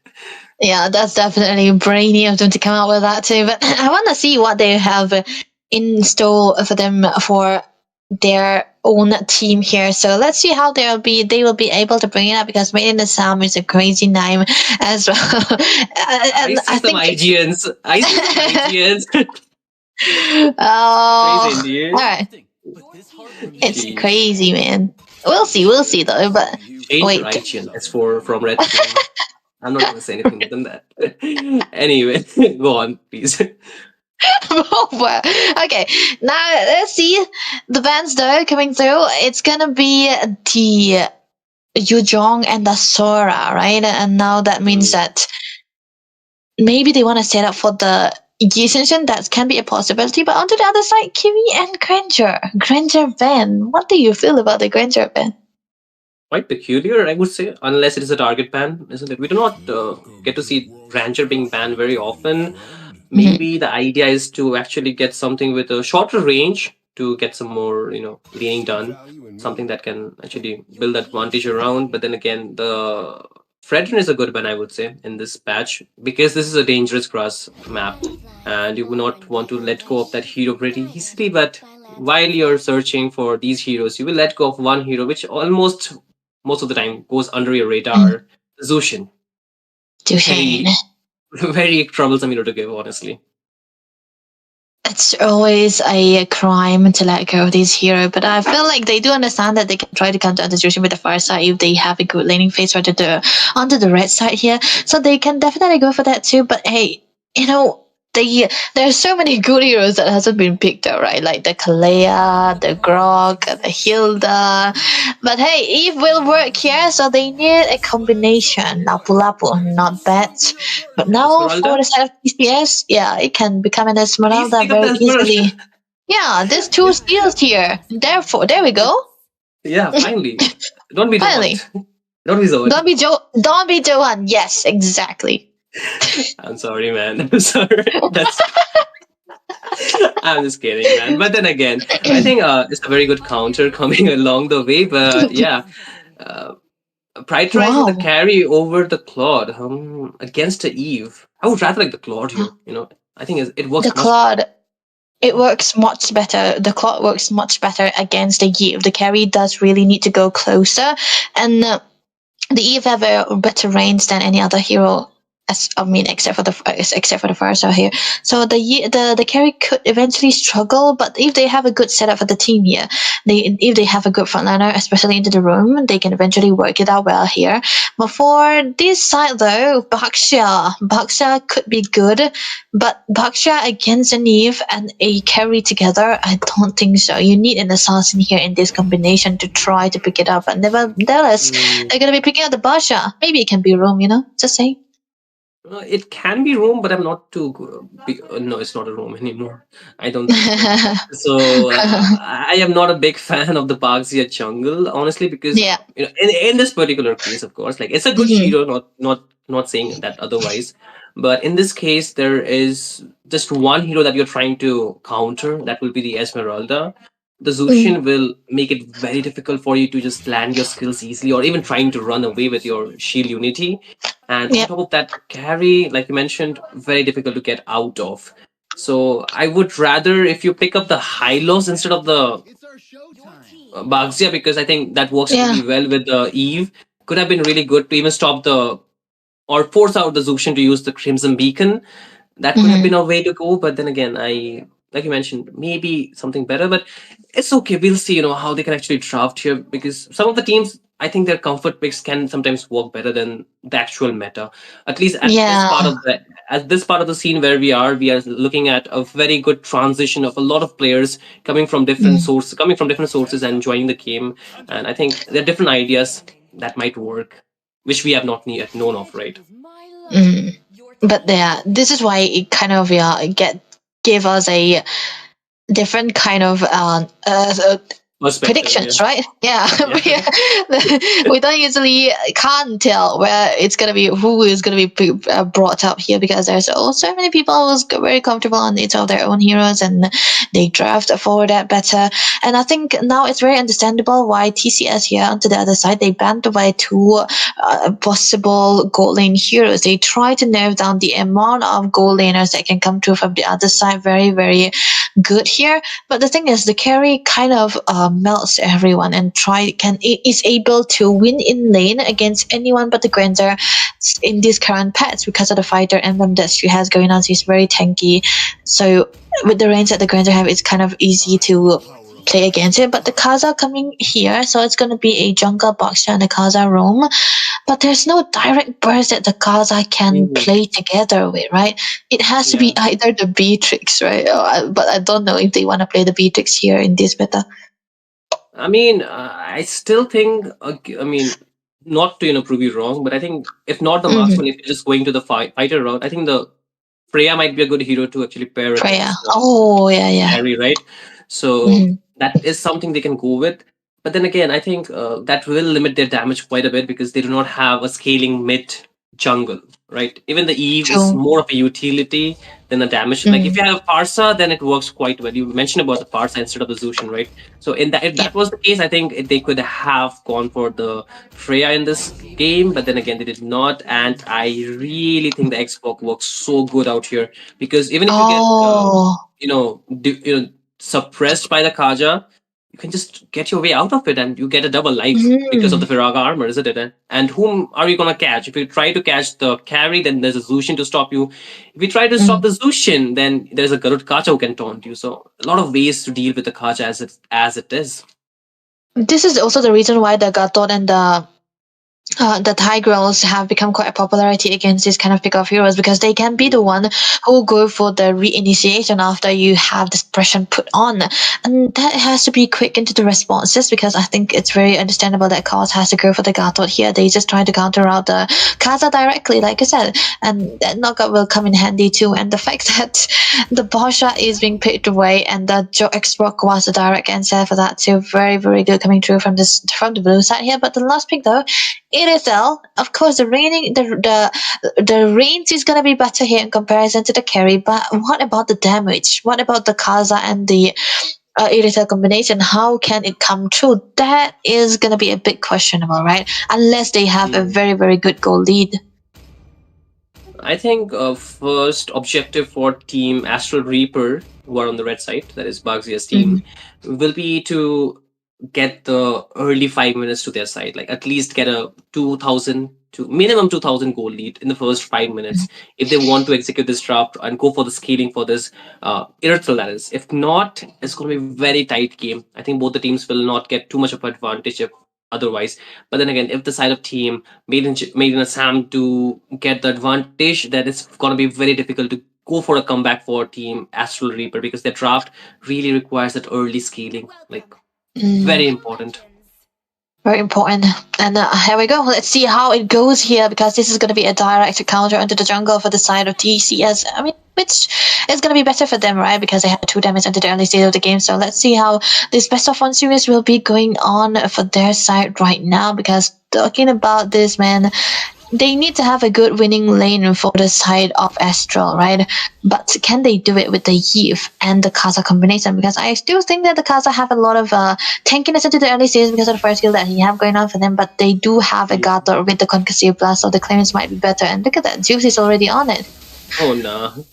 Yeah, that's definitely brainy of them to come out with that too. But I want to see what they have in store for them for their own team here. So let's see how they will be able to bring it up, because Made in the Sam is a crazy name as well. I And see I some think IGNs. I see some IGNs. oh, Crazy indeed. all right, it's Jeez. crazy, man. We'll see though. But Change your wait. IGN. It's from red to green. I'm not gonna say anything more than that. Anyway, go on, please. Well, okay, now let's see the bands though coming through. It's gonna be the Yujong and the Sora, right? And now that means that maybe they want to set up for the Ascension. That can be a possibility. But onto the other side, Kiwi and Granger ban. What do you feel about the Granger ban? Quite peculiar, I would say, unless it is a target ban, isn't it? We do not get to see Ranger being banned very often. Maybe the idea is to actually get something with a shorter range to get some more, leaning done, something that can actually build advantage around. But then again, the Fredrin is a good ban, I would say, in this patch, because this is a dangerous grass map, and you would not want to let go of that hero pretty easily. But while you're searching for these heroes, you will let go of one hero, which almost most of the time goes under your radar. Zushin. Dushan. Very, very troublesome hero to give, honestly. It's always a crime to let go of this hero, but I feel like they do understand that they can try to counter the situation with the far side if they have a good laning phase onto the red side here. So they can definitely go for that too. But hey, there's so many good heroes that hasn't been picked up, right? Like the Kalea, the Grog, the Hilda. But hey, Eve will work here, so they need a combination. Lapu not bad. But now for Esmeralda? the side of TCS, yeah, it can become an Please Esmeralda pick up the very Esmeralda. easily. Yeah, there's two steals here. Therefore, there we go. Yeah, finally. Don't be Finally. Zoant. Don't be Zoant. Don't be Johan. Yes, exactly. I'm sorry, man. I'm sorry. I'm just kidding, man. But then again, I think it's a very good counter coming along the way. But yeah, uh, prioritizing the Wow. carry over the Claude against the Eve. I would rather like the Claude here. I think it works The much. Claude, it works much better. The Claude works much better against the Eve. The carry does really need to go closer, and the Eve have a better range than any other hero. Except for the first out here. So the carry could eventually struggle, but if they have a good setup for the team here, if they have a good frontliner, especially into the room, they can eventually work it out well here. But for this side though, Baxia could be good, but Baxia against an Eve and a carry together, I don't think so. You need an assassin here in this combination to try to pick it up, and nevertheless, they're gonna be picking up the Basha. Maybe it can be room, just saying. It can be Rome, but I'm not too. No, it's not a Rome anymore. I don't think so. So I am not a big fan of the Baxia jungle, honestly, because Yeah. in this particular case, of course, like it's a good Mhm. hero, not saying that otherwise, but in this case, there is just one hero that you're trying to counter. That will be the Esmeralda. The Zushin will make it very difficult for you to just land your skills easily, or even trying to run away with your shield unity. And on Yep. top of that, carry, like you mentioned, very difficult to get out of. So I would rather if you pick up the Hylos instead of the Baxia, because I think that works Yeah. really well with the Eve. Could have been really good to even stop the or force out the Zushin to use the Crimson Beacon. That could have been a way to go, but then again, I like you mentioned, maybe something better, but it's okay. We'll see, how they can actually draft here, because some of the teams, I think their comfort picks can sometimes work better than the actual meta. At least Yeah. at this part of the scene where we are looking at a very good transition of a lot of players Mm. coming from different sources and joining the game. And I think there are different ideas that might work, which we have not yet known of, right? Mm. But yeah, this is why it kind of gave us a different kind of Perspective, yeah. predictions, right? Yeah, Yeah. we don't usually can't tell where it's gonna be, who is gonna be brought up here, because there's also many people who's very comfortable on each of their own heroes, and they draft for that better. And I think now it's very understandable why TCS here onto the other side, they banned away two possible gold lane heroes. They try to narrow down the amount of gold laners that can come through from the other side. Very, very good here. But the thing is, the carry kind of melts everyone and is able to win in lane against anyone but the Granger in this current patch, because of the fighter emblem that she has going on. She's very tanky, so with the range that the Granger have, it's kind of easy to play against it. But the Kaza coming here, so it's going to be a jungle boxer and a Kaza roam, but there's no direct burst that the Kaza can Mhm. play together with, right? It has to Yeah. be either the Beatrix, right? But I don't know if they want to play the Beatrix here in this meta. I mean, I still think, I mean, not to, prove you wrong, but I think if not the Mm-hmm. marksman, if you're just going to the fighter route, I think the Freya might be a good hero to actually pair Freya. against the Oh, yeah, yeah. carry, right? So Mm-hmm. that is something they can go with. But then again, I think that will limit their damage quite a bit, because they do not have a scaling mid jungle, right? Even the Eve is True. more of a utility than a damage. Like if Mm. you have Parsa, then it works quite well. You mentioned about the Parsa instead of the Zushin, right? So in that, if Yep. that was the case, I think they could have gone for the Freya in this game. But then again, they did not, and I really think the Xbox works so good out here, because even if you get Oh. suppressed by the Kaja, you can just get your way out of it, and you get a double life because of Mm. the Firaga armor, isn't it? And whom are you gonna catch? If you try to catch the carry, then there's a Zushin to stop you. If you try to stop Mm. the Zushin, then there's a Garud Kacha who can taunt you. So a lot of ways to deal with the Kacha as it is. This is also the reason why the Gatot and the Tigreals have become quite a popularity against this kind of pick-off heroes, because they can be the one who go for the reinitiation after you have this pressure put on, and that has to be quick into the responses, because I think it's very understandable that Cause has to go for the Gatot here. They just try to counter out the Kaza directly, like I said, and that knockout will come in handy too. And the fact that the Barsha is being picked away and the Joe Xbox was the direct answer for that too, very, very good coming through from the blue side here. But the last pick though, ASL, of course, the range is gonna be better here in comparison to the carry. But what about the damage? What about the Kaza and the ASL combination? How can it come true? That is gonna be a big questionable, right? Unless they have a very, very good goal lead. I think first objective for Team Astral Reaper, who are on the red side, that is Bugsia's team, will be to get the early 5 minutes to their side, like at least get a 2,000 to minimum 2,000 goal lead in the first 5 minutes if they want to execute this draft and go for the scaling for this Irithel, that is. If not, it's going to be a very tight game. I think both the teams will not get too much of an advantage if otherwise. But then again, if the side of team made in Assam to get the advantage, then it's going to be very difficult to go for a comeback for Team Astral Reaper, because their draft really requires that early scaling. Like, very important. Very important. And here we go. Let's see how it goes here, because this is going to be a direct counter into the jungle for the side of TCS. I mean, which is going to be better for them, right? Because they have 2 damage into the early stage of the game. So let's see how this best of 1 series will be going on for their side right now. Because talking about this, man, they need to have a good winning lane for the side of Astral, right? But can they do it with the Eve and the Kaza combination? Because I still think that the Kaza have a lot of tankiness into the early stages because of the first skill that he have going on for them, but they do have a Gator with the Concussive Blast, so the claims might be better. And look at that, Zeus is already on it. Oh no.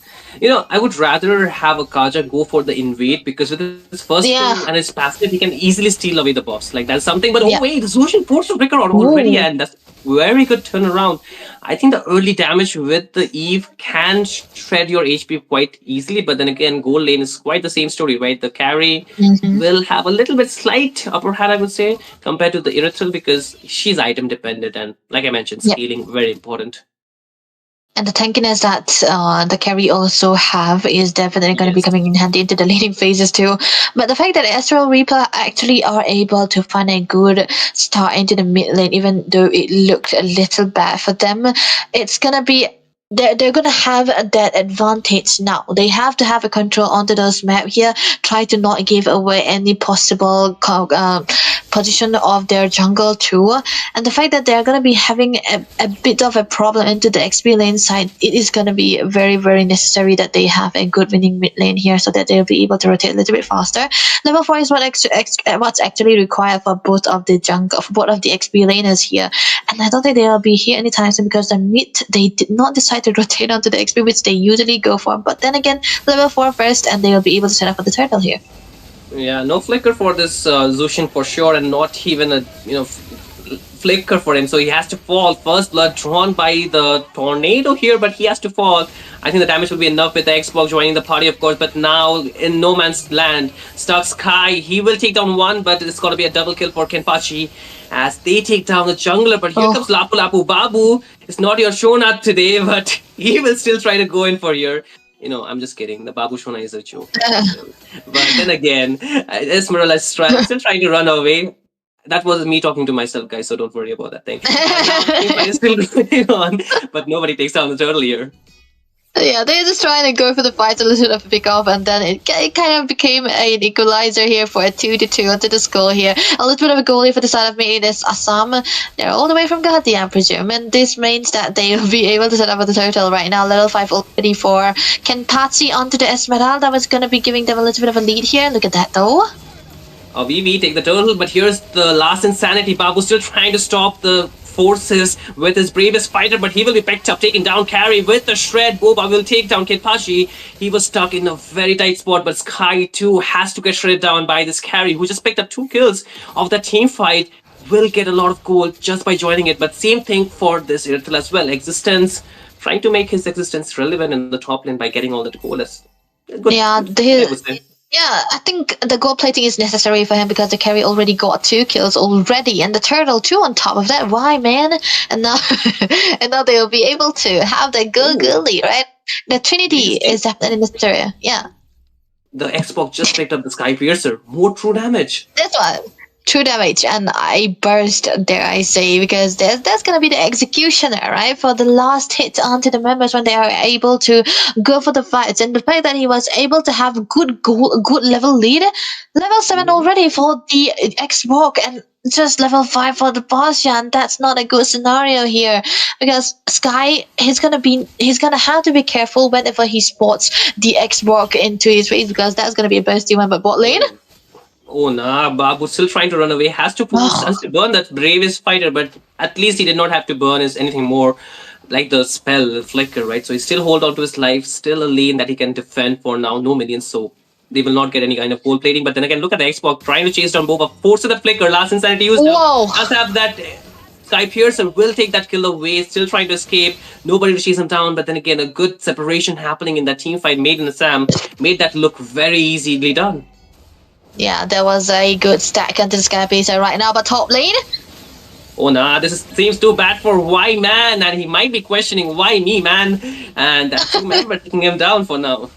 I would rather have a Kaja go for the invade, because with his first skill and his passive, he can easily steal away the boss. Like that's something. But oh wait, the Zushin forced to break her already, Ooh. and that's very good turnaround. I think the early damage with the Eve can shred your HP quite easily, but then again, gold lane is quite the same story, right? The carry will have a little bit slight upper hand, I would say, compared to the Erythral because she's item dependent and, like I mentioned, scaling very important. And the tankiness that the carry also have is definitely going to be coming in handy into the laning phases too. But the fact that Astral Reaper actually are able to find a good start into the mid lane, even though it looked a little bad for them, it's going to be they're gonna have that advantage now. They have to have a control onto those map here. Try to not give away any possible position of their jungle too. And the fact that they're gonna be having a bit of a problem into the XP lane side, it is gonna be very, very necessary that they have a good winning mid lane here so that they'll be able to rotate a little bit faster. Level 4 is what's actually required for both of the both of the XP laners here. And I don't think they'll be here anytime soon because the mid, they did not decide to rotate onto the XP, which they usually go for. But then again, level 4 first, and they will be able to set up for the turtle here. Yeah, no flicker for this Zushin for sure, and not even a flicker for him. So he has to fall. First blood drawn by the tornado here, but he has to fall. I think the damage will be enough with the Xbox joining the party, of course. But now in no man's land, stuck Sky. He will take down one, but it's got to be a double kill for Kenpachi as they take down the jungler. But here comes Lapu Lapu. Babu, it's not your Shona today, but he will still try to go in for your. I'm just kidding. The Babu Shona is a joke. But then again, Esmeralda is still trying to run away. That was me talking to myself, guys, so don't worry about that thing. It's still going on, but nobody takes down the turtle here. Yeah, they're just trying to go for the fight, a little bit of a pick-off, and then it kind of became an equalizer here for a 2-2 onto the score here. A little bit of a goalie for the side of me is Assam. They're all the way from Guwahati, I presume, and this means that they will be able to set up for the turtle right now. Level 5 already for Kenpachi onto the Esmeralda was going to be giving them a little bit of a lead here. Look at that, though. VV take the turtle, but here's the last insanity. Babu still trying to stop the forces with his bravest fighter, but he will be picked up, taken down. Carry with the shred. Moba will take down Kenpachi. He was stuck in a very tight spot, but Sky too has to get shredded down by this carry, who just picked up 2 kills of that team fight. Will get a lot of gold just by joining it, but same thing for this Erythral as well. Existence, trying to make his existence relevant in the top lane by getting all that gold. Yeah, I think the gold plating is necessary for him because the carry already got 2 kills already, and the turtle too on top of that. Why, man? And now, and now they will be able to have the goalie, right? The Trinity is definitely necessary. Yeah. The Xbox just picked up the Sky Piercer. More true damage. That's why. True damage, and I burst, dare I say, because that's gonna be the executioner, right, for the last hit onto the members when they are able to go for the fights. And the fact that he was able to have good level lead, level 7 already for the Xbox, and just level 5 for the Bastion. That's not a good scenario here, because Sky, he's gonna have to be careful whenever he spots the Xbox into his face, because that's gonna be a bursty one. But bot lane. Oh nah, Babu still trying to run away. Has to burn that bravest fighter, but at least he did not have to burn anything more like the spell, the flicker, right? So he still hold on to his life, still a lane that he can defend for now. No minions, so they will not get any kind of gold plating. But then again, look at the Xbox trying to chase down Moba, forces that flicker, last insanity used. Whoa! Does have that Sky Piercer will take that kill away, still trying to escape. Nobody to chase him down, but then again, a good separation happening in that team fight made in the Sam made that look very easily done. Yeah, there was a good stack onto the Sky Piercer right now, but top lane? Oh nah, seems too bad for why man, and he might be questioning why me, man. And that's two member taking him down for now.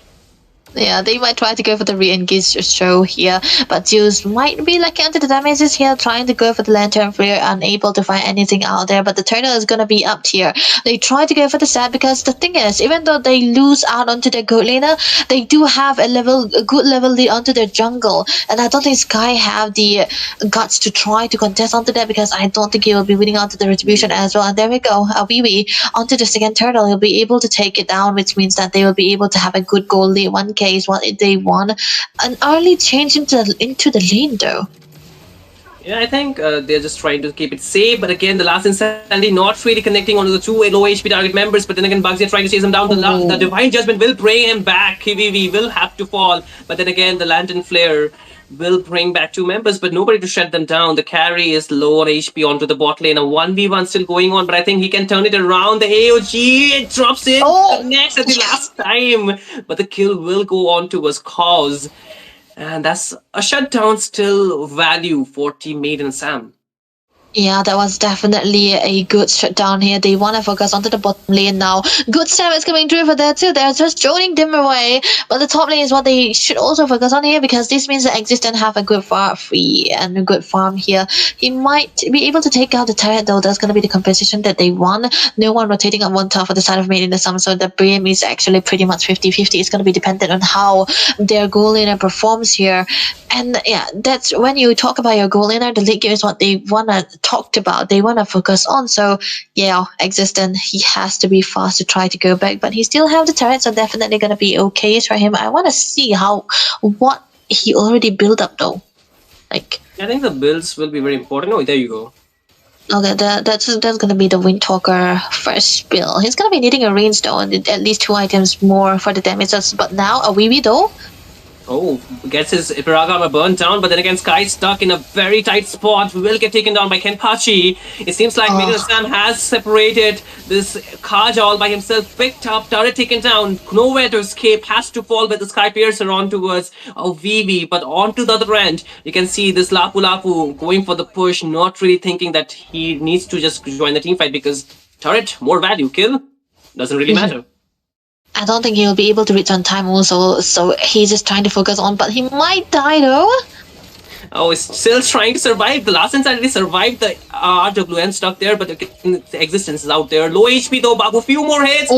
Yeah, they might try to go for the re-engage show here, but Zeus might be lucky onto the damages here, trying to go for the lantern flare, unable to find anything out there, but the turtle is gonna be up here. They try to go for the stab because the thing is, even though they lose out onto their goat laner, they do have a good level lead onto their jungle, and I don't think Sky have the guts to try to contest onto that, because I don't think he will be winning onto the retribution as well. And there we go, Awiwi onto the second turtle. He'll be able to take it down, which means that they will be able to have a good goal lead. 1k is what they want. An early change into the lane though. Yeah, I think they're just trying to keep it safe. But again, the last insanity not really connecting onto the two low HP target members. But then again, Bugsy are trying to chase him down. The Divine Judgment will bring him back. KVV will have to fall. But then again, the Lantern Flare will bring back two members, but nobody to shut them down. The carry is low on HP onto the bot lane. A 1v1 still going on, but I think he can turn it around. The AOG it drops in next at the last time. But the kill will go on towards Cause. And that's a shutdown still value for Team Maiden and Sam. Yeah, that was definitely a good shutdown here. They want to focus onto the bottom lane now. Good Sam is coming through for that too. They're just joining them away. But the top lane is what they should also focus on here, because this means that Existent have a good free and a good farm here. He might be able to take out the turret though. That's going to be the composition that they want. No one rotating on one top for the side of Maiden and Sam. So the game is actually pretty much 50-50. It's going to be dependent on how their goal laner performs here. And yeah, that's when you talk about your goal laner, the late game is what they want to talked about, they want to focus on. So yeah, Existent, he has to be fast to try to go back, but he still have the turret, so definitely going to be okay for him. I want to see what he already built up though. Like, I think the builds will be very important. Oh, there you go. Okay, that's going to be the Windtalker first build. He's going to be needing a range though, and at least 2 items more for the damage. But now a Weeby though. Oh, gets his Ipiragama burnt down, but then again, Sky stuck in a very tight spot. Will get taken down by Kenpachi. It seems like Maiden Sam has separated this Kaja all by himself, picked up, turret taken down, nowhere to escape, has to fall with the Sky Piercer on towards VV, but onto the other end, you can see this Lapu Lapu going for the push, not really thinking that he needs to just join the team fight because turret, more value, kill, doesn't really matter. I don't think he'll be able to reach on time also, so he's just trying to focus on, but he might die though. Oh, he's still trying to survive. The last insanity survived the RWN stuck there, but the Existence is out there. Low HP though, Babu, few more hits.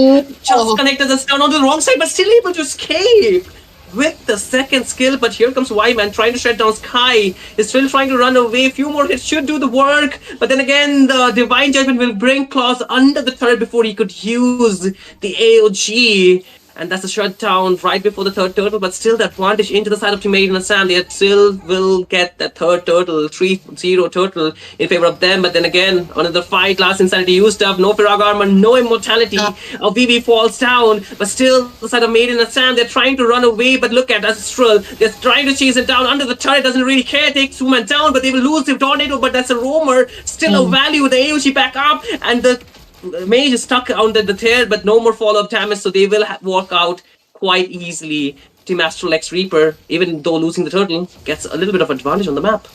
Just connected the stun onto the wrong side, but still able to escape with the second skill. But here comes Y-Man trying to shut down Sky. He's still trying to run away. Few more hits should do the work. But then again, the Divine Judgment will bring Claws under the turret before he could use the AOG. And that's a shutdown right before the third turtle, but still the advantage into the side of Team Maiden and Sam. They still will get that third turtle, 3-0 turtle in favor of them. But then again, another fight, last insanity used up, no Pirag armor, no immortality. VV falls down, but still the side of Maiden and Sam, they're trying to run away, but look at Astral. They're trying to chase it down under the turret, doesn't really care, takes 2 men down, but they will lose the Tornado, but that's a roamer, still a value, the AOG back up, and the Mage is stuck under the tail, but no more follow-up damage, so they will walk out quite easily. Team Astral X Reaper, even though losing the turtle, gets a little bit of advantage on the map.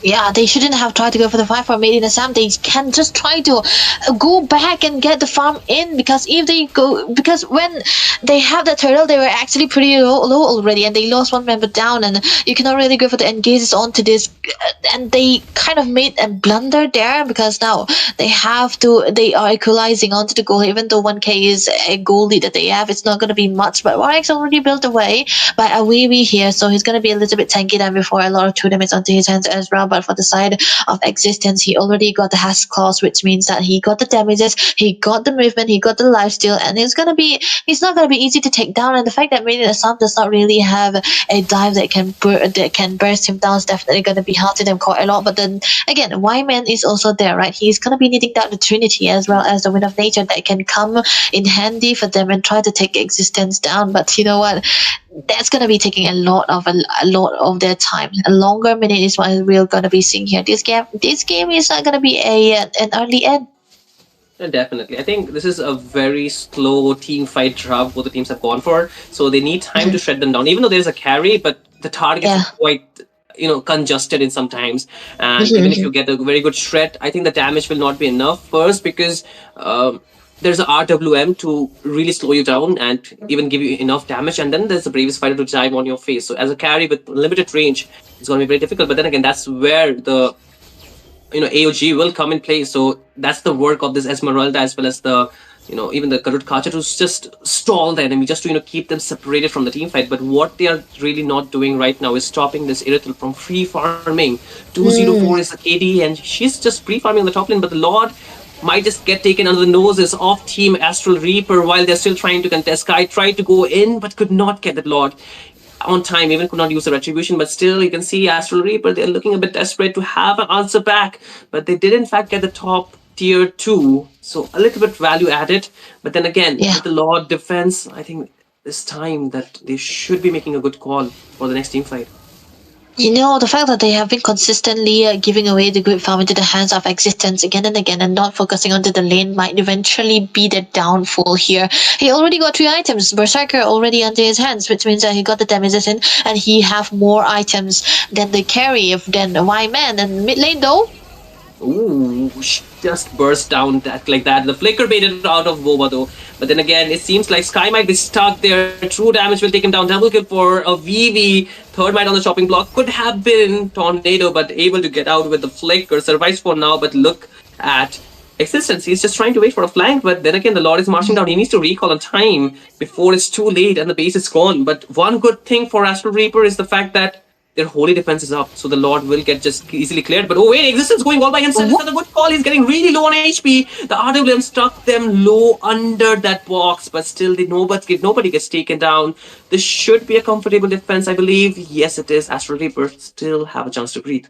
Yeah, they shouldn't have tried to go for the fight for Maiden and Sam. They can just try to go back and get the farm in, because if they go, because when they have the turtle, they were actually pretty low already, and they lost 1 member down, and you cannot really go for the engages onto this, and they kind of made a blunder there, because now they are equalizing onto the goal. Even though 1k is a goal lead that they have, it's not going to be much, but Warwick's already built away by a Weeby here, so he's going to be a little bit tanky than before. A lot of 2 damage onto his hands as well. But for the side of Existence, he already got the Hask Claws, which means that he got the damages, he got the movement, he got the lifesteal, and he's not gonna be easy to take down. And the fact that Maiden Assam does not really have a dive that can burst him down is definitely gonna be hard to them quite a lot. But then again, Y-Man is also there, right? He's gonna be needing that the Trinity as well as the Wind of Nature that can come in handy for them and try to take Existence down. But you know what? That's gonna be taking a lot of their time. A longer minute is what we're gonna be seeing here. This game is not gonna be an early end. Yeah, definitely. I think this is a very slow team fight draft both the teams have gone for. So they need time to shut them down. Even though there's a carry, but the targets are quite congested in sometimes. And even if you get a very good shred, I think the damage will not be enough. First, because there's a RWM to really slow you down and even give you enough damage, and then there's the Bravest Fighter to dive on your face. So as a carry with limited range, it's going to be very difficult. But then again, that's where the AOG will come in play. So that's the work of this Esmeralda as well as the even the Garud Kacha to just stall the enemy, just to keep them separated from the team fight. But what they are really not doing right now is stopping this Irithel from free farming. 204 is the KD, and she's just free farming on the top lane, but the Lord might just get taken under the noses of Team Astral Reaper while they're still trying to contest. Sky tried to go in but could not get that Lord. on time, even could not use the retribution, but still you can see Astral Reaper, they're looking a bit desperate to have an answer back, but they did in fact get the top tier 2, so a little bit value added. But then again, with the Lord defense, I think this time that they should be making a good call for the next team fight. You know, the fact that they have been consistently giving away the good farm into the hands of Existence again and again and not focusing onto the lane might eventually be the downfall here. He already got 3 items, Berserker already under his hands, which means that he got the damages in and he have more items than the carry, than the Y-Man. And mid lane though? Ooh, just burst down like that. The flicker baited out of Moba though. But then again, it seems like Sky might be stuck there. True damage will take him down. Double kill for a VV. Third might on the chopping block. Could have been Tornado, but able to get out with the flicker. Survives for now, but look at Existence. He's just trying to wait for a flank, but then again, the Lord is marching down. He needs to recall on time before it's too late and the base is gone. But one good thing for Astral Reaper is the fact that their holy defense is up, so the Lord will get just easily cleared. But oh wait, Existence going all by himself. It's not a good call. He's getting really low on HP. The RWM stuck them low under that box, but still nobody gets taken down. This should be a comfortable defense, I believe. Yes, it is. Astral Reaper still have a chance to breathe.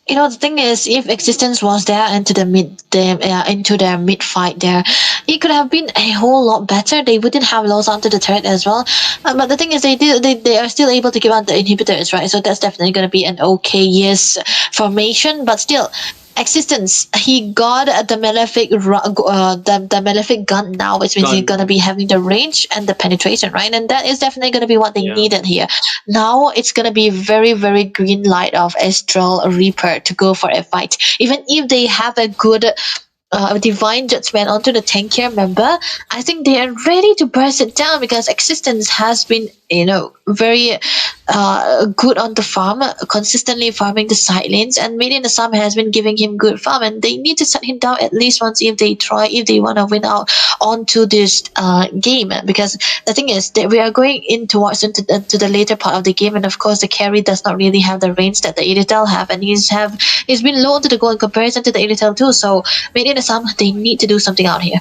You know, the thing is, if Existence was there into their mid fight there, it could have been a whole lot better. They wouldn't have lost onto the turret as well. But the thing is, they are still able to give out the inhibitors, right? So that's definitely going to be an okay formation. But still, Existence, he got the malefic gun now, which means he's gonna be having the range and the penetration, right? And that is definitely gonna be what they needed here. Now it's gonna be very, very green light of Astral Reaper to go for a fight. Even if they have a good divine judgment onto the tankier member, I think they are ready to burst it down because Existence has been, very good on the farm, consistently farming the side lanes, and Made in Assam has been giving him good farm, and they need to shut him down at least once if they want to win out onto this game. Because the thing is that we are going into the later part of the game, and of course the carry does not really have the range that the Iritel have, and he's been low onto the goal in comparison to the Iritel too. So Made in Assam, they need to do something out here.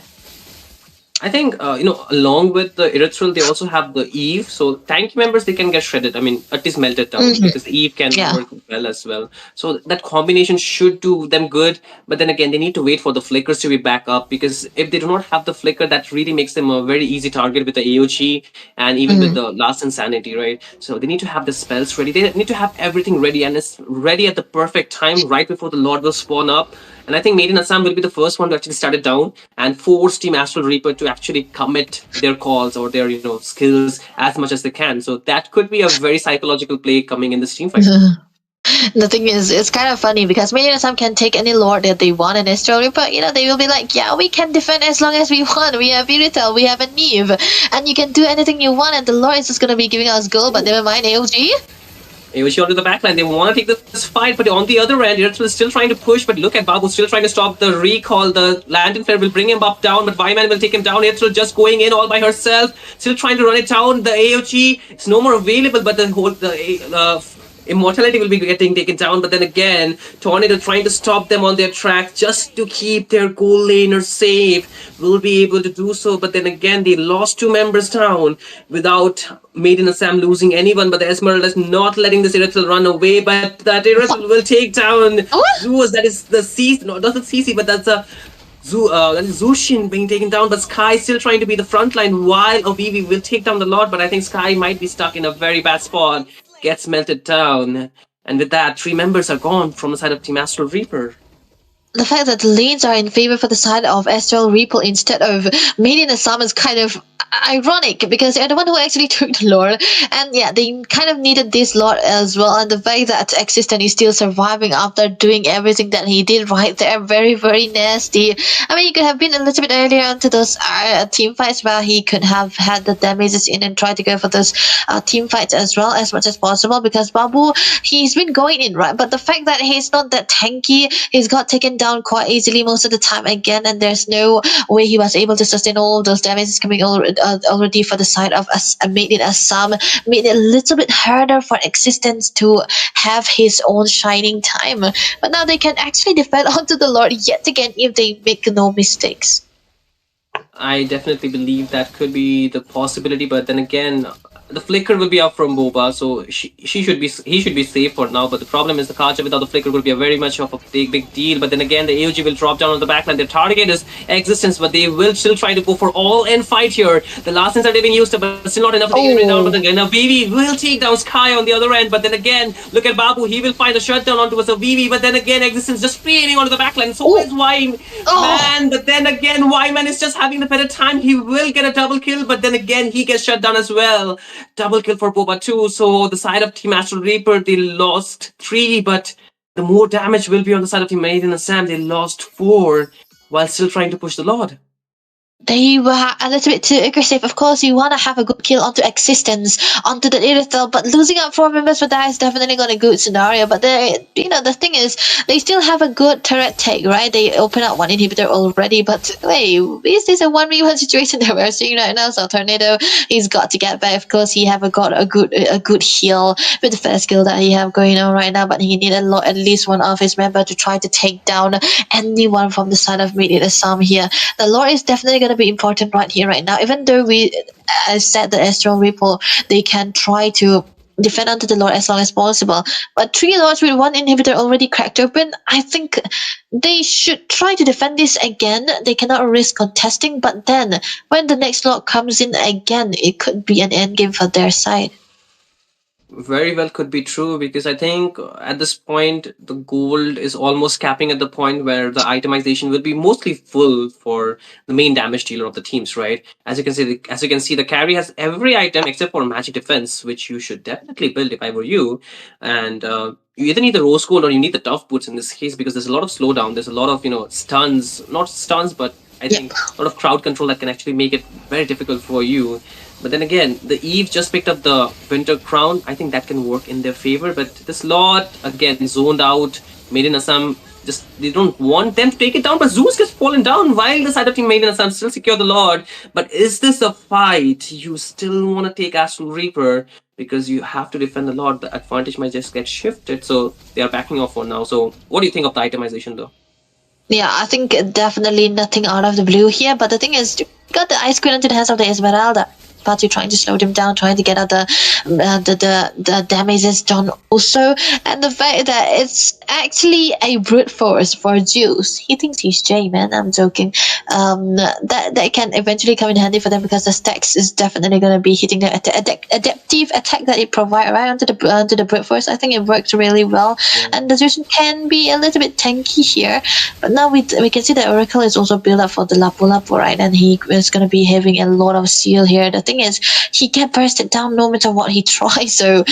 I think, along with the Erythral, they also have the Eve. So tank members, they can get shredded. I mean, at least melted down because the Eve can work well as well. So that combination should do them good. But then again, they need to wait for the flickers to be back up because if they do not have the flicker, that really makes them a very easy target with the AOG and even with the Last Insanity, right? So they need to have the spells ready. They need to have everything ready, and it's ready at the perfect time right before the Lord will spawn up. And I think Made in Assam will be the first one to actually start it down and force Team Astral Reaper to actually commit their calls or their skills as much as they can. So that could be a very psychological play coming in this team fight. The thing is, it's kind of funny because Made in Assam can take any Lord that they want in Astral Reaper. They will be like, yeah, we can defend as long as we want. We have Iritel, we have a Neve, and you can do anything you want, and the Lord is just going to be giving us gold, but never mind, AOG. AOG onto the backline. They want to take this fight, but on the other end, Erythral is still trying to push. But look at Babu still trying to stop the recall. The Lantern Flare will bring him up down, but Vyman will take him down. Erythral just going in all by herself, still trying to run it down. The AOG is no more available, but the Immortality will be getting taken down, but then again, Tornado trying to stop them on their track just to keep their goal laner safe. Will be able to do so, but then again, they lost 2 members down without Made in Assam losing anyone, but the Esmeralda is not letting this Erythral run away, but that Erythral will take down Zeus. That is the CC, no, not the CC, but that's a Zushin being taken down, but Sky still trying to be the front line while Avivi will take down the Lord, but I think Sky might be stuck in a very bad spot. Gets melted down, and with that, 3 members are gone from the side of Team Astral Reaper. The fact that the lanes are in favor for the side of Astral Reaper instead of Made in Assam is kind of ironic because they're the one who actually took the Lord, and yeah, they kind of needed this Lord as well. And the fact that Existent is still surviving after doing everything that he did right there, very, very nasty. I mean, he could have been a little bit earlier into those team fights where he could have had the damages in and tried to go for those team fights as well as much as possible, because Babu, he's been going in, right? But the fact that he's not that tanky, he's got taken down quite easily most of the time again, and there's no way he was able to sustain all of those damages coming already for the side of Made in Assam. Made it a little bit harder for Existence to have his own shining time, but now they can actually defend onto the Lord yet again if they make no mistakes. I definitely believe that could be the possibility, but then again, the flicker will be up from Moba, so he should be safe for now. But the problem is the Kaja without the flicker will be a very much of a big deal. But then again, the AOG will drop down on the backline. Their target is existence, but they will still try to go for all in fight here. The last things are being used, but still not enough to take it down. But again, a VV will take down Sky on the other end. But then again, look at Babu. He will find a shutdown onto us a VV. But then again, existence just fading onto the backline. So is Y Man. But then again, Y Man is just having the better time. He will get a double kill, but then again, he gets shut down as well. Double kill for Boba too. So the side of Team Astral Reaper, they lost 3, but the more damage will be on the side of Team Maiden and Sam. They lost 4 while still trying to push the Lord. They were a little bit too aggressive. Of course, you want to have a good kill onto Existence, onto the Irithel, but losing out 4 members for that is definitely not a good scenario. But the thing is, they still have a good turret take, right? They open up 1 inhibitor already, but wait, is this a 1v1 situation that we're seeing right now? So Tornado, he's got to get back. Of course, he have got a good heal with the first skill that he have going on right now, but he need at least one of his member to try to take down anyone from the side of Mid Assam here. The Lord is definitely going to be important right here, right now. Even though we said the Astral Ripple, they can try to defend onto the Lord as long as possible. But 3 Lords with 1 inhibitor already cracked open, I think they should try to defend this again. They cannot risk contesting, but then when the next Lord comes in again, it could be an endgame for their side. Very well could be true, because I think at this point the gold is almost capping at the point where the itemization will be mostly full for the main damage dealer of the teams, right? As you can see, the carry has every item except for magic defense, which you should definitely build if I were you. And you either need the rose gold or you need the tough boots in this case, because there's a lot of slowdown. There's a lot of stuns, not stuns, but I think a lot of crowd control that can actually make it very difficult for you. But then again, the Eve just picked up the Winter Crown. I think that can work in their favor. But this Lord, again, zoned out. Made in Assam, they don't want them to take it down. But Zeus gets fallen down while the side of Team Made in Assam still secure the Lord. But is this a fight? You still want to take Astral Reaper because you have to defend the Lord. The advantage might just get shifted. So they are backing off for now. So what do you think of the itemization though? Yeah, I think definitely nothing out of the blue here. But the thing is, you got the Ice Queen into the hands of the Esmeralda. Party trying to slow them down, trying to get out the damages done also, and the fact that it's actually a brute force for Zeus. He thinks he's Jay, man. I'm joking. That can eventually come in handy for them, because the stacks is definitely going to be hitting the adaptive attack that it provides right onto the brute force. I think it works really well, and the Zeus can be a little bit tanky here. But now we can see that Oracle is also built up for the Lapu Lapu, right? And he is going to be having a lot of seal here. The thing is, he get bursted down no matter what he tries. So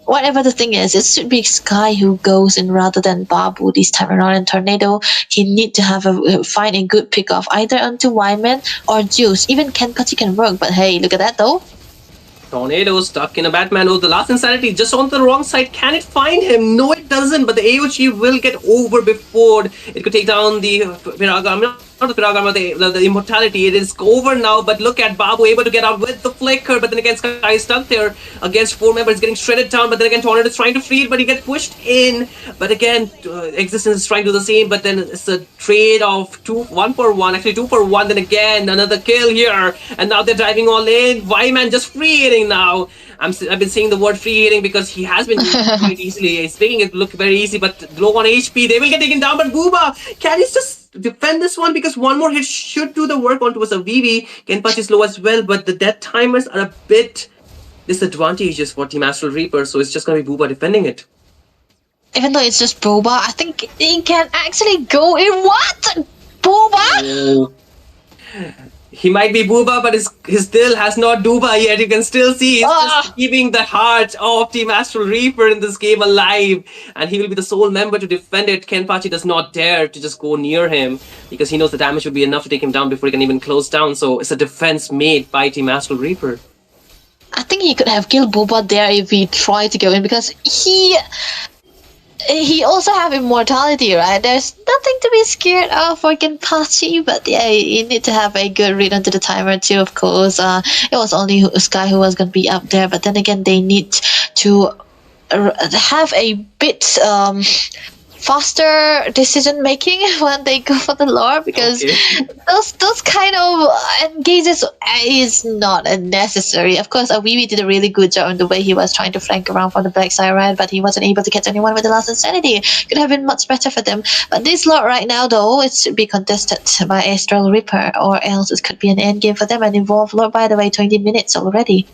whatever the thing is, it should be Sky who goes in rather than Babu this time around. And Tornado, he need to have find a good pick off either onto Wyman or Zeus. Even Kenpachi can work, but hey, look at that though. Tornado stuck in a Batman. Oh, the last Insanity just on the wrong side. Can it find him? No, it doesn't. But the AOG will get over before it could take down the Piragam. Not the Piragam, but the Immortality. It is over now. But look at Babu able to get out with the Flicker. But then again, Sky is stuck there against 4 members, getting shredded down. But then again, Tornado is trying to free it, but he gets pushed in. But again, Existence is trying to do the same. But then it's a trade of 1 for 1. Actually, 2 for 1. Then again, another kill here. And now they're driving all in. Wyman just free hitting now. I've been saying the word free hitting because he has been quite easily. He's making it look very easy, but low on HP. They will get taken down. But Booba, can he just defend this one? Because one more hit should do the work onto us. A VV. Kenpachi is low as well, but the death timers are a bit disadvantageous for Team Astral Reaper, so it's just going to be Booba defending it. Even though it's just Boba, I think he can actually go in. What? Boba? Oh. He might be Booba, but his still has not Duba yet. You can still see he's just keeping the heart of Team Astral Reaper in this game alive. And he will be the sole member to defend it. Kenpachi does not dare to just go near him because he knows the damage will be enough to take him down before he can even close down. So it's a defense made by Team Astral Reaper. I think he could have killed Boba there if he tried to go in, because he also have immortality, right? There's nothing to be scared of for Kenpachi, but yeah, you need to have a good read onto the timer too, of course. It was only Sky who was going to be up there, but then again, they need to have a bit faster decision making when they go for the lore, because Okay. those kind of engages is not necessary. Of course, Awiwi did a really good job in the way he was trying to flank around from the back side, right? But he wasn't able to catch anyone with the last insanity. Could have been much better for them. But this lot right now, though, it should be contested by Astral Reaper, or else it could be an end game for them. And Evolve Lord, by the way, 20 minutes already.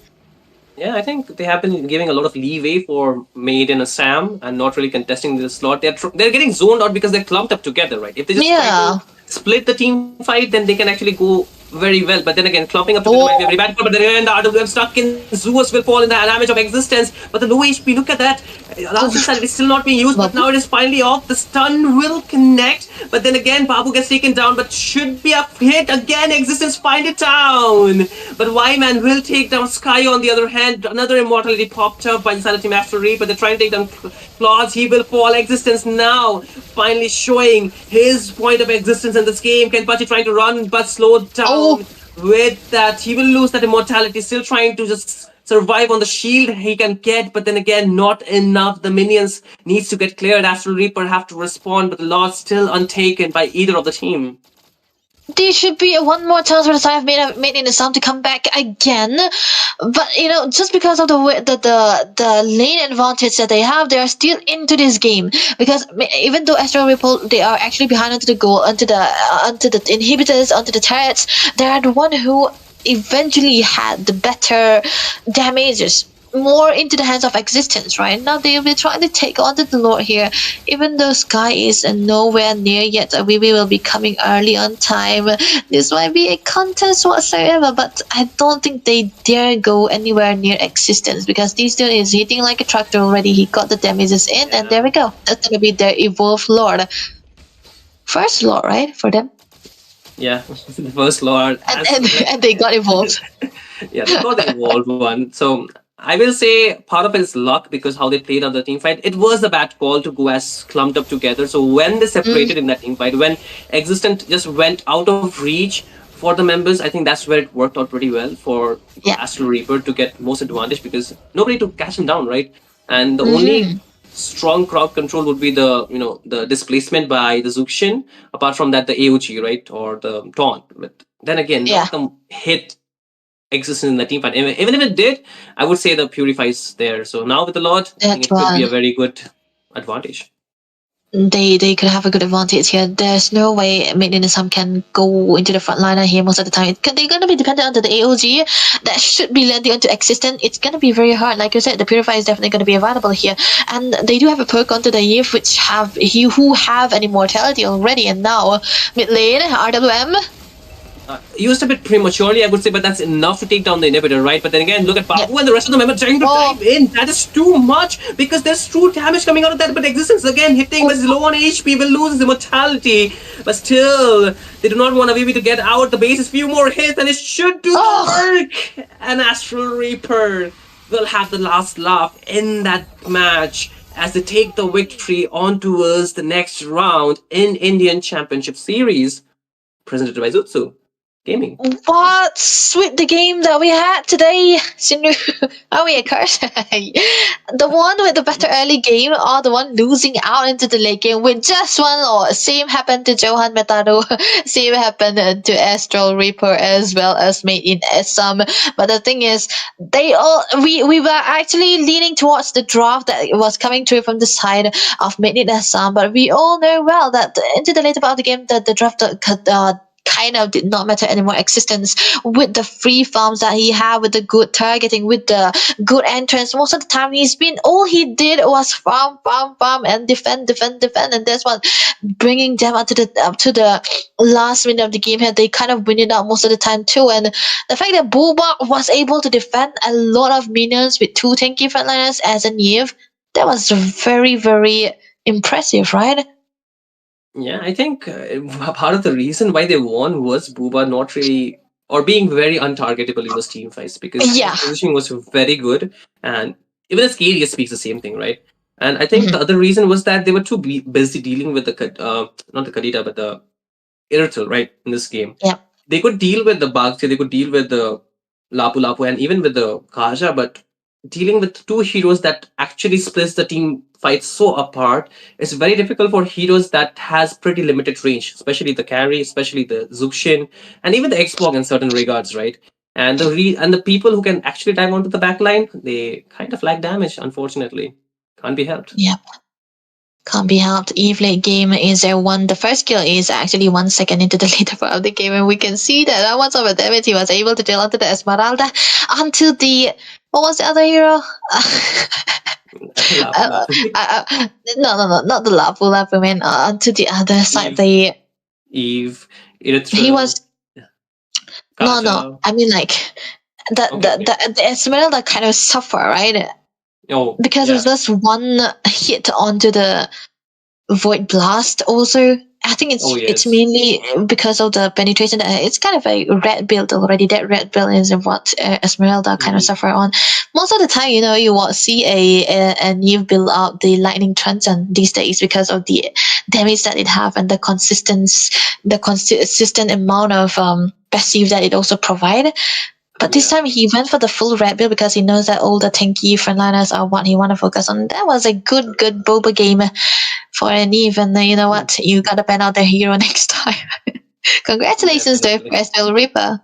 Yeah, I think they have been giving a lot of leeway for Made in Assam and not really contesting this slot. They're getting zoned out because they're clumped up together, right? If they just try Yeah. to split the team fight, then they can actually go very well. But then again, clumping up together might be very bad. But then again, the RWM stuck in Zeus will fall in the damage of existence. But the low HP, look at that. Last stun is still not being used, but now it is finally off. The stun will connect. But then again, Babu gets taken down, but should be a hit again. Existence find it down. But Wyman will take down Sky on the other hand. Another immortality popped up by the Sanity Master Reap, but they're trying to take down Claude. He will fall. Existence now finally showing his point of existence in this game. Kenpachi trying to run, but slowed down. With that, he will lose that immortality. Still trying to just survive on the shield he can get, but then again, not enough. The minions needs to get cleared. Astral Reaper have to respond, but the Lord still untaken by either of the team. There should be one more chance for the side of made in the Sun to come back again, but just because of the lane advantage that they have, they are still into this game. Because even though Astral Ripple, they are actually behind onto the goal, onto the inhibitors, onto the turrets, they are the one who eventually had the better damages, more into the hands of existence. Right now they'll be trying to take on the Lord here, even though Sky is nowhere near yet. We will be coming early on time. This might be a contest whatsoever, but I don't think they dare go anywhere near existence, because this dude is hitting like a tractor already. He got the damages in, and there we go. That's gonna be their Evolve Lord. First Lord, right, for them? Yeah, the first Lord. And they got evolved. Yeah, they got the evolved one. So I will say part of it is luck, because how they played on the team fight. It was a bad call to go as clumped up together. So when they separated in that team fight, when Existent just went out of reach for the members, I think that's where it worked out pretty well for Astral Reaper to get most advantage, because nobody to catch him down, right? And the only strong crowd control would be the displacement by the Zuxin. Apart from that, the AOG, right, or the Taunt. But then again, not the hit Existence in the team fight. Even if it did, I would say the Purify is there. So now with the Lord, I think it could be a very good advantage. They could have a good advantage here. There's no way Made in Assam can go into the front liner here most of the time. They're going to be dependent on the AOG that should be landing onto Existent. It's going to be very hard. Like you said, the Purify is definitely going to be available here. And they do have a perk onto the Yif, who have an immortality already. And now, mid lane, RWM. Used a bit prematurely, I would say, but that's enough to take down the inhibitor, right? But then again, look at Babu and the rest of the members trying to dive in. That is too much, because there's true damage coming out of that. But Existence again hitting, but is low on HP, will lose his immortality. But still, they do not want Avivi to get out. The base is few more hits, and it should do the work. And Astral Reaper will have the last laugh in that match as they take the victory on towards the next round in Indian Championship Series, presented by Zutsu Gaming. What's with the game that we had today, Sinu? Are we a curse? The one with the better early game, or the one losing out into the late game with just one Lord? Same happened to Johan Metado. Same happened to Astral Reaper, as well as Made in Assam. But the thing is, we were actually leaning towards the draft that was coming through from the side of Made in Assam. But we all know well that into the later part of the game, the draft kind of did not matter anymore. Existence, with the free farms that he had, with the good targeting, with the good entrance, most of the time all he did was farm and defend, and that's what bringing them up to the last minute of the game here. They kind of win it out most of the time too. And the fact that Moba was able to defend a lot of minions with 2 tanky frontliners as a Niv, that was very, very impressive, right? Yeah, I think part of the reason why they won was Booba not really, or being very untargetable in those team fights, because his positioning was very good, and even as KDS speaks the same thing, right? And I think the other reason was that they were too busy dealing with not the Kadita, but the Irithel, right, in this game. Yeah. They could deal with the Bagche, they could deal with the Lapu Lapu, and even with the Kaja, but dealing with two heroes that actually splits the team fight so apart. It's very difficult for heroes that has pretty limited range, especially the carry, especially the Zuxin, and even the Xbox in certain regards, right? And the people who can actually dive onto the back line, they kind of lack damage, unfortunately. Can't be helped. Yep. Can't be helped. Eve late game is a one. The first kill is actually 1 second into the later part of the game, and we can see that once over damage, he was able to deal onto the Esmeralda, onto the what was the other hero? No, not the Lapu man. Onto the other side, Eve, Erythra, he was Kaja. no. I mean like the Esmeralda kind of suffer, right? Oh, Because yeah. of this one hit onto the Void Blast. Also, I think it's mainly because of the penetration. It's kind of a red build already. That red build is what Esmeralda kind of suffer on. Most of the time, you will see a new build out the lightning transcend these days because of the damage that it have and the consistent amount of passive that it also provide. But this time he went for the full red build because he knows that all the tanky frontliners are what he want to focus on. That was a good Boba game for an Eve, and you know what? You gotta ban out the hero next time. Congratulations to Crystal Reaper.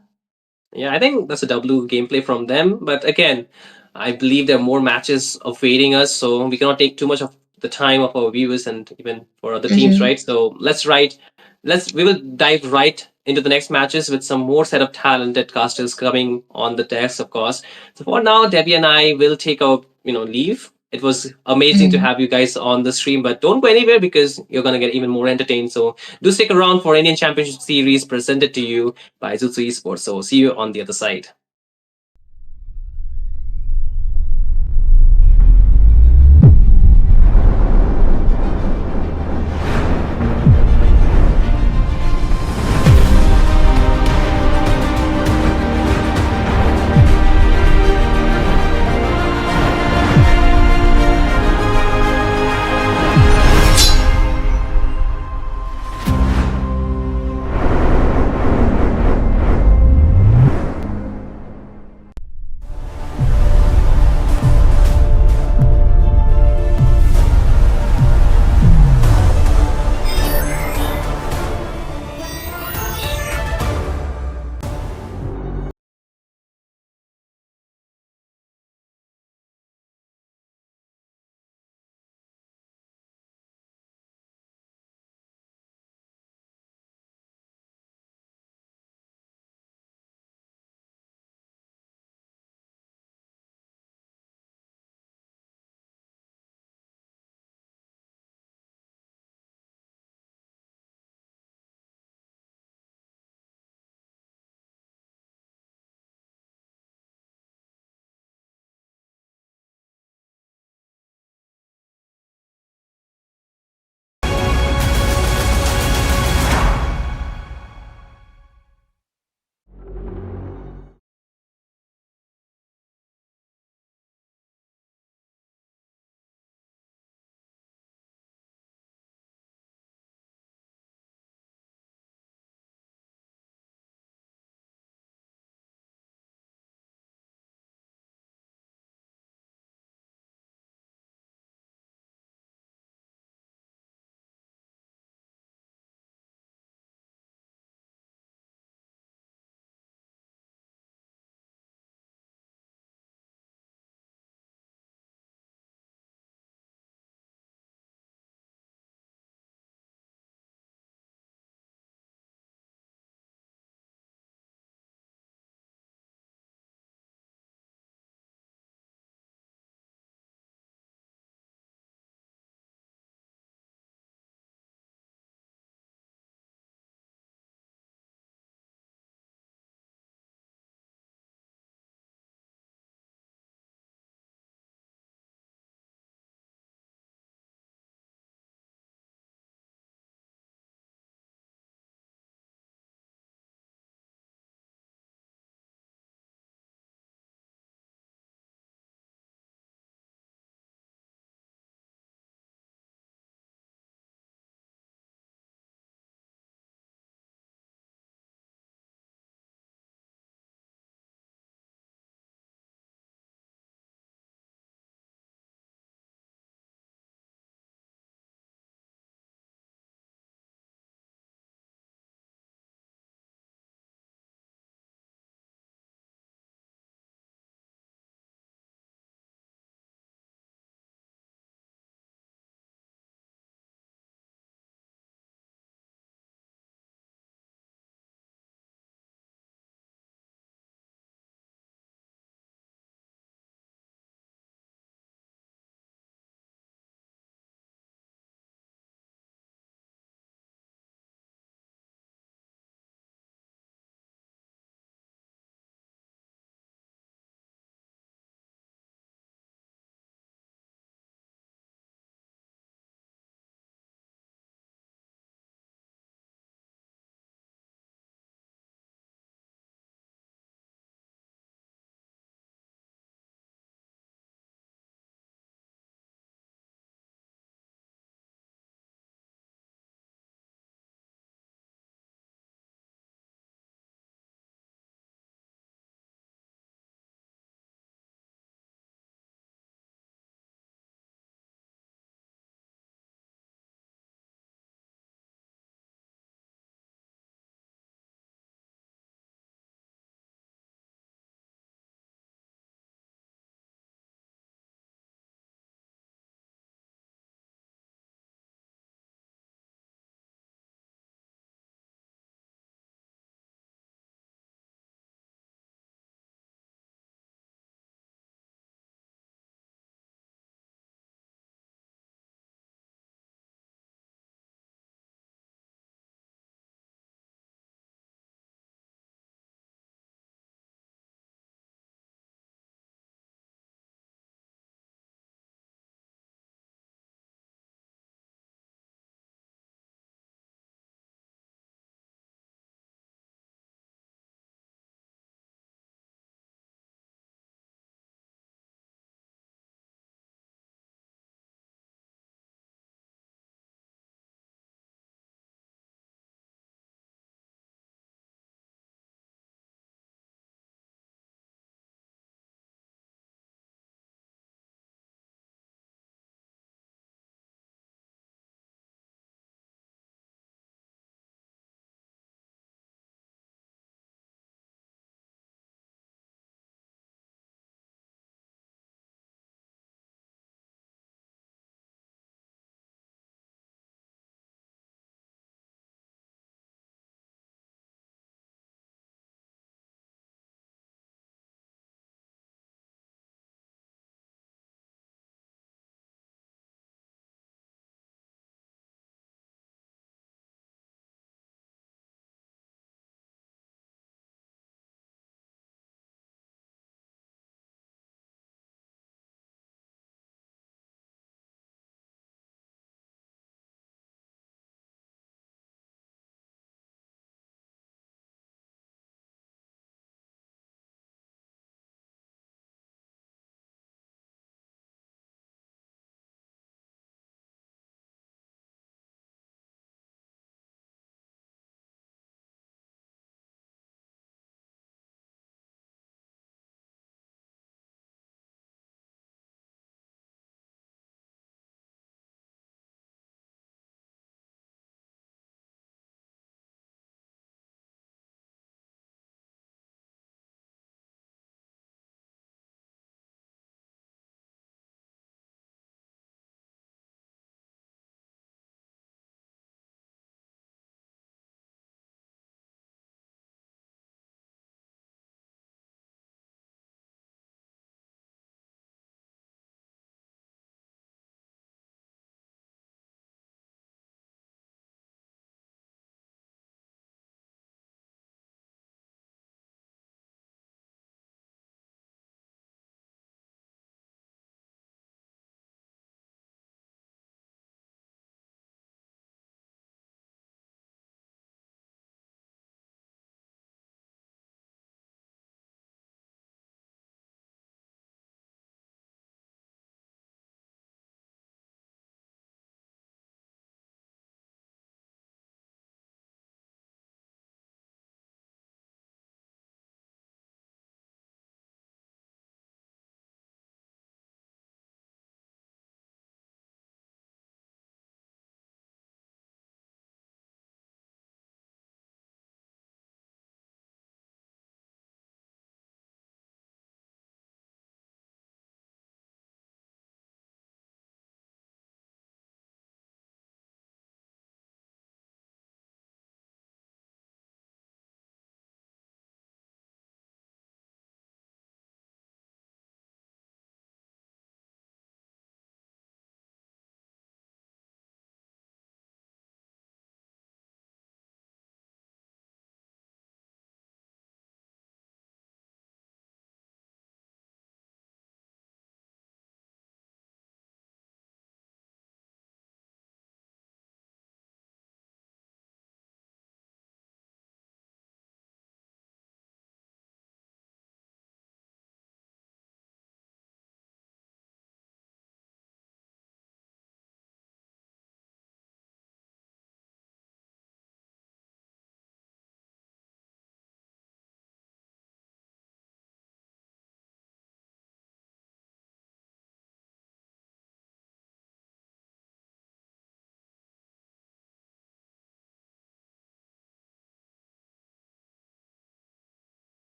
Yeah, I think that's a W gameplay from them. But again, I believe there are more matches awaiting us, so we cannot take too much of the time of our viewers and even for other teams, right? So we will dive right into the next matches with some more set of talented casters coming on the decks, of course. So for now, Debbie and I will take our leave. It was amazing to have you guys on the stream, but don't go anywhere because you're gonna get even more entertained. So do stick around for Indian Championship Series presented to you by Zutsu Esports. So see you on the other side.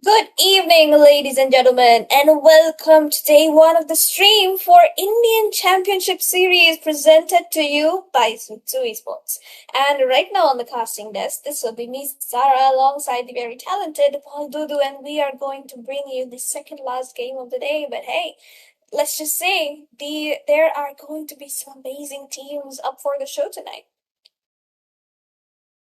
Good evening, ladies and gentlemen, and welcome to day one of the stream for Indian Championship Series presented to you by Zutsu Esports. And right now on the casting desk, this will be me, Sarah, alongside the very talented Paul Dudu, and we are going to bring you the second last game of the day. But hey, let's just say there are going to be some amazing teams up for the show tonight.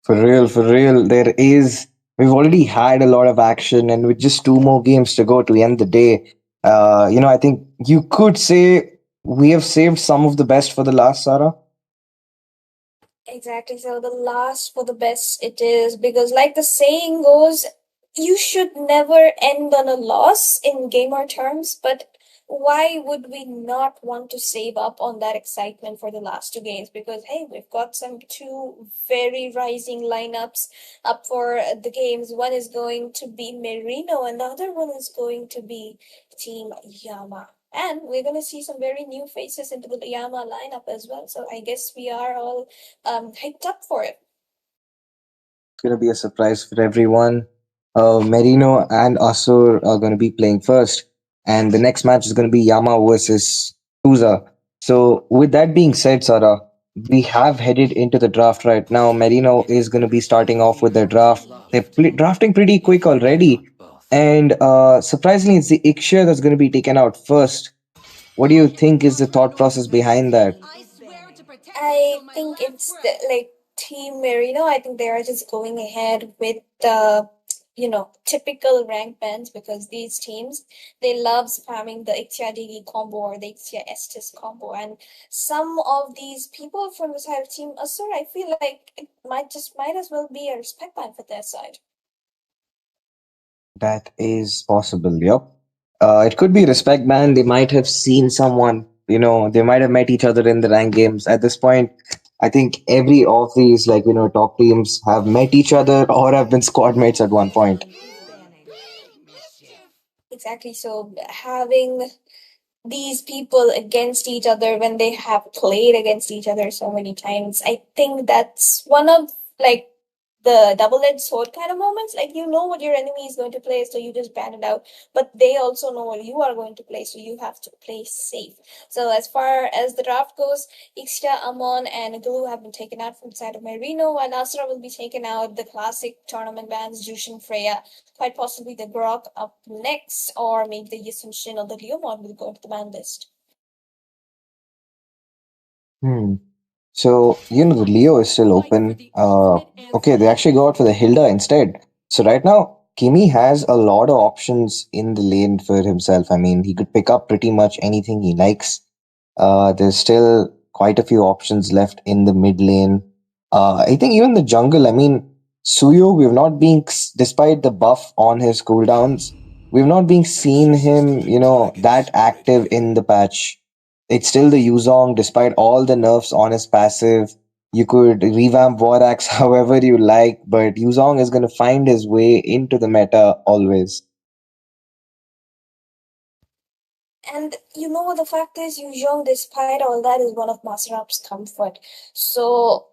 For real, for real. There is. We've already had a lot of action, and with just two more games to go to end the day, I think you could say we have saved some of the best for the last, Sarah. Exactly. So the last for the best it is because, like the saying goes, you should never end on a loss in gamer terms, but why would we not want to save up on that excitement for the last two games? Because, hey, we've got some two very rising lineups up for the games. One is going to be Merino, and the other one is going to be Team Yama. And we're going to see some very new faces into the Yama lineup as well. So I guess we are all hyped up for it. It's going to be a surprise for everyone. Merino and Asur are going to be playing first, and the next match is going to be Yama versus Tuza. So, with that being said, Sarah, we have headed into the draft right now. Merino is going to be starting off with their draft. They're drafting pretty quick already, and surprisingly, it's the Ikshia that's going to be taken out first. What do you think is the thought process behind that? I think it's like Team Merino. I think they are just going ahead with the typical rank bands because these teams they love spamming the Ixia DD combo or the Ixia Estes combo, and some of these people from the side of Team Asur, I feel like it might as well be a respect band for their side. That is possible, yep. It could be respect man. They might have seen someone, they might have met each other in the rank games. At this point, I think every of these, top teams have met each other or have been squad mates at one point. Exactly. So having these people against each other when they have played against each other so many times. I think that's one of like the double-edged sword kind of moments. Like you know what your enemy is going to play, so you just ban it out. But they also know what you are going to play, so you have to play safe. So as far as the draft goes, Ixta, Amon, and Glue have been taken out from the side of Merino, and Asra will be taken out. The classic tournament bans, Jushin, Freya, quite possibly the Grok up next, or maybe the Yisun Shin or the Leomon will go into the ban list. Hmm. So, the Leo is still open. Okay, they actually go out for the Hilda instead. So, right now, Kimi has a lot of options in the lane for himself. I mean, he could pick up pretty much anything he likes. There's still quite a few options left in the mid lane. I think even the jungle, I mean, Suyo, we've not been, despite the buff on his cooldowns, we've not been seen him, that active in the patch. It's still the Yuzong, despite all the nerfs on his passive. You could revamp Vorax however you like, but Yuzong is going to find his way into the meta always. And the fact is, Yuzhong, despite all that, is one of Maserap's comfort. So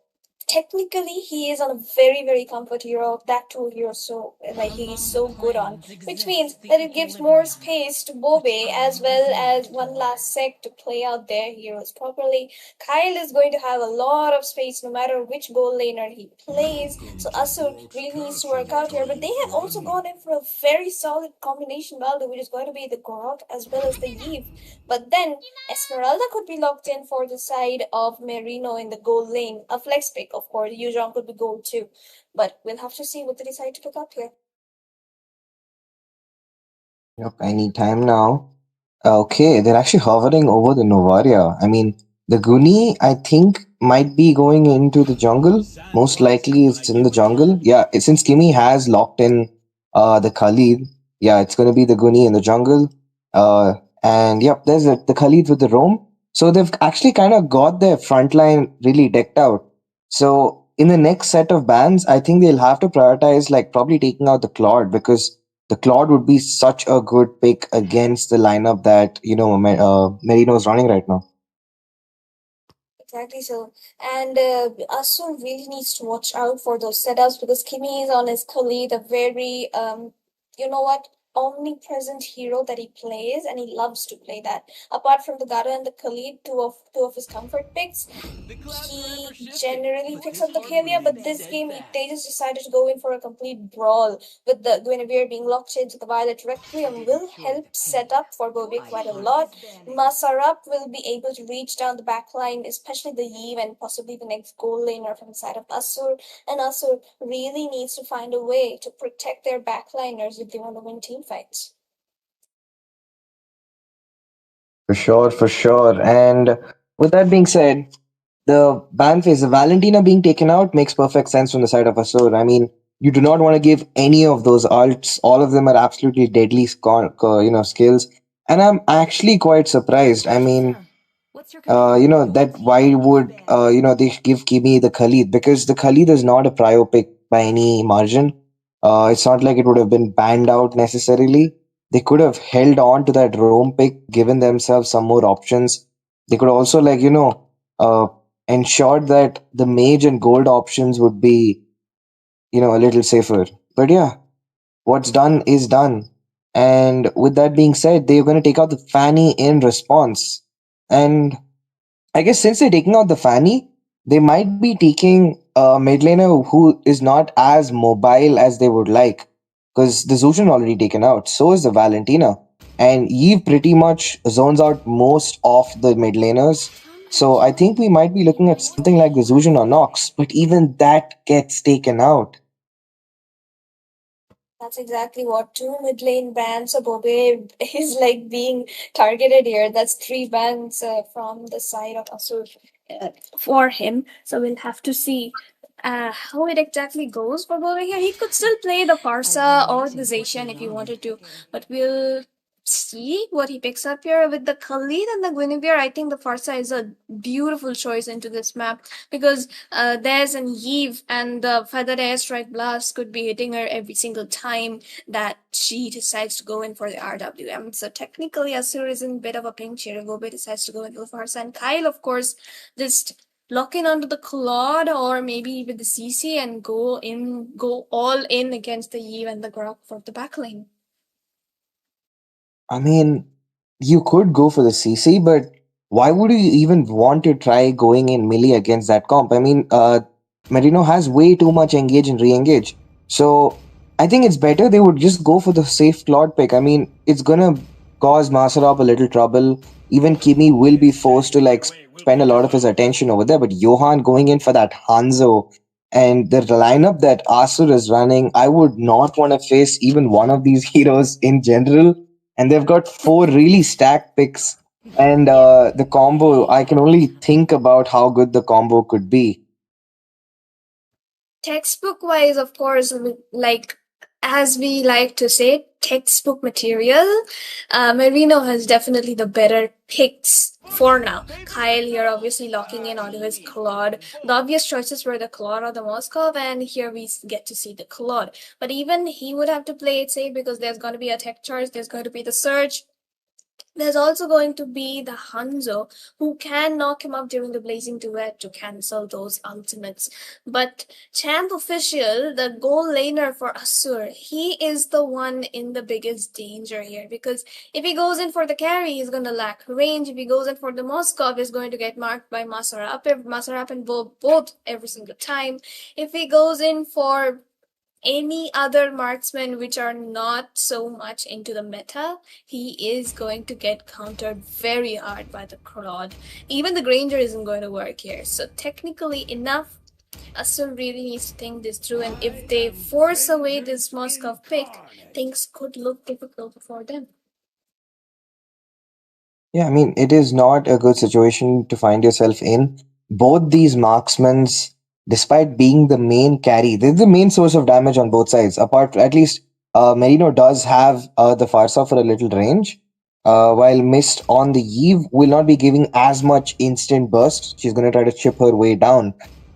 technically, he is on a very, very comfort hero. That too, hero so like he is so good on, which means that it gives more space to Bobe as well as one last sec to play out their heroes properly. Kyle is going to have a lot of space no matter which goal laner he plays. So Asur really needs to work out here. But they have also gone in for a very solid combination Valdo, which is going to be the Gorok as well as the Eve. But then Esmeralda could be locked in for the side of Merino in the gold lane. A flex pick, of course. Yuzhong could be gold too. But we'll have to see what they decide to pick up here. Yep, anytime now. Okay, they're actually hovering over the Novaria. I mean, the Guni, I think, might be going into the jungle. Most likely it's in the jungle. Yeah, since Kimi has locked in the Khalid, yeah, it's going to be the Guni in the jungle. Uh, and yep, there's the Khalid with the roam. So they've actually kind of got their front line really decked out. So in the next set of bans, I think they'll have to prioritize like probably taking out the Claude because the Claude would be such a good pick against the lineup that Merino is running right now. Exactly so. And Asur really needs to watch out for those setups because Kimi is on his Khalid, a very you know what, omnipresent hero that he plays, and he loves to play that. Apart from the Gara and the Khalid, two of his comfort picks, he generally picks up the Kalia, but this game they just decided to go in for a complete brawl with the Guinevere being locked into the Violet Requiem will help set up for Bobby quite a lot. Masarap will be able to reach down the back line, especially the Eve and possibly the next goal laner from the side of Asur. And Asur really needs to find a way to protect their backliners if they want to win team fights. For sure, for sure. And with that being said, the ban phase, the Valentina being taken out makes perfect sense from the side of Asur. I mean, you do not want to give any of those ults. All of them are absolutely deadly, skills. And I'm actually quite surprised. I mean, that why would they give Kimi the Khalid, because the Khalid is not a prio pick by any margin. It's not like it would have been banned out necessarily. They could have held on to that Rome pick, given themselves some more options. They could also uh, ensured that the mage and gold options would be a little safer. But yeah, what's done is done. And with that being said, they're going to take out the Fanny in response. And I guess since they're taking out the Fanny, they might be taking a mid laner who is not as mobile as they would like. Because the Zushin already taken out. So is the Valentina. And Eve pretty much zones out most of the mid laners. So I think we might be looking at something like the Zushin or Nox. But even that gets taken out. That's exactly what two mid lane bans of Bobe is like being targeted here. That's three bans from the side of Asur for him. So we'll have to see how it exactly goes for Bobe here. He could still play the Farsa or the Zacian if he wanted to, but we'll see what he picks up here with the Khalid and the Guinevere. I think the Farsa is a beautiful choice into this map because there's an Eve and the Feather Airstrike Blast could be hitting her every single time that she decides to go in for the RWM. So technically, Asur is in a bit of a pinch here. Gobe decides to go into the Farsa, and Kyle, of course, just lock in onto the Claude or maybe with the CC and go all in against the Eve and the Grok for the backlane. I mean, you could go for the CC, but why would you even want to try going in melee against that comp? I mean, Merino has way too much engage and re-engage. So I think it's better they would just go for the safe Claude pick. I mean, it's gonna cause Masarop a little trouble. Even Kimi will be forced to spend a lot of his attention over there. But Johan going in for that Hanzo and the lineup that Asur is running, I would not want to face even one of these heroes in general. And they've got four really stacked picks. And the combo, I can only think about how good the combo could be. Textbook wise, of course, like as we like to say, textbook material. Marino has definitely the better picks for now. Kyle here obviously locking in onto his Claude. The obvious choices were the Claude or the Moskov, and here we get to see the Claude. But even he would have to play it safe because there's going to be a tech charge, there's going to be the surge. There's also going to be the Hanzo, who can knock him up during the Blazing Duet to cancel those ultimates. But Champ Official, the goal laner for Asur, he is the one in the biggest danger here because if he goes in for the carry, he's going to lack range. If he goes in for the Moskov, he's going to get marked by Masarap and both every single time. If he goes in for any other marksmen which are not so much into the meta, he is going to get countered very hard by the Claude. Even the Granger isn't going to work here. So technically enough, Asur really needs to think this through, and if they force away this Moskov pick, things could look difficult for them. Yeah, I mean, it is not a good situation to find yourself in. Both these marksmen, despite being the main carry, they're the main source of damage on both sides. Apart, at least, Merino does have the Farsa for a little range. While Mist on the Eve will not be giving as much instant burst. She's going to try to chip her way down.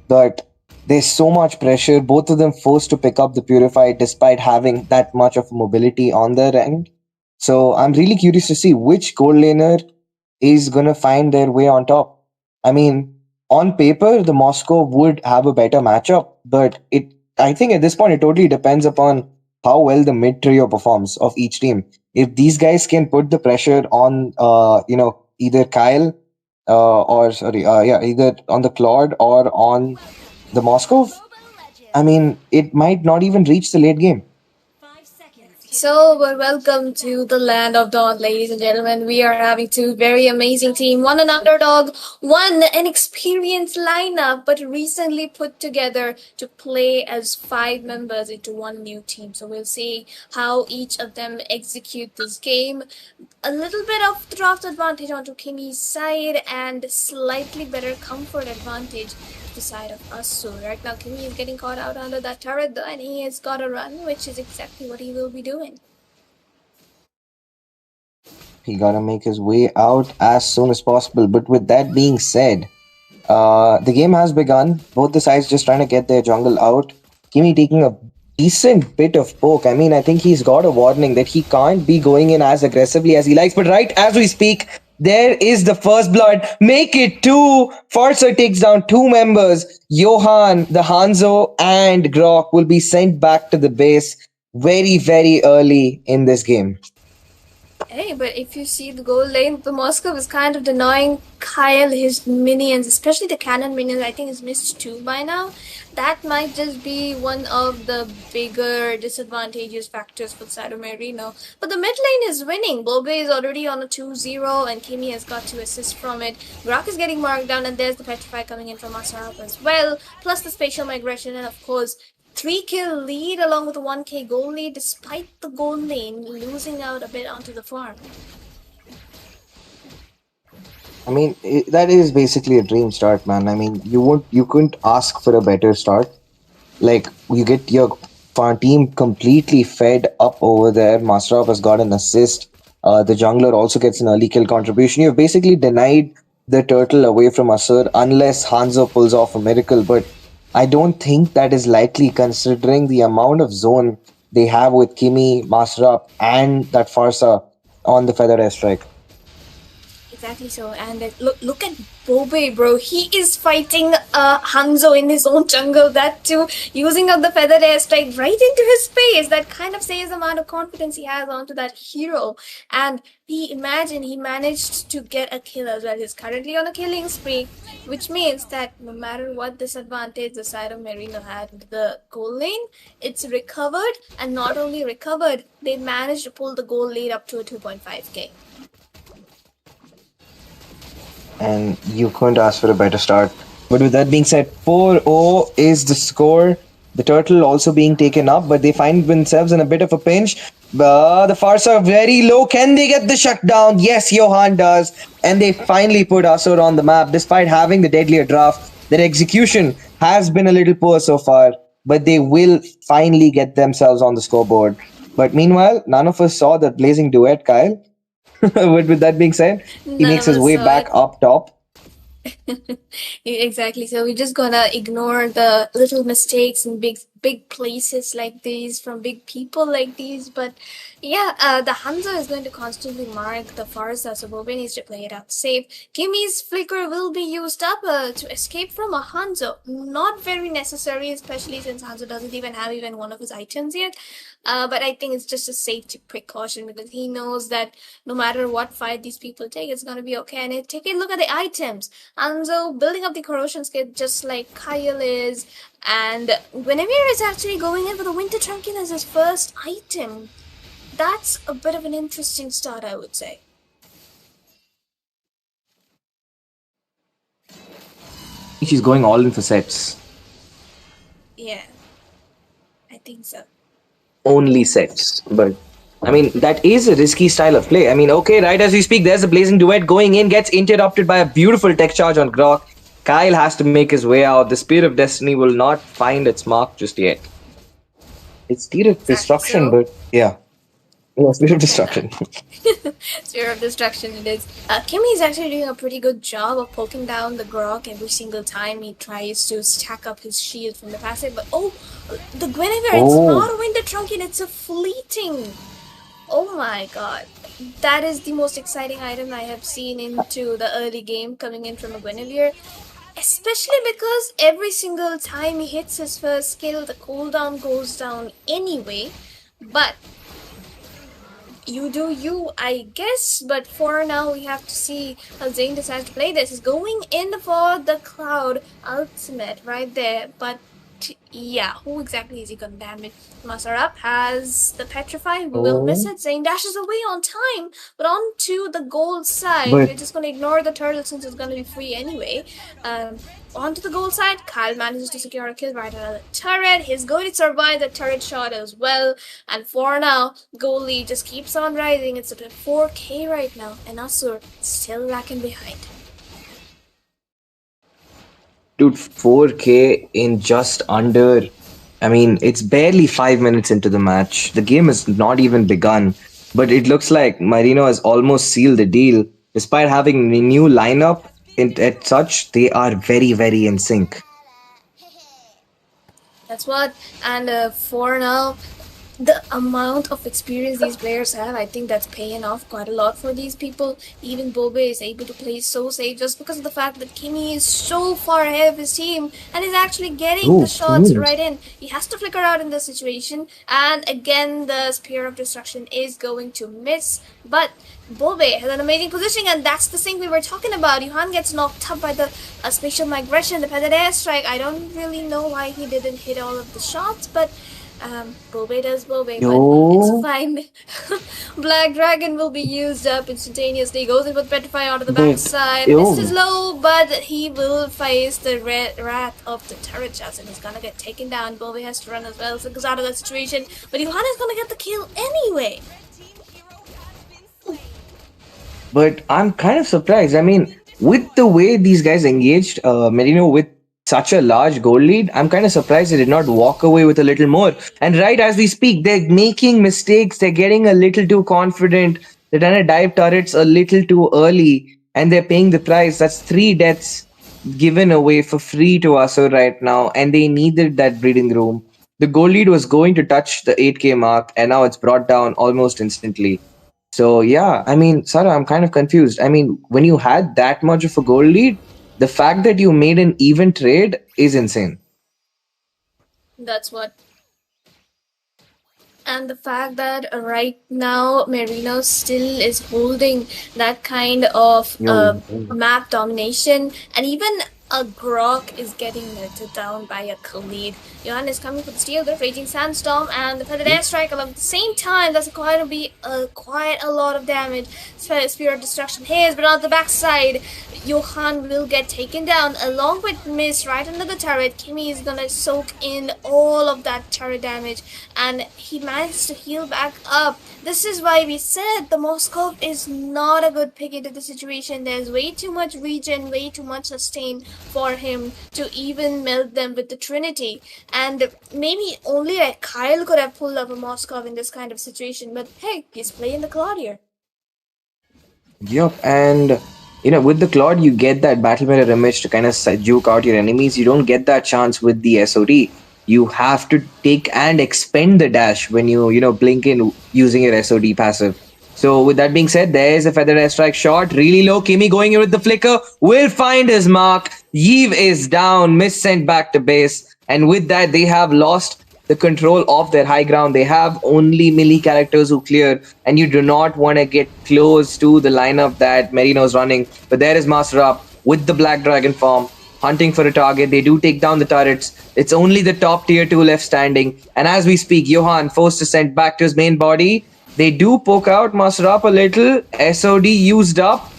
But there's so much pressure, both of them forced to pick up the Purified despite having that much of mobility on their end. So I'm really curious to see which gold laner is going to find their way on top. I mean, on paper, the Moscow would have a better matchup, but I think at this point, it totally depends upon how well the mid trio performs of each team. If these guys can put the pressure on, either Kyle, or sorry, yeah, either on the Claude or on the Moscow, I mean, it might not even reach the late game. So, well, welcome to the land of Dawn, ladies and gentlemen. We are having two very amazing team. One an underdog, one an experienced lineup, but recently put together to play as five members into one new team. So we'll see how each of them execute this game. A little bit of draft advantage onto Kimi's side and slightly better comfort advantage to the side of us. So right now Kimi is getting caught out under that turret and he has got a run, which is exactly what he will be doing. He gotta make his way out as soon as possible. But with that being said, the game has begun. Both the sides just trying to get their jungle out. Kimi taking a decent bit of poke. I mean, I think he's got a warning that he can't be going in as aggressively as he likes. But right as we speak, there is the first blood. Make it two. Farsa takes down two members. Johan, the Hanzo, and Grok will be sent back to the base very, very early in this game. Hey, but if you see the goal lane, the Moscow is kind of denying Kyle his minions, especially the cannon minions. I think he's missed two by now. That might just be one of the bigger disadvantageous factors for the side of Merino. But the mid lane is winning. Bobe is already on a 2-0 and Kimi has got 2 assists from it. Grok is getting marked down and there's the Petrify coming in from Asarap as well. Plus the spatial migration and of course 3-kill lead along with a 1k goal lead despite the gold lane losing out a bit onto the farm. I mean, that is basically a dream start, man. I mean, you couldn't ask for a better start. Like, you get your farm team completely fed up over there. Masterov has got an assist. The jungler also gets an early kill contribution. You've basically denied the turtle away from Asur unless Hanzo pulls off a miracle. But I don't think that is likely considering the amount of zone they have with Kimi, Masterov, and that Farsa on the feather airstrike. Exactly so, and look at Bobe, bro. He is fighting Hanzo in his own jungle. That too, using up the feathered airstrike right into his face. That kind of says the amount of confidence he has onto that hero. And he managed to get a kill as well. He's currently on a killing spree, which means that no matter what disadvantage the side of Merino had into the goal lane, it's recovered, and not only recovered, they managed to pull the goal lead up to a 2.5k. And you couldn't ask for a better start. But with that being said, 4-0 is the score. The turtle also being taken up, but they find themselves in a bit of a pinch. The Farsa are very low. Can they get the shutdown? Yes, Johan does. And they finally put Asur on the map. Despite having the deadlier draft, their execution has been a little poor so far, but they will finally get themselves on the scoreboard. But meanwhile, none of us saw that blazing duet, Kyle. With that being said, he makes his way back up top. Exactly. So we're just gonna ignore the little mistakes in big places like these from big people like these. But yeah, the Hanzo is going to constantly mark the Farsa, so Bobe needs to play it out safe. Kimi's flicker will be used up to escape from a Hanzo. Not very necessary, especially since Hanzo doesn't even have one of his items yet. But I think it's just a safety precaution because he knows that no matter what fight these people take, it's gonna be okay. And take a look at the items. Hanzo building up the corrosion skid just like Kyle is, and Guinevere is actually going in for the Winter Trunking as his first item. That's a bit of an interesting start, I would say. She's going all in for sets. Yeah, I think so. Only sets, but I mean, that is a risky style of play. I mean, okay, right as we speak, there's a blazing duet going in, gets interrupted by a beautiful tech charge on Grok. Kyle has to make his way out. The Spear of Destiny will not find its mark just yet. It's Spear of Destruction, but yeah. Yeah, Spear of Destruction. Spear of Destruction it is. Kimi is actually doing a pretty good job of poking down the Grok every single time he tries to stack up his shield from the passive. But the Guinevere, it's not a Winter Trunking, it's a fleeting. Oh my god. That is the most exciting item I have seen into the early game coming in from a Guinevere. Especially because every single time he hits his first skill, the cooldown goes down anyway. But you do you, I guess. But for now, we have to see how Zane decides to play this. He's going in for the Cloud ultimate right there. But yeah, who exactly is he gonna damage? Masarap has the Petrify. We will miss Oh, it. Zane dashes away on time. But on to the gold side, but we're just gonna ignore the turtle since it's gonna be free anyway. Onto the goal side, Kyle manages to secure a kill right out of the turret. He's going to survive the turret shot as well. And for now, goal lead just keeps on rising. It's at 4K right now, and Asur still lacking behind. dude, 4K in just under. I mean, it's barely 5 minutes into the match. The game has not even begun, but it looks like Marino has almost sealed the deal. Despite having a new lineup at such, they are very, very in sync. That's what. And for now, the amount of experience these players have, I think that's paying off quite a lot for these people. Even Bobe is able to play so safe just because of the fact that Kimi is so far ahead of his team and is actually getting the Oh, shots cool. right in. He has to flicker out in this situation, and again, the Spear of Destruction is going to miss. But Bobe has an amazing positioning, and that's the thing we were talking about. Johan gets knocked up by the spatial migration, the Feathered Airstrike. I don't really know why he didn't hit all of the shots, but Bobe does Bobe, but it's Yo, fine. Black Dragon will be used up instantaneously. Goes in with Petrify onto the but backside. Missed his yo, low, but he will face the red wrath of the turret shots and he's gonna get taken down. Bobe has to run as well, so goes out of that situation. But Johanna is gonna get the kill anyway. but I'm kind of surprised. I mean, with the way these guys engaged Merino with such a large goal lead, I'm kind of surprised they did not walk away with a little more. And right as we speak, they're making mistakes. They're getting a little too confident. They're trying to dive turrets a little too early, and they're paying the price. That's 3 deaths given away for free to Asur right now, and they needed that breathing room. The goal lead was going to touch the 8K mark, and now it's brought down almost instantly. So yeah, I mean, Sarah, I'm kind of confused. I mean, when you had that much of a goal lead, the fact that you made an even trade is insane. That's what. And the fact that right now Merino still is holding that kind of Yo, map domination, and even a Grok is getting melted down by a Khalid. Johan is coming for the steal, the Raging Sandstorm, and the Feathered Airstrike at the same time. That's going to be quite a lot of damage. Spear of Destruction hits, but on the backside, Johan will get taken down along with Miss right under the turret. Kimi is gonna soak in all of that turret damage, and he manages to heal back up. This is why we said the Moskov is not a good pick into the situation. There's way too much regen, way too much sustain for him to even melt them with the Trinity. And maybe only like Kyle could have pulled up a Moskov in this kind of situation, but hey, he's playing the Claudier. yep, and with the Claude, you get that battle mirror image to kind of juke out your enemies. You don't get that chance with the SOD. You have to take and expend the dash when you blink in using your SOD passive. So with that being said, there's a Feather Airstrike shot, really low. Kimi going in with the flicker, will find his mark. Yves is down, Miss sent back to base. And with that, they have lost the control of their high ground. They have only melee characters who clear, and you do not want to get close to the lineup that Merino's running. But there is Master Up with the Black Dragon form, hunting for a target. They do take down the turrets. It's only the top tier 2 left standing. And as we speak, Johan forced to send back to his main body. They do poke out Master Up a little. SOD used up.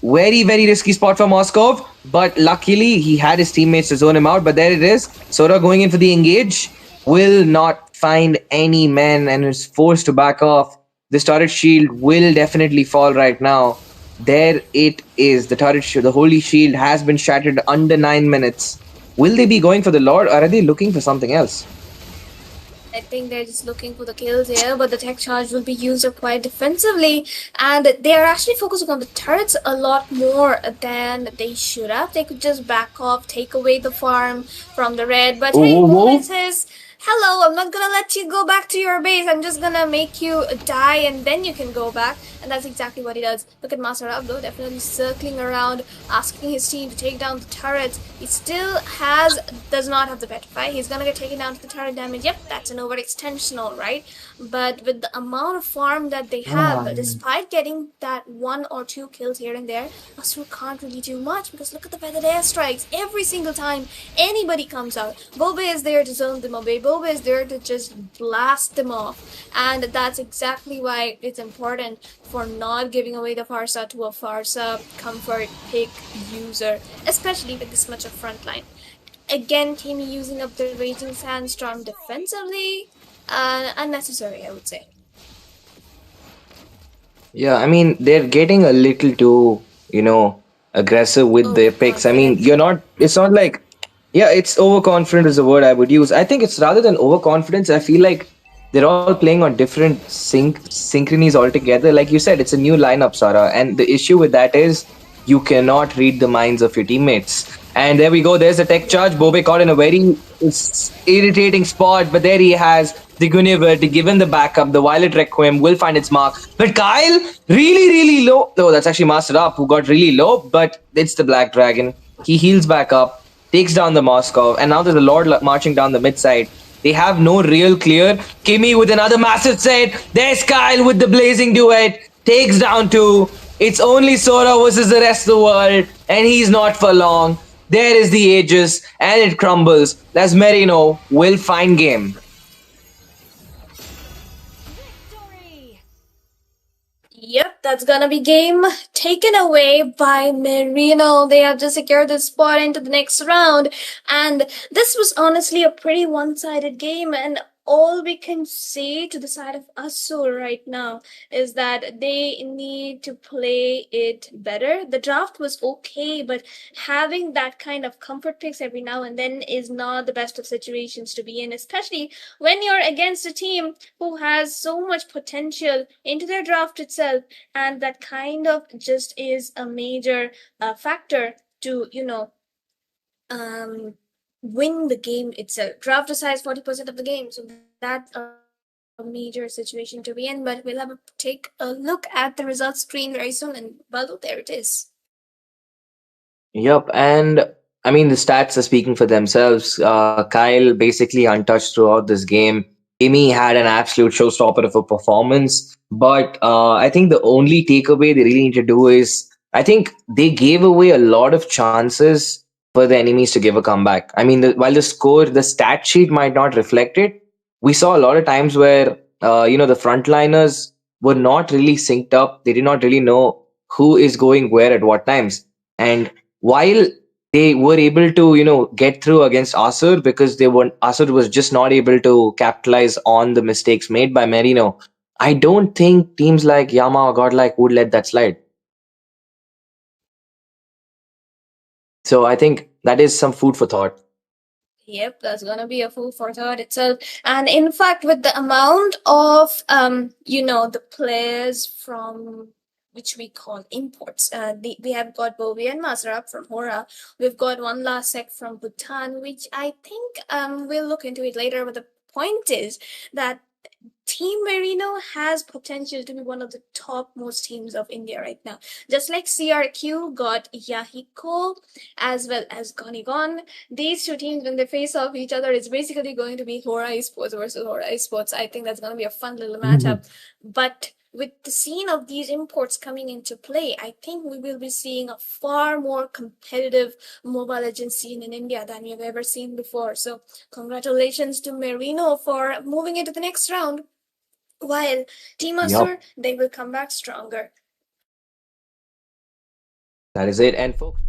Very, very risky spot for Moskov. But luckily, he had his teammates to zone him out. But there it is. Sora going in for the engage. Will not find any men and is forced to back off. This turret shield will definitely fall right now. There it is. The turret shield, the holy shield has been shattered under 9 minutes. Will they be going for the Lord, or are they looking for something else? I think they're just looking for the kills here, but the tech charge will be used up quite defensively, and they are actually focusing on the turrets a lot more than they should have. They could just back off, take away the farm from the red, but hey, Whoa, whoa, who whoa. is his? hello, I'm not gonna let you go back to your base. I'm just gonna make you die and then you can go back. And that's exactly what he does. Look at Master Abdo definitely circling around, asking his team to take down the turrets. He still does not have the petrify. He's gonna get taken down to the turret damage. Yep, that's an overextension, alright. But with the amount of farm that they have, despite getting that 1 or 2 kills here and there, Asur can't really do much because look at the feathered airstrikes. Every single time anybody comes out, Boba is there to zone them away. Boba is there to just blast them off. And that's exactly why it's important for not giving away the Farsa to a Farsa comfort pick user, especially with this much of frontline. Again, Kimi using up the Raging Sandstorm defensively, unnecessary, I would say. Yeah, I mean, they're getting a little too, aggressive with their picks. I mean, it's not like, yeah, it's overconfident is the word I would use. I think it's rather than overconfidence. I feel like they're all playing on different synchronies altogether. Like you said, it's a new lineup, Sarah. And the issue with that is you cannot read the minds of your teammates. And there we go. There's a tech charge. Bobe caught in a very irritating spot, but there he has the Guinevere to give him the backup. The Violet Requiem will find its mark. But Kyle, really, really low. Oh, that's actually Master Up, who got really low, but it's the Black Dragon. He heals back up, takes down the Moscow, and now there's a Lord marching down the mid side. They have no real clear. Kimi with another massive set. There's Kyle with the blazing duet. Takes down 2. It's only Sora versus the rest of the world, and he's not for long. There is the Aegis, and it crumbles as Merino will find game. Yep, that's gonna be game taken away by Merino. They have just secured the spot into the next round. And this was honestly a pretty one-sided game. And all we can say to the side of Asur right now is that they need to play it better. The draft was okay, but having that kind of comfort picks every now and then is not the best of situations to be in, especially when you're against a team who has so much potential into their draft itself, and that kind of just is a major factor to, win the game itself. Draft decides 40% of the game, so that's a major situation to be in. But we'll have a take a look at the results screen very soon, and well, there it is. Yep, and I mean the stats are speaking for themselves. Kyle basically untouched throughout this game. Amy had an absolute showstopper of a performance, but I think the only takeaway they really need to do is I think they gave away a lot of chances for the enemies to give a comeback. I mean, while the stat sheet might not reflect it, we saw a lot of times where the frontliners were not really synced up. They did not really know who is going where at what times. And while they were able to get through against Asur because Asur was just not able to capitalize on the mistakes made by Merino, I don't think teams like Yama or Godlike would let that slide. So I think that is some food for thought. Yep, that's gonna be a food for thought itself. And in fact, with the amount of the players from which we call imports, we have got Bovi and Mazrab from Hora. We've got one last sec from Bhutan, which I think we'll look into it later. But the point is that Team Merino has potential to be one of the top most teams of India right now. Just like CRQ got Yahiko as well as Gonigon, these two teams, when they face off each other, it's basically going to be Hora Esports versus Hora Esports. I think that's going to be a fun little matchup. But with the scene of these imports coming into play, I think we will be seeing a far more competitive Mobile Legends scene in India than we've ever seen before. So congratulations to Merino for moving into the next round. While Team Asur, they will come back stronger. That is it. And folks,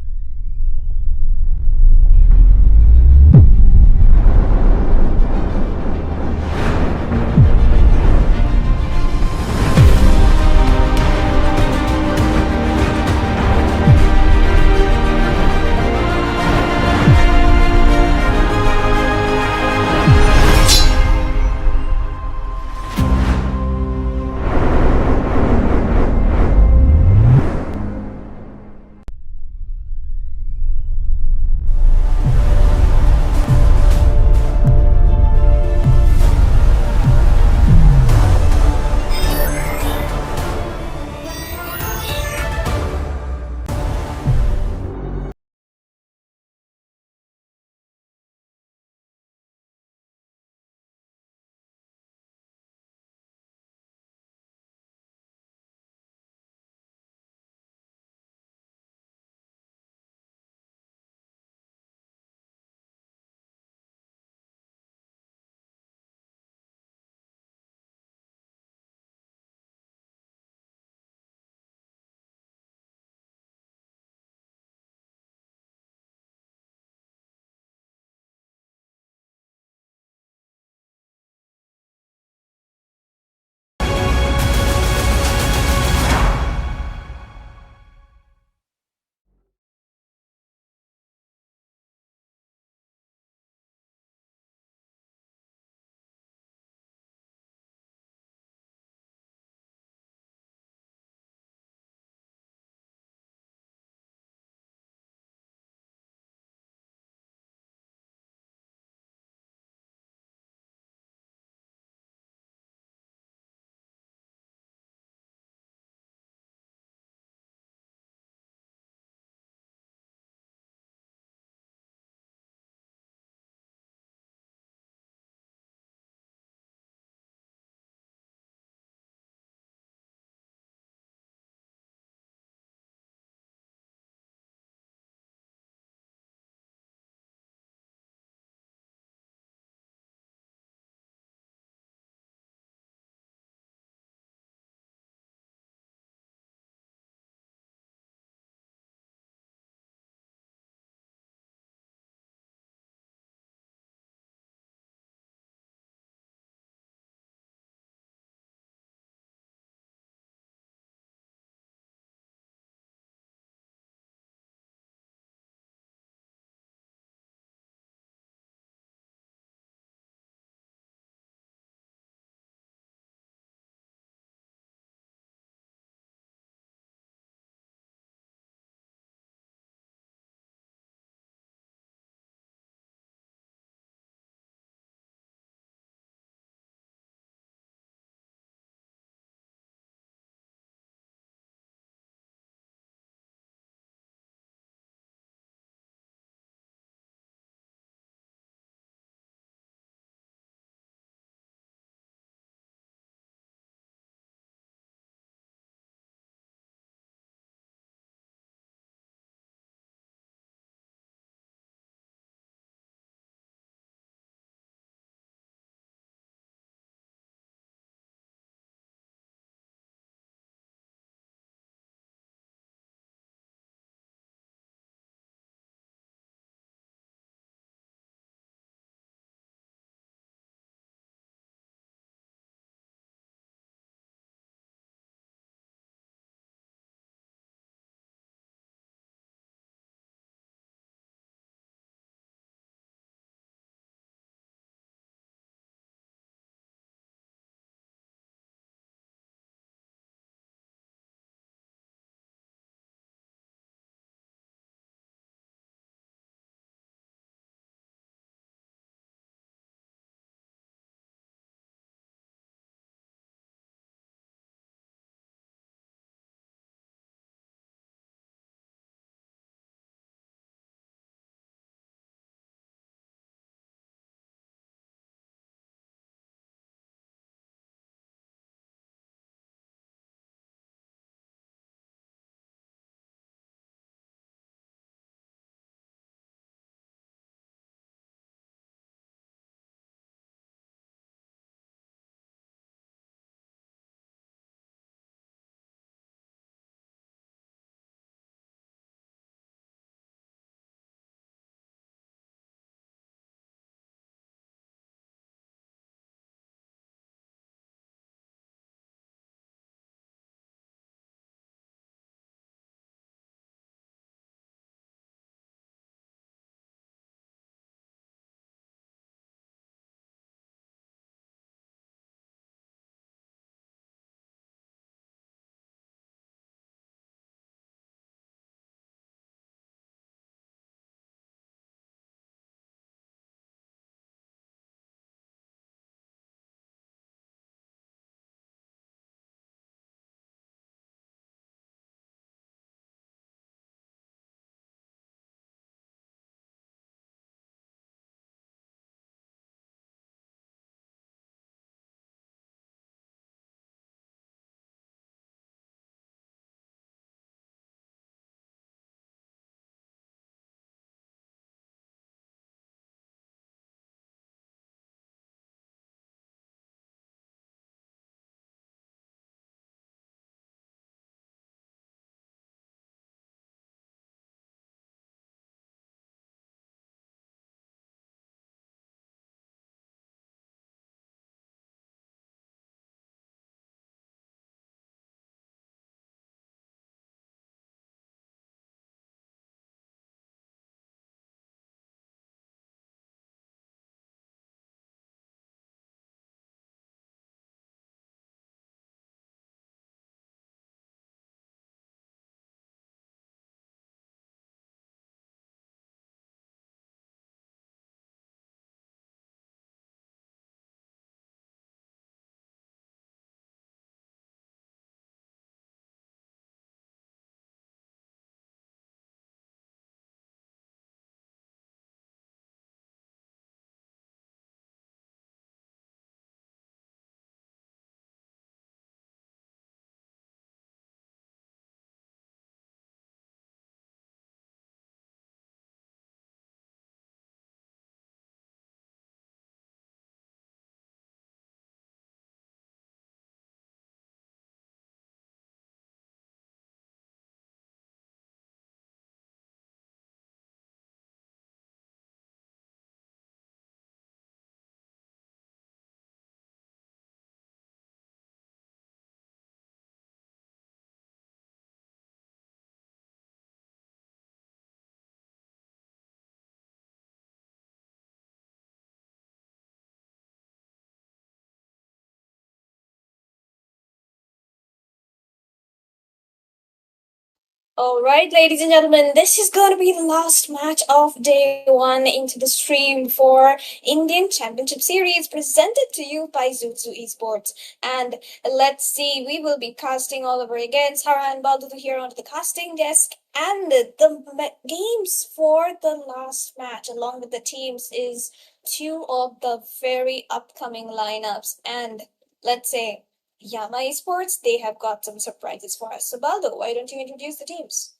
All right, ladies and gentlemen, this is going to be the last match of day one into the stream for Indian Championship Series presented to you by Zutsu Esports. And let's see, we will be casting all over again. Sarah and Baldu here onto the casting desk. And the games for the last match, along with the teams, is two of the very upcoming lineups. And let's say Yama Esports, they have got some surprises for us. So, Baldo, why don't you introduce the teams?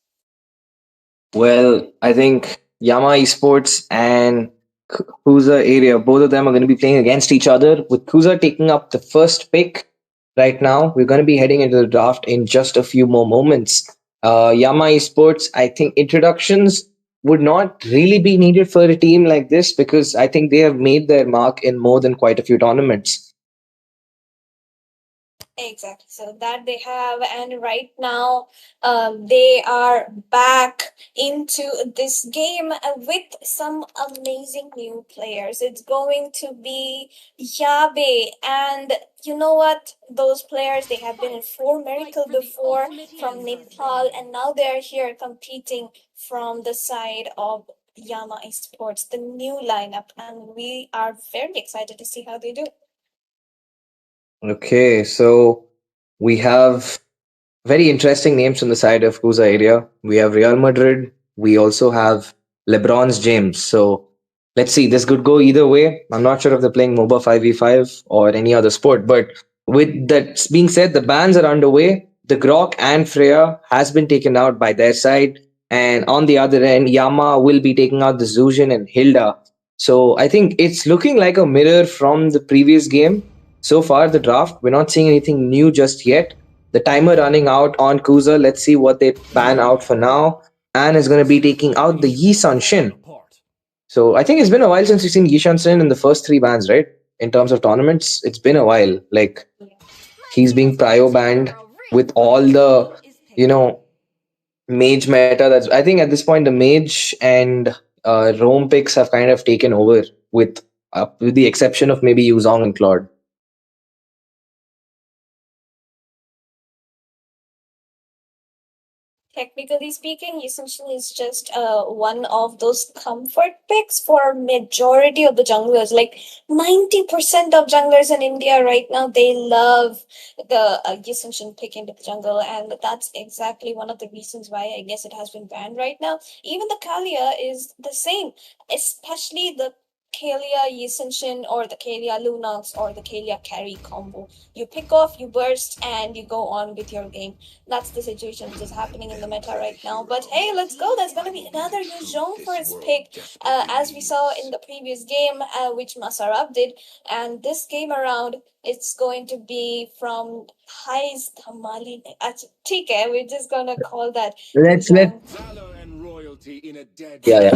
Well, I think Yama Esports and Kuza area, both of them are going to be playing against each other, with Kuza taking up the first pick right now. We're going to be heading into the draft in just a few more moments. Yama Esports, I think introductions would not really be needed for a team like this because I think they have made their mark in more than quite a few tournaments. Exactly. So that they have, and right now, they are back into this game with some amazing new players. It's going to be Yabe, and you know what? Those players, they have been in Four Miracle before from Nepal, and now they are here competing from the side of Yama Esports, the new lineup, and we are very excited to see how they do. Okay, so we have very interesting names from the side of Kuza area. We have Real Madrid. We also have LeBron's James. So let's see. This could go either way. I'm not sure if they're playing MOBA 5v5 or any other sport. But with that being said, the bans are underway. The Grok and Freya has been taken out by their side. And on the other end, Yama will be taking out the Zujin and Hilda. So I think it's looking like a mirror from the previous game. So far, the draft, we're not seeing anything new just yet. The timer running out on Kuza. Let's see what they ban out for now. And is going to be taking out the Yi Sun Shin. So I think it's been a while since we've seen Yi Sun Shin in the first three bans, right? In terms of tournaments, it's been a while. Like he's being prio banned with all the, you know, mage meta. That's I think at this point the mage and Rome picks have kind of taken over with the exception of maybe Yuzong and Claude. Technically speaking, essentially is just one of those comfort picks for majority of the junglers. Like 90% of junglers in India right now, they love the Essential pick into the jungle, and that's exactly one of the reasons why I guess it has been banned right now. Even the Kalia is the same, especially the Kalia Yisenshin or the Kalia Lunox or the Kalia carry combo. You pick off, you burst, and you go on with your game. That's the situation which is happening in the meta right now. But hey, let's go. There's going to be another Yuzhong for his pick, as we saw in the previous game, which Masarab did. And this game around, it's going to be from Hai's Tamali. Okay, we're just going to call that Let Yuzhong. yeah.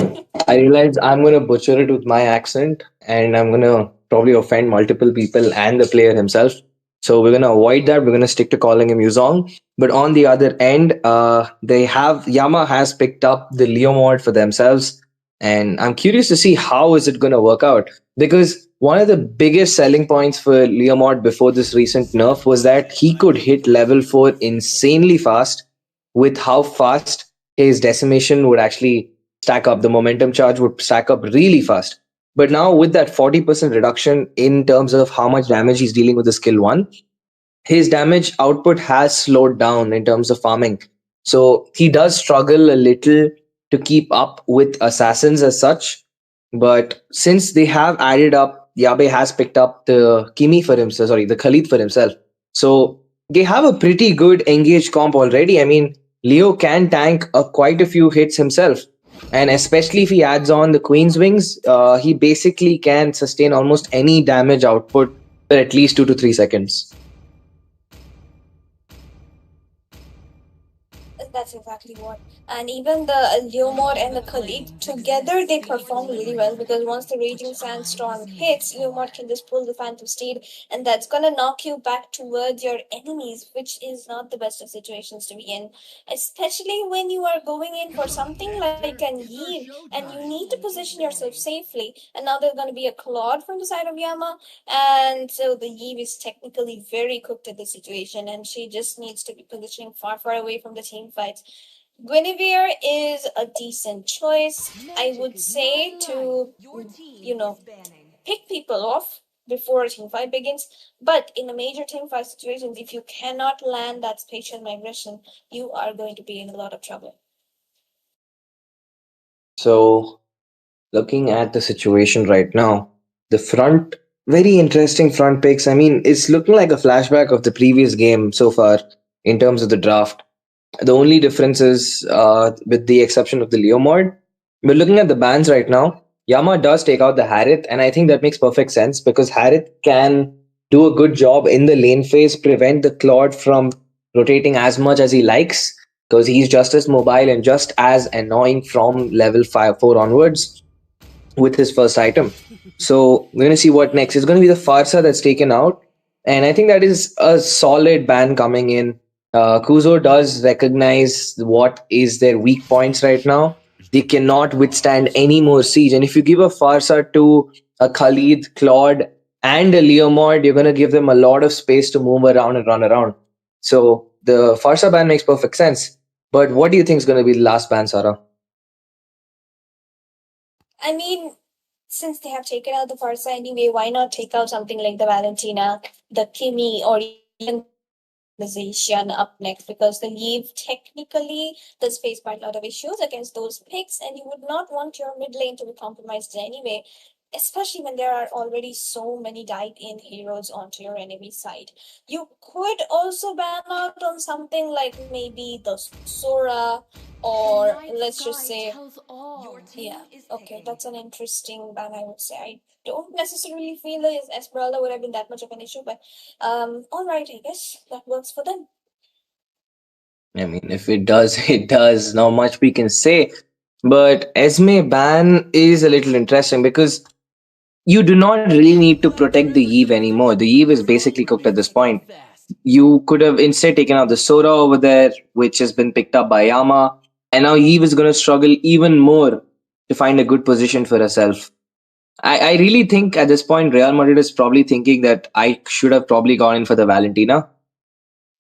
I realize I'm gonna butcher it with my accent, and I'm gonna probably offend multiple people and the player himself. So we're gonna avoid that. We're gonna stick to calling him Yuzong. But on the other end, they have Yama has picked up the Leo mod for themselves, and I'm curious to see how is it gonna work out because one of the biggest selling points for Leo mod before this recent nerf was that he could hit level 4 insanely fast with how fast his decimation would actually stack up. The momentum charge would stack up really fast. But now, with that 40% reduction in terms of how much damage he's dealing with the skill 1, his damage output has slowed down in terms of farming. So he does struggle a little to keep up with assassins as such. But since they have added up, Yabe has picked up the the Khalid for himself. So they have a pretty good engaged comp already. I mean, Leo can tank quite a few hits himself. And especially if he adds on the Queen's Wings, he basically can sustain almost any damage output for at least 2 to 3 seconds. That's exactly what. And even the Leomord and the Khalid together, they perform really well because once the Raging Sandstorm hits, Leomord can just pull the Phantom Steed, and that's gonna knock you back towards your enemies, which is not the best of situations to be in, especially when you are going in for something like an Eve and you need to position yourself safely. And now there's gonna be a Claude from the side of Yama, and so the Eve is technically very cooked at the situation, and she just needs to be positioning far, far away from the team fights. Guinevere is a decent choice, I would say, to, you know, pick people off before a team fight begins. But in a major team fight situations, if you cannot land that spatial migration, you are going to be in a lot of trouble. So, looking at the situation right now, the front, very interesting front picks. I mean, it's looking like a flashback of the previous game so far in terms of the draft. The only difference is, with the exception of the Leo mod, we're looking at the bans right now. Yama does take out the Harith, and I think that makes perfect sense because Harith can do a good job in the lane phase, prevent the Claude from rotating as much as he likes because he's just as mobile and just as annoying from level 5 4 onwards with his first item. So we're gonna see what next. It's gonna be the Farsa that's taken out, and I think that is a solid ban coming in. Kuzo does recognize what is their weak points right now. They cannot withstand any more siege, and if you give a Farsa to a Khalid, Claude, and a Leomord, you're gonna give them a lot of space to move around and run around. So the Farsa ban makes perfect sense. But what do you think is gonna be the last ban, Sarah? I mean, since they have taken out the Farsa anyway, why not take out something like the Valentina, the Kimi, or even the Zacian up next? Because the Leave technically does face quite a lot of issues against those picks, and you would not want your mid lane to be compromised anyway, especially when there are already so many died in heroes onto your enemy side. You could also ban out on something like maybe the Sora, or let's just say, yeah, okay, that's an interesting ban, I would say. I don't necessarily feel that Esmeralda would have been that much of an issue, but all right, I guess that works for them. I mean, if it does, it does. Not much we can say. But Esme ban is a little interesting because you do not really need to protect the Eve anymore. The Eve is basically cooked at this point. You could have instead taken out the Sora over there, which has been picked up by Yama. And now Eve is going to struggle even more to find a good position for herself. I really think at this point, Real Madrid is probably thinking that I should have probably gone in for the Valentina.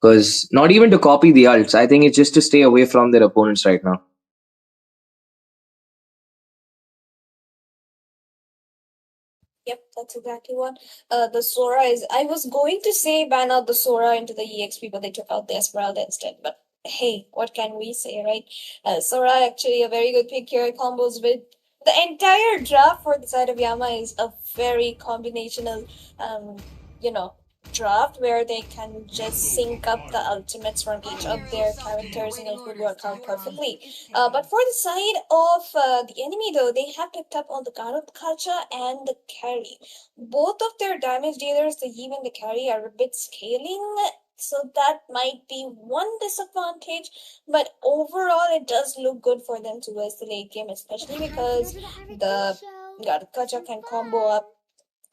Because not even to copy the ults, I think it's just to stay away from their opponents right now. Yep, that's exactly what the Sora is. I was going to say ban out the Sora into the EXP, but they took out the Esmeralda instead. But hey, what can we say, right? Sora actually a very good pick here. Combos with the entire draft for the side of Yama is a very combinational, you know, draft where they can just sync up the ultimates from each of their characters and it would work out perfectly. But for the side of the enemy, though, they have picked up on the Garot culture and the carry. Both of their damage dealers, the Eve and the carry, are a bit scaling. So that might be one disadvantage, but overall it does look good for them towards the late game, especially because the Garot culture can combo up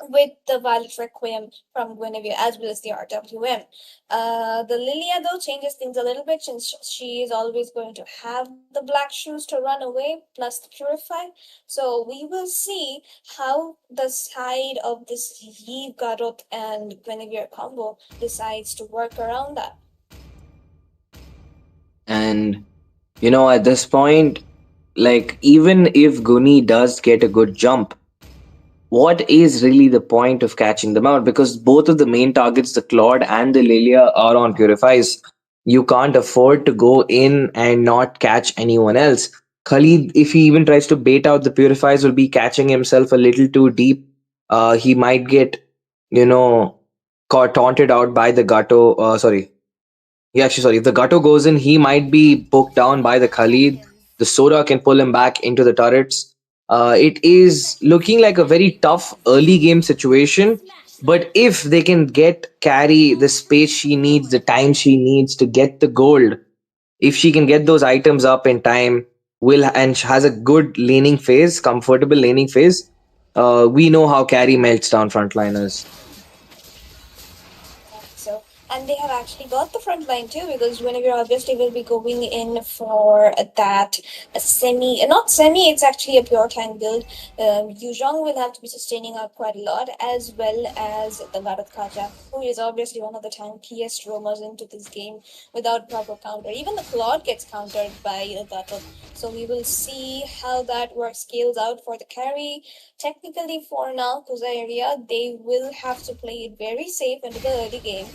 with the Violet Requiem from Guinevere as well as the RWM. The Lilia though changes things a little bit since she is always going to have the black shoes to run away plus the Purify. So we will see how the side of this Eve Garot and Guinevere combo decides to work around that. And, at this point, like, even if Guni does get a good jump, what is really the point of catching them out? Because both of the main targets, the Claude and the Lilia, are on Purifies. You can't afford to go in and not catch anyone else. Khalid, if he even tries to bait out the Purifies, will be catching himself a little too deep. He might get, caught taunted out by the Gato. Sorry. Yeah, actually, sorry. If the Gato goes in, he might be poked down by the Khalid. The Sora can pull him back into the turrets. It is looking like a very tough early game situation. But if they can get carry the space she needs, the time she needs to get the gold, if she can get those items up in time, will and has a good laning phase, comfortable laning phase, we know how carry melts down frontliners. So and they have actually got the front line too, because whenever obviously will be going in for that semi, not semi, it's actually a pure tank build. Yuzhong will have to be sustaining out quite a lot, as well as the Bharat Khaja, who is obviously one of the tankiest roamers into this game without proper counter. Even the Claude gets countered by Gatot. So we will see how that work scales out for the carry. Technically, for now, Kuza area, they will have to play it very safe into the early game.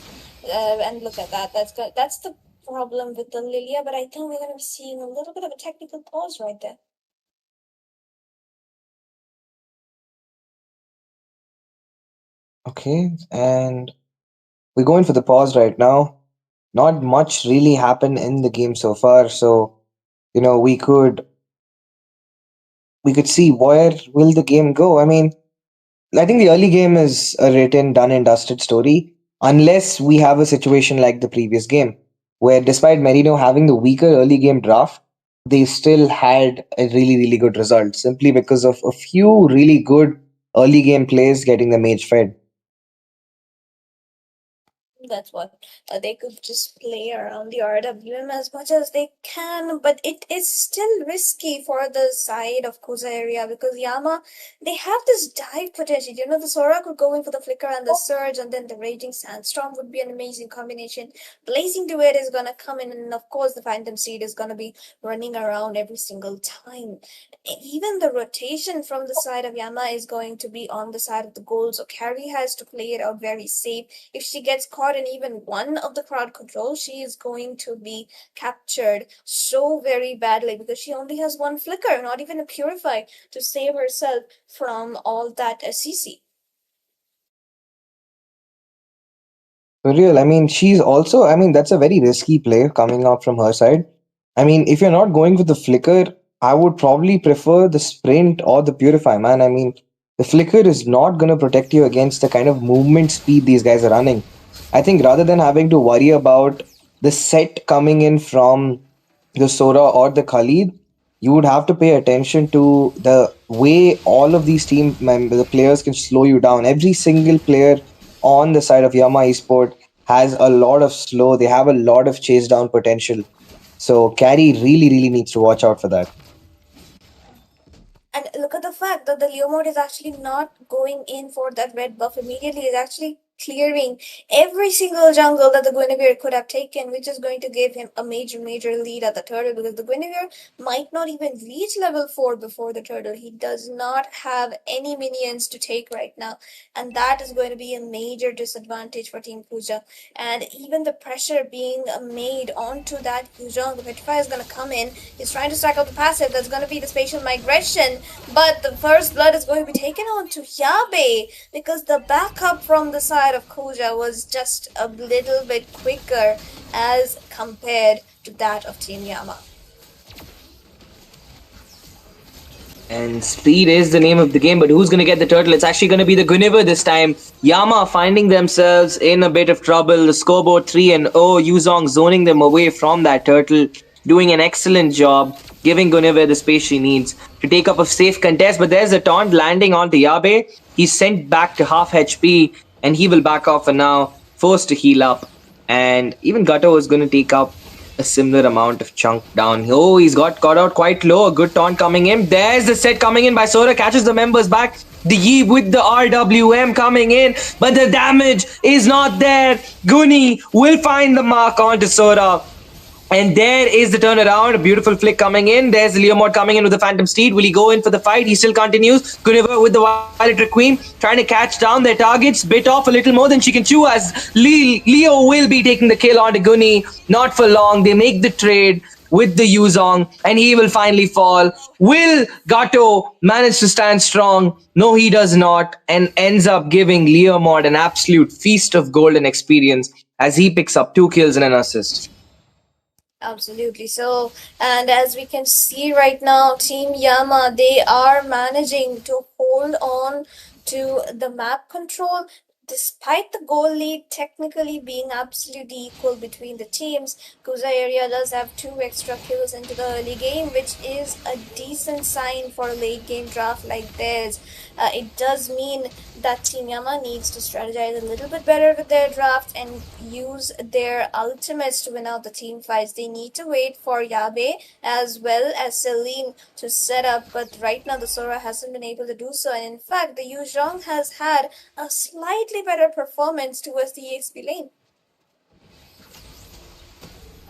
And look at that. That's the problem with the Lilia, but I think we're going to be seeing a little bit of a technical pause right there. Okay, and we're going for the pause right now. Not much really happened in the game so far, so we could see where will the game go. I mean, I think the early game is a written, done and dusted story, unless we have a situation like the previous game, where despite Merino having the weaker early game draft, they still had a really, really good result simply because of a few really good early game plays getting the mage fed. That's what they could just play around the RWM as much as they can, but it is still risky for the side of Kuza area because Yama, they have this dive potential. You know, the Sora could go in for the flicker and the surge, and then the raging sandstorm would be an amazing combination. Blazing Duet is gonna come in, and of course, the Phantom Seed is gonna be running around every single time. Even the rotation from the side of Yama is going to be on the side of the goal, so Carrie has to play it out very safe. If she gets caught in even one of the crowd control, she is going to be captured so very badly because she only has one flicker, not even a purify, to save herself from all that CC. For real, I mean, that's a very risky play coming up from her side. I mean, if you're not going with the flicker, I would probably prefer the sprint or the purify, man. I mean, the flicker is not going to protect you against the kind of movement speed these guys are running. I think rather than having to worry about the set coming in from the Sora or the Khalid, you would have to pay attention to the way all of these the players can slow you down. Every single player on the side of Yama Esport has a lot of slow. They have a lot of chase down potential. So Carry really, really needs to watch out for that. And look at the fact that the Leo mode is actually not going in for that red buff immediately. It's actually clearing every single jungle that the Guinevere could have taken, which is going to give him a major, major lead at the turtle because the Guinevere might not even reach level 4 before the turtle. He does not have any minions to take right now, and that is going to be a major disadvantage for Team Puja. And even the pressure being made onto that Puja, the Petrify is going to come in. He's trying to stack out the passive. That's going to be the spatial migration, but the first blood is going to be taken on to Yabe because the backup from the side of Kuja was just a little bit quicker as compared to that of Team Yama. And speed is the name of the game, but who's going to get the turtle? It's actually going to be the Guinevere this time. Yama finding themselves in a bit of trouble. The scoreboard 3-0. Yuzong zoning them away from that turtle. Doing an excellent job, giving Guinevere the space she needs to take up a safe contest. But there's a taunt landing onto Yabe. He's sent back to half HP, and he will back off for now, forced to heal up. And even Gato is going to take up a similar amount of chunk down. Oh, he's got caught out quite low. A good taunt coming in. There's the set coming in by Sora. Catches the members back. The Yi with the RWM coming in. But the damage is not there. Guni will find the mark onto Sora. And there is the turnaround. A beautiful flick coming in. There's the Leomord coming in with the Phantom Steed. Will he go in for the fight? He still continues. Guinevere with the Violet Requiem trying to catch down their targets. Bit off a little more than she can chew as Leo will be taking the kill onto Guni. Not for long. They make the trade with the Yuzong and he will finally fall. Will Gato manage to stand strong? No, he does not, and ends up giving Leomord an absolute feast of golden experience as he picks up 2 kills and an assist. Absolutely. So, and as we can see right now, Team Yama, they are managing to hold on to the map control. despite the goal lead technically being absolutely equal between the teams, Kuza area does have 2 extra kills into the early game, which is a decent sign for a late game draft like this. It does mean that Team Yama needs to strategize a little bit better with their draft and use their ultimates to win out the team fights. They need to wait for Yabe as well as Celine to set up, but right now the Sora hasn't been able to do so, and in fact the Yuzhong has had a slightly better performance towards the EXP lane.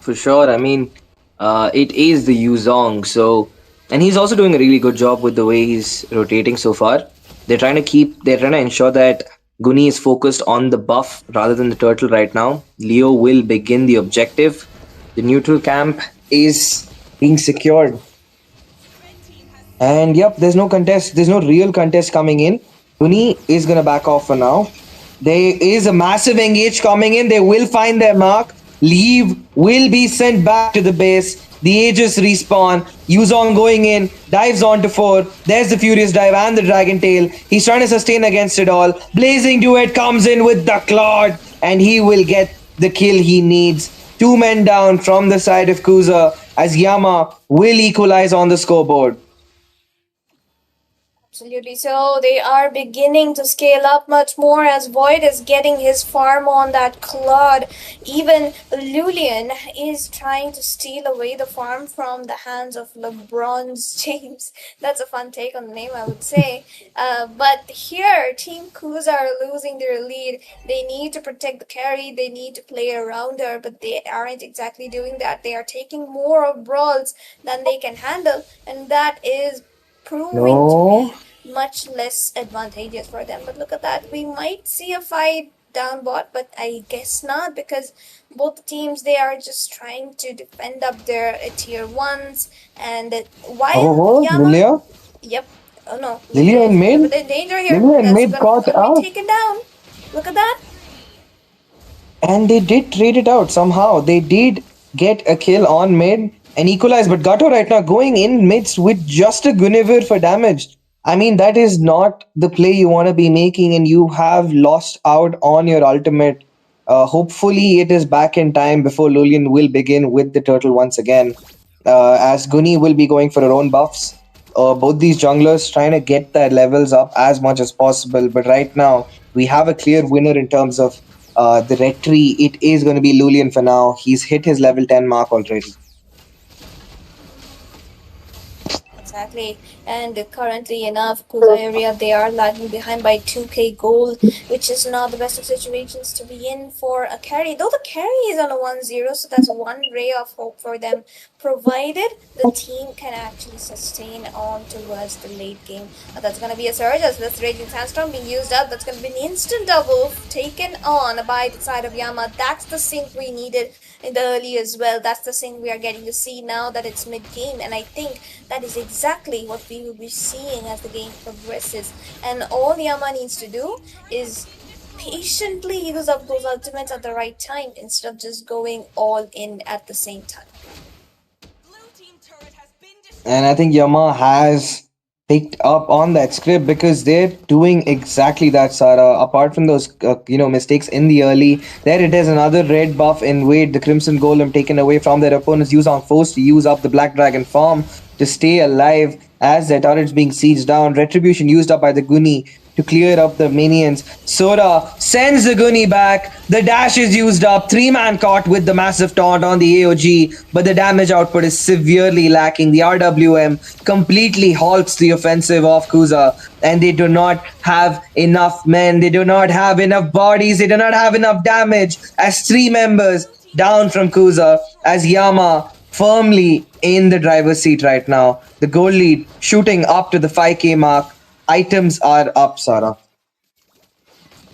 For sure. I mean, it is the Yuzong. So, and he's also doing a really good job with the way he's rotating so far. They're trying to ensure that Guni is focused on the buff rather than the turtle right now. Leo will begin the objective. The neutral camp is being secured. And yep, there's no contest. There's no real contest coming in. Guni is going to back off for now. There is a massive engage coming in. They will find their mark. Leave will be sent back to the base. The Aegis respawn. Yuzong going in. Dives onto 4. There's the Furious Dive and the Dragon Tail. He's trying to sustain against it all. Blazing Duet comes in with the Claude. And he will get the kill he needs. 2 men down from the side of Kuza as Yama will equalize on the scoreboard. Absolutely. So they are beginning to scale up much more as Void is getting his farm on that Claude. Even Lulian is trying to steal away the farm from the hands of LeBron James. That's a fun take on the name, I would say. But here, Team Kuza are losing their lead. They need to protect the carry. They need to play around her, but they aren't exactly doing that. They are taking more of brawls than they can handle, and that is proving to be much less advantageous for them. But look at that, we might see a fight down bot, but I guess not, because both the teams, they are just trying to defend up their tier 1s, and while Yama, Lilia? yep, oh no, Lilia in mid? but in danger here, Lilia in that's mid got gonna out. be taken down. Look at that. And they did trade it out somehow. They did get a kill on mid and equalize, but Gato right now going in midst with just a Guinevere for damage. I mean, that is not the play you want to be making, and you have lost out on your ultimate. Hopefully, it is back in time before Lulian will begin with the turtle once again, as Guni will be going for her own buffs. Both these junglers trying to get their levels up as much as possible, but right now, we have a clear winner in terms of the red tree. It is going to be Lulian for now. He's hit his level 10 mark already. Exactly, and currently enough, Kuza area, they are lagging behind by 2k gold, which is not the best of situations to be in for a carry. Though the carry is on a 1-0, so that's one ray of hope for them, provided the team can actually sustain on towards the late game. That's going to be a surge as this Raging Sandstorm being used up. That's going to be an instant double taken on by the side of Yama. That's the sync we needed in the early as well. That's the thing we are getting to see now that it's mid-game, and I think that is exactly what we will be seeing as the game progresses. And all Yama needs to do is patiently use up those ultimates at the right time instead of just going all in at the same time. And I think Yama has picked up on that script because they're doing exactly that, Sarah. Apart from those, mistakes in the early, there it is, another red buff in Wade, the Crimson Golem taken away from their opponents. Yuzong forced to use up the Black Dragon farm to stay alive as their turrets being sieged down. Retribution used up by the Guni to clear up the minions. Sora sends the Guni back. The dash is used up. 3-man caught with the massive taunt on the AOG, but the damage output is severely lacking. The RWM completely halts the offensive of Kuza, and they do not have enough men. They do not have enough bodies. They do not have enough damage as 3 members down from Kuza as Yama firmly in the driver's seat right now. The goal lead shooting up to the 5k mark. Items are up, Sarah.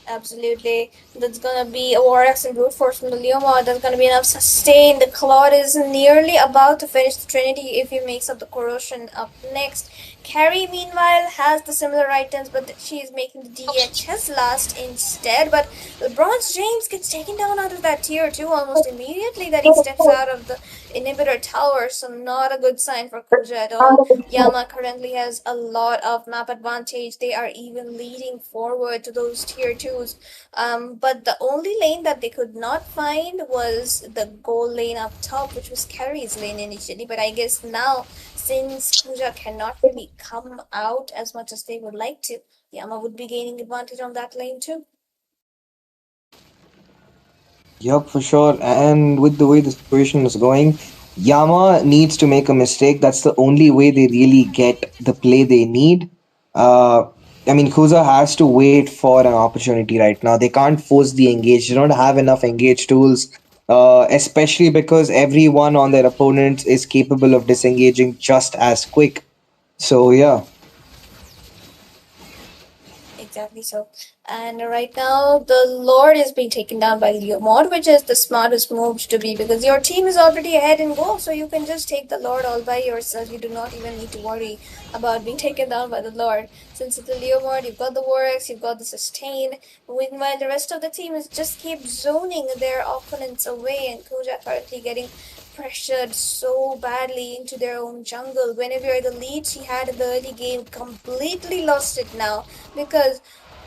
Absolutely. That's gonna be a Warx and brute force from the Leomord. That's gonna be enough sustain. The Claude is nearly about to finish the Trinity if he makes up the corrosion up next. Carrie, meanwhile, has the similar items, but she is making the DHS last instead. But LeBron's James gets taken down out of that tier 2 almost immediately that he steps out of the inhibitor tower, so not a good sign for Kuja at all. Yama currently has a lot of map advantage. They are even leading forward to those tier 2s. But the only lane that they could not find was the goal lane up top, which was Carrie's lane initially. But I guess now, since Kuja cannot really come out as much as they would like to, Yama would be gaining advantage on that lane too. Yup, for sure. And with the way the situation is going, Yama needs to make a mistake. That's the only way they really get the play they need. Uh, I mean, Kuza has to wait for an opportunity right now. They can't force the engage. They don't have enough engage tools, especially because everyone on their opponent is capable of disengaging just as quick. So, yeah. Exactly so. And right now, the Lord is being taken down by Leomord, which is the smartest move to be because your team is already ahead in goal, so you can just take the Lord all by yourself. You do not even need to worry about being taken down by the Lord. Since it's the Leomord, you've got the Warx, you've got the Sustain. Meanwhile, the rest of the team is just keep zoning their opponents away, and Kuja currently getting pressured so badly into their own jungle. Whenever the lead she had in the early game, completely lost it now because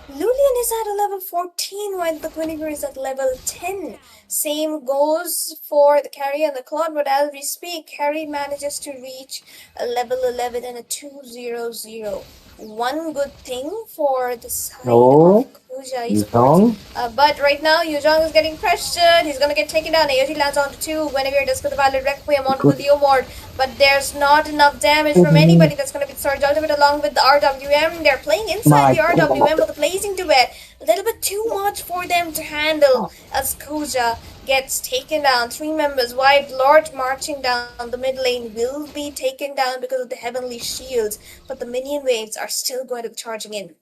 Lulian is at a level 14 while the Guinevere is at level 10. Same goes for the Carry and the Claude, but as we speak, Carry manages to reach a level 11 and a 200. One good thing for the side of No, Kuja Esports. wrong. But right now, Yuzhong is getting pressured. He's gonna get taken down. AOT lands onto 2. Guinevere does get the Violet Requiem onto the Good. Leomord, but there's not enough damage from Mhm. anybody. That's gonna be the Surge Ultimate along with the RWM. They're playing inside My the RWM, God. but the blazing duet a little bit too much for them to handle as Kuja gets taken down. 3 members wiped. Lord marching down the mid lane will be taken down because of the heavenly shields, but the minion waves are still going to be charging in.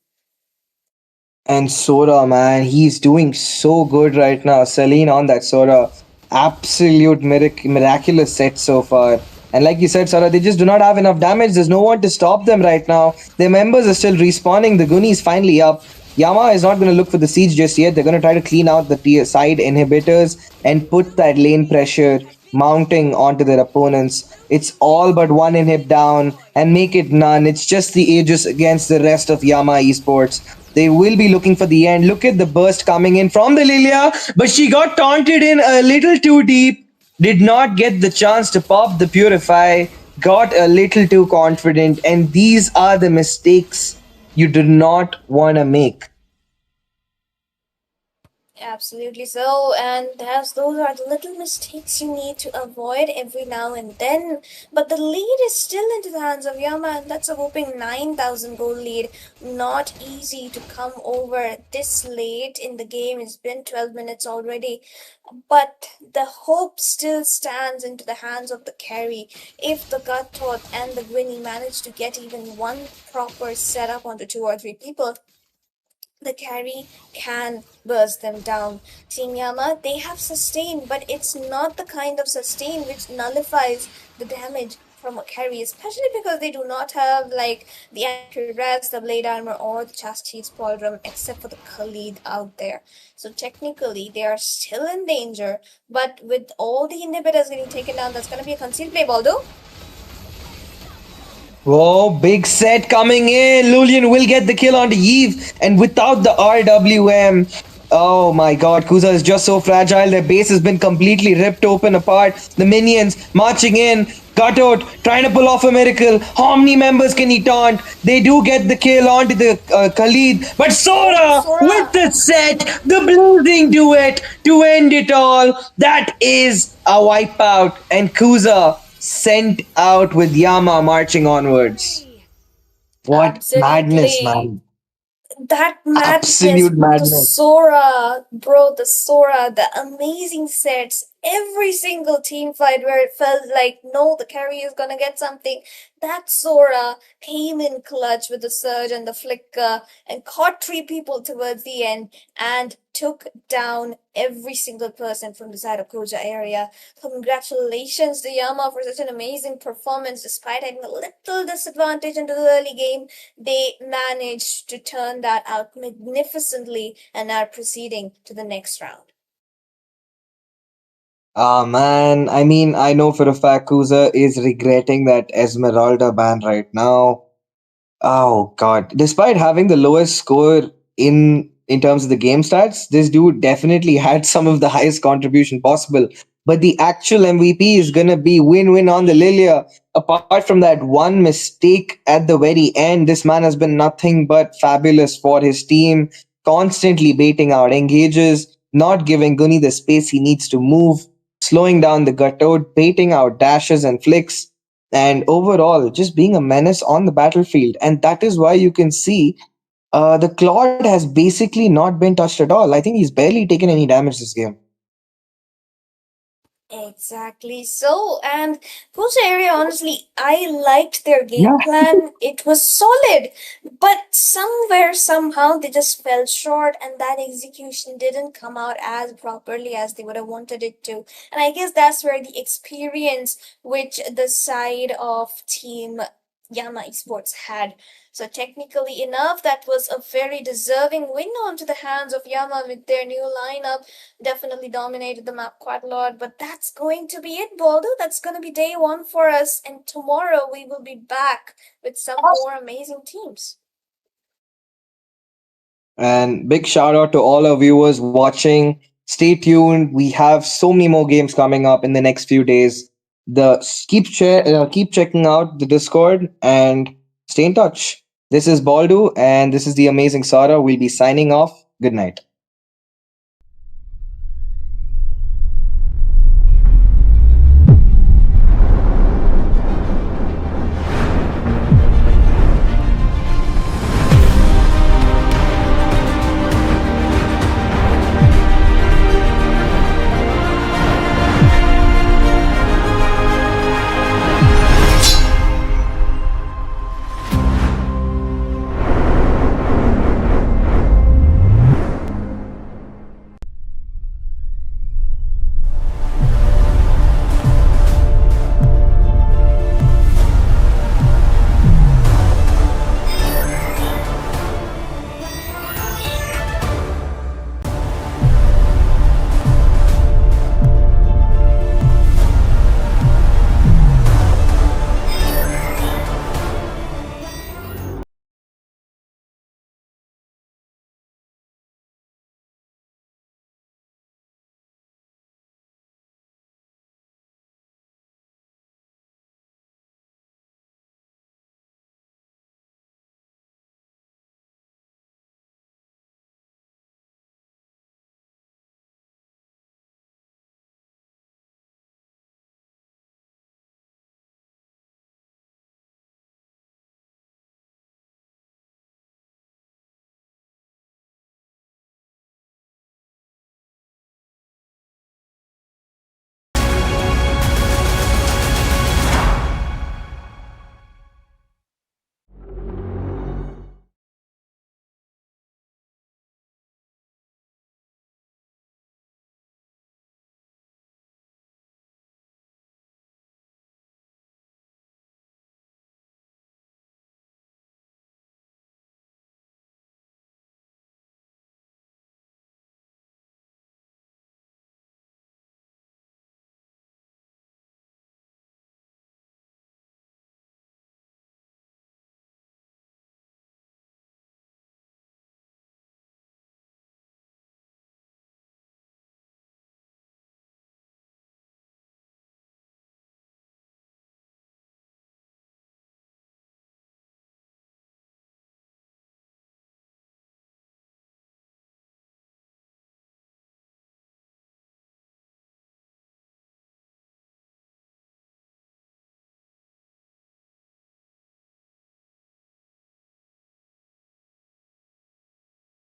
And Sora, man, he's doing so good right now. Celine on that Sora. Absolute miraculous set so far. And like you said, Sora, they just do not have enough damage. There's no one to stop them right now. Their members are still respawning. The Guni is finally up. Yama is not going to look for the siege just yet. They're going to try to clean out the side inhibitors and put that lane pressure mounting onto their opponents. It's all but one inhib down and make it none. It's just the Aegis against the rest of Yama Esports. They will be looking for the end. Look at the burst coming in from the Lilia, but she got taunted in a little too deep. Did not get the chance to pop the Purify. Got a little too confident, and these are the mistakes you do not want to make. Absolutely so, and those are the little mistakes you need to avoid every now and then. But the lead is still into the hands of Yama, and that's a whopping 9,000 goal lead. Not easy to come over this late in the game. It's been 12 minutes already, but the hope still stands into the hands of the carry. If the Gutthought and the Gwynny manage to get even one proper setup onto 2 or 3 people, the carry can burst them down. Team Yama, they have sustain, but it's not the kind of sustain which nullifies the damage from a carry, especially because they do not have like the anti-cuirass, the blade armor, or the chastity pauldron, except for the Khalid out there. So technically, they are still in danger, but with all the inhibitors getting taken down, that's gonna be a concealed play, Baldo. Whoa, big set coming in. Lulian will get the kill onto Eve, and without the RWM, oh my god, Kuza is just so fragile. Their base has been completely ripped open apart. The minions marching in. Cutout trying to pull off a miracle. How many members can he taunt? They do get the kill onto the Khalid, but Sora Sora! with the set, the blazing duet to end it all. That is a wipeout, and Kuza sent out with Yama marching onwards. What madness, Absolutely. man. That madness, Absolute the madness. Sora, bro, the Sora, the amazing sets. every single team fight where it felt like, no, the carry is gonna get something, that Sora came in clutch with the surge and the flicker and caught three people towards the end and took down every single person from the side of Koja area. Congratulations to Yama for such an amazing performance. Despite having a little disadvantage into the early game, they managed to turn that out magnificently and are proceeding to the next round. Ah man, I mean, I know for a fact Kuza is regretting that Esmeralda ban right now. Oh god. Despite having the lowest score in terms of the game stats, this dude definitely had some of the highest contribution possible. But the actual MVP is gonna be win-win on the Lilia. Apart from that one mistake at the very end, this man has been nothing but fabulous for his team, constantly baiting out engages, not giving Guni the space he needs to move, slowing down the Guttoad, baiting out dashes and flicks, and overall just being a menace on the battlefield. And that is why you can see the Claude has basically not been touched at all. I think he's barely taken any damage this game. Exactly so. And Pusa area, honestly, I liked their Yeah. game plan. It was solid. But somewhere, somehow, they just fell short, and that execution didn't come out as properly as they would have wanted it to. And I guess that's where the experience which the side of Team Yama Esports had. So technically enough, that was a very deserving win onto the hands of Yama with their new lineup. Definitely dominated the map quite a lot. But that's going to be it, Baldo. That's going to be day one for us. And tomorrow we will be back with some more amazing teams. And big shout out to all our viewers watching. Stay tuned. We have so many more games coming up in the next few days. Keep checking out the Discord and stay in touch. This is Baldu and this is the amazing Sara. We'll be signing off. Good night.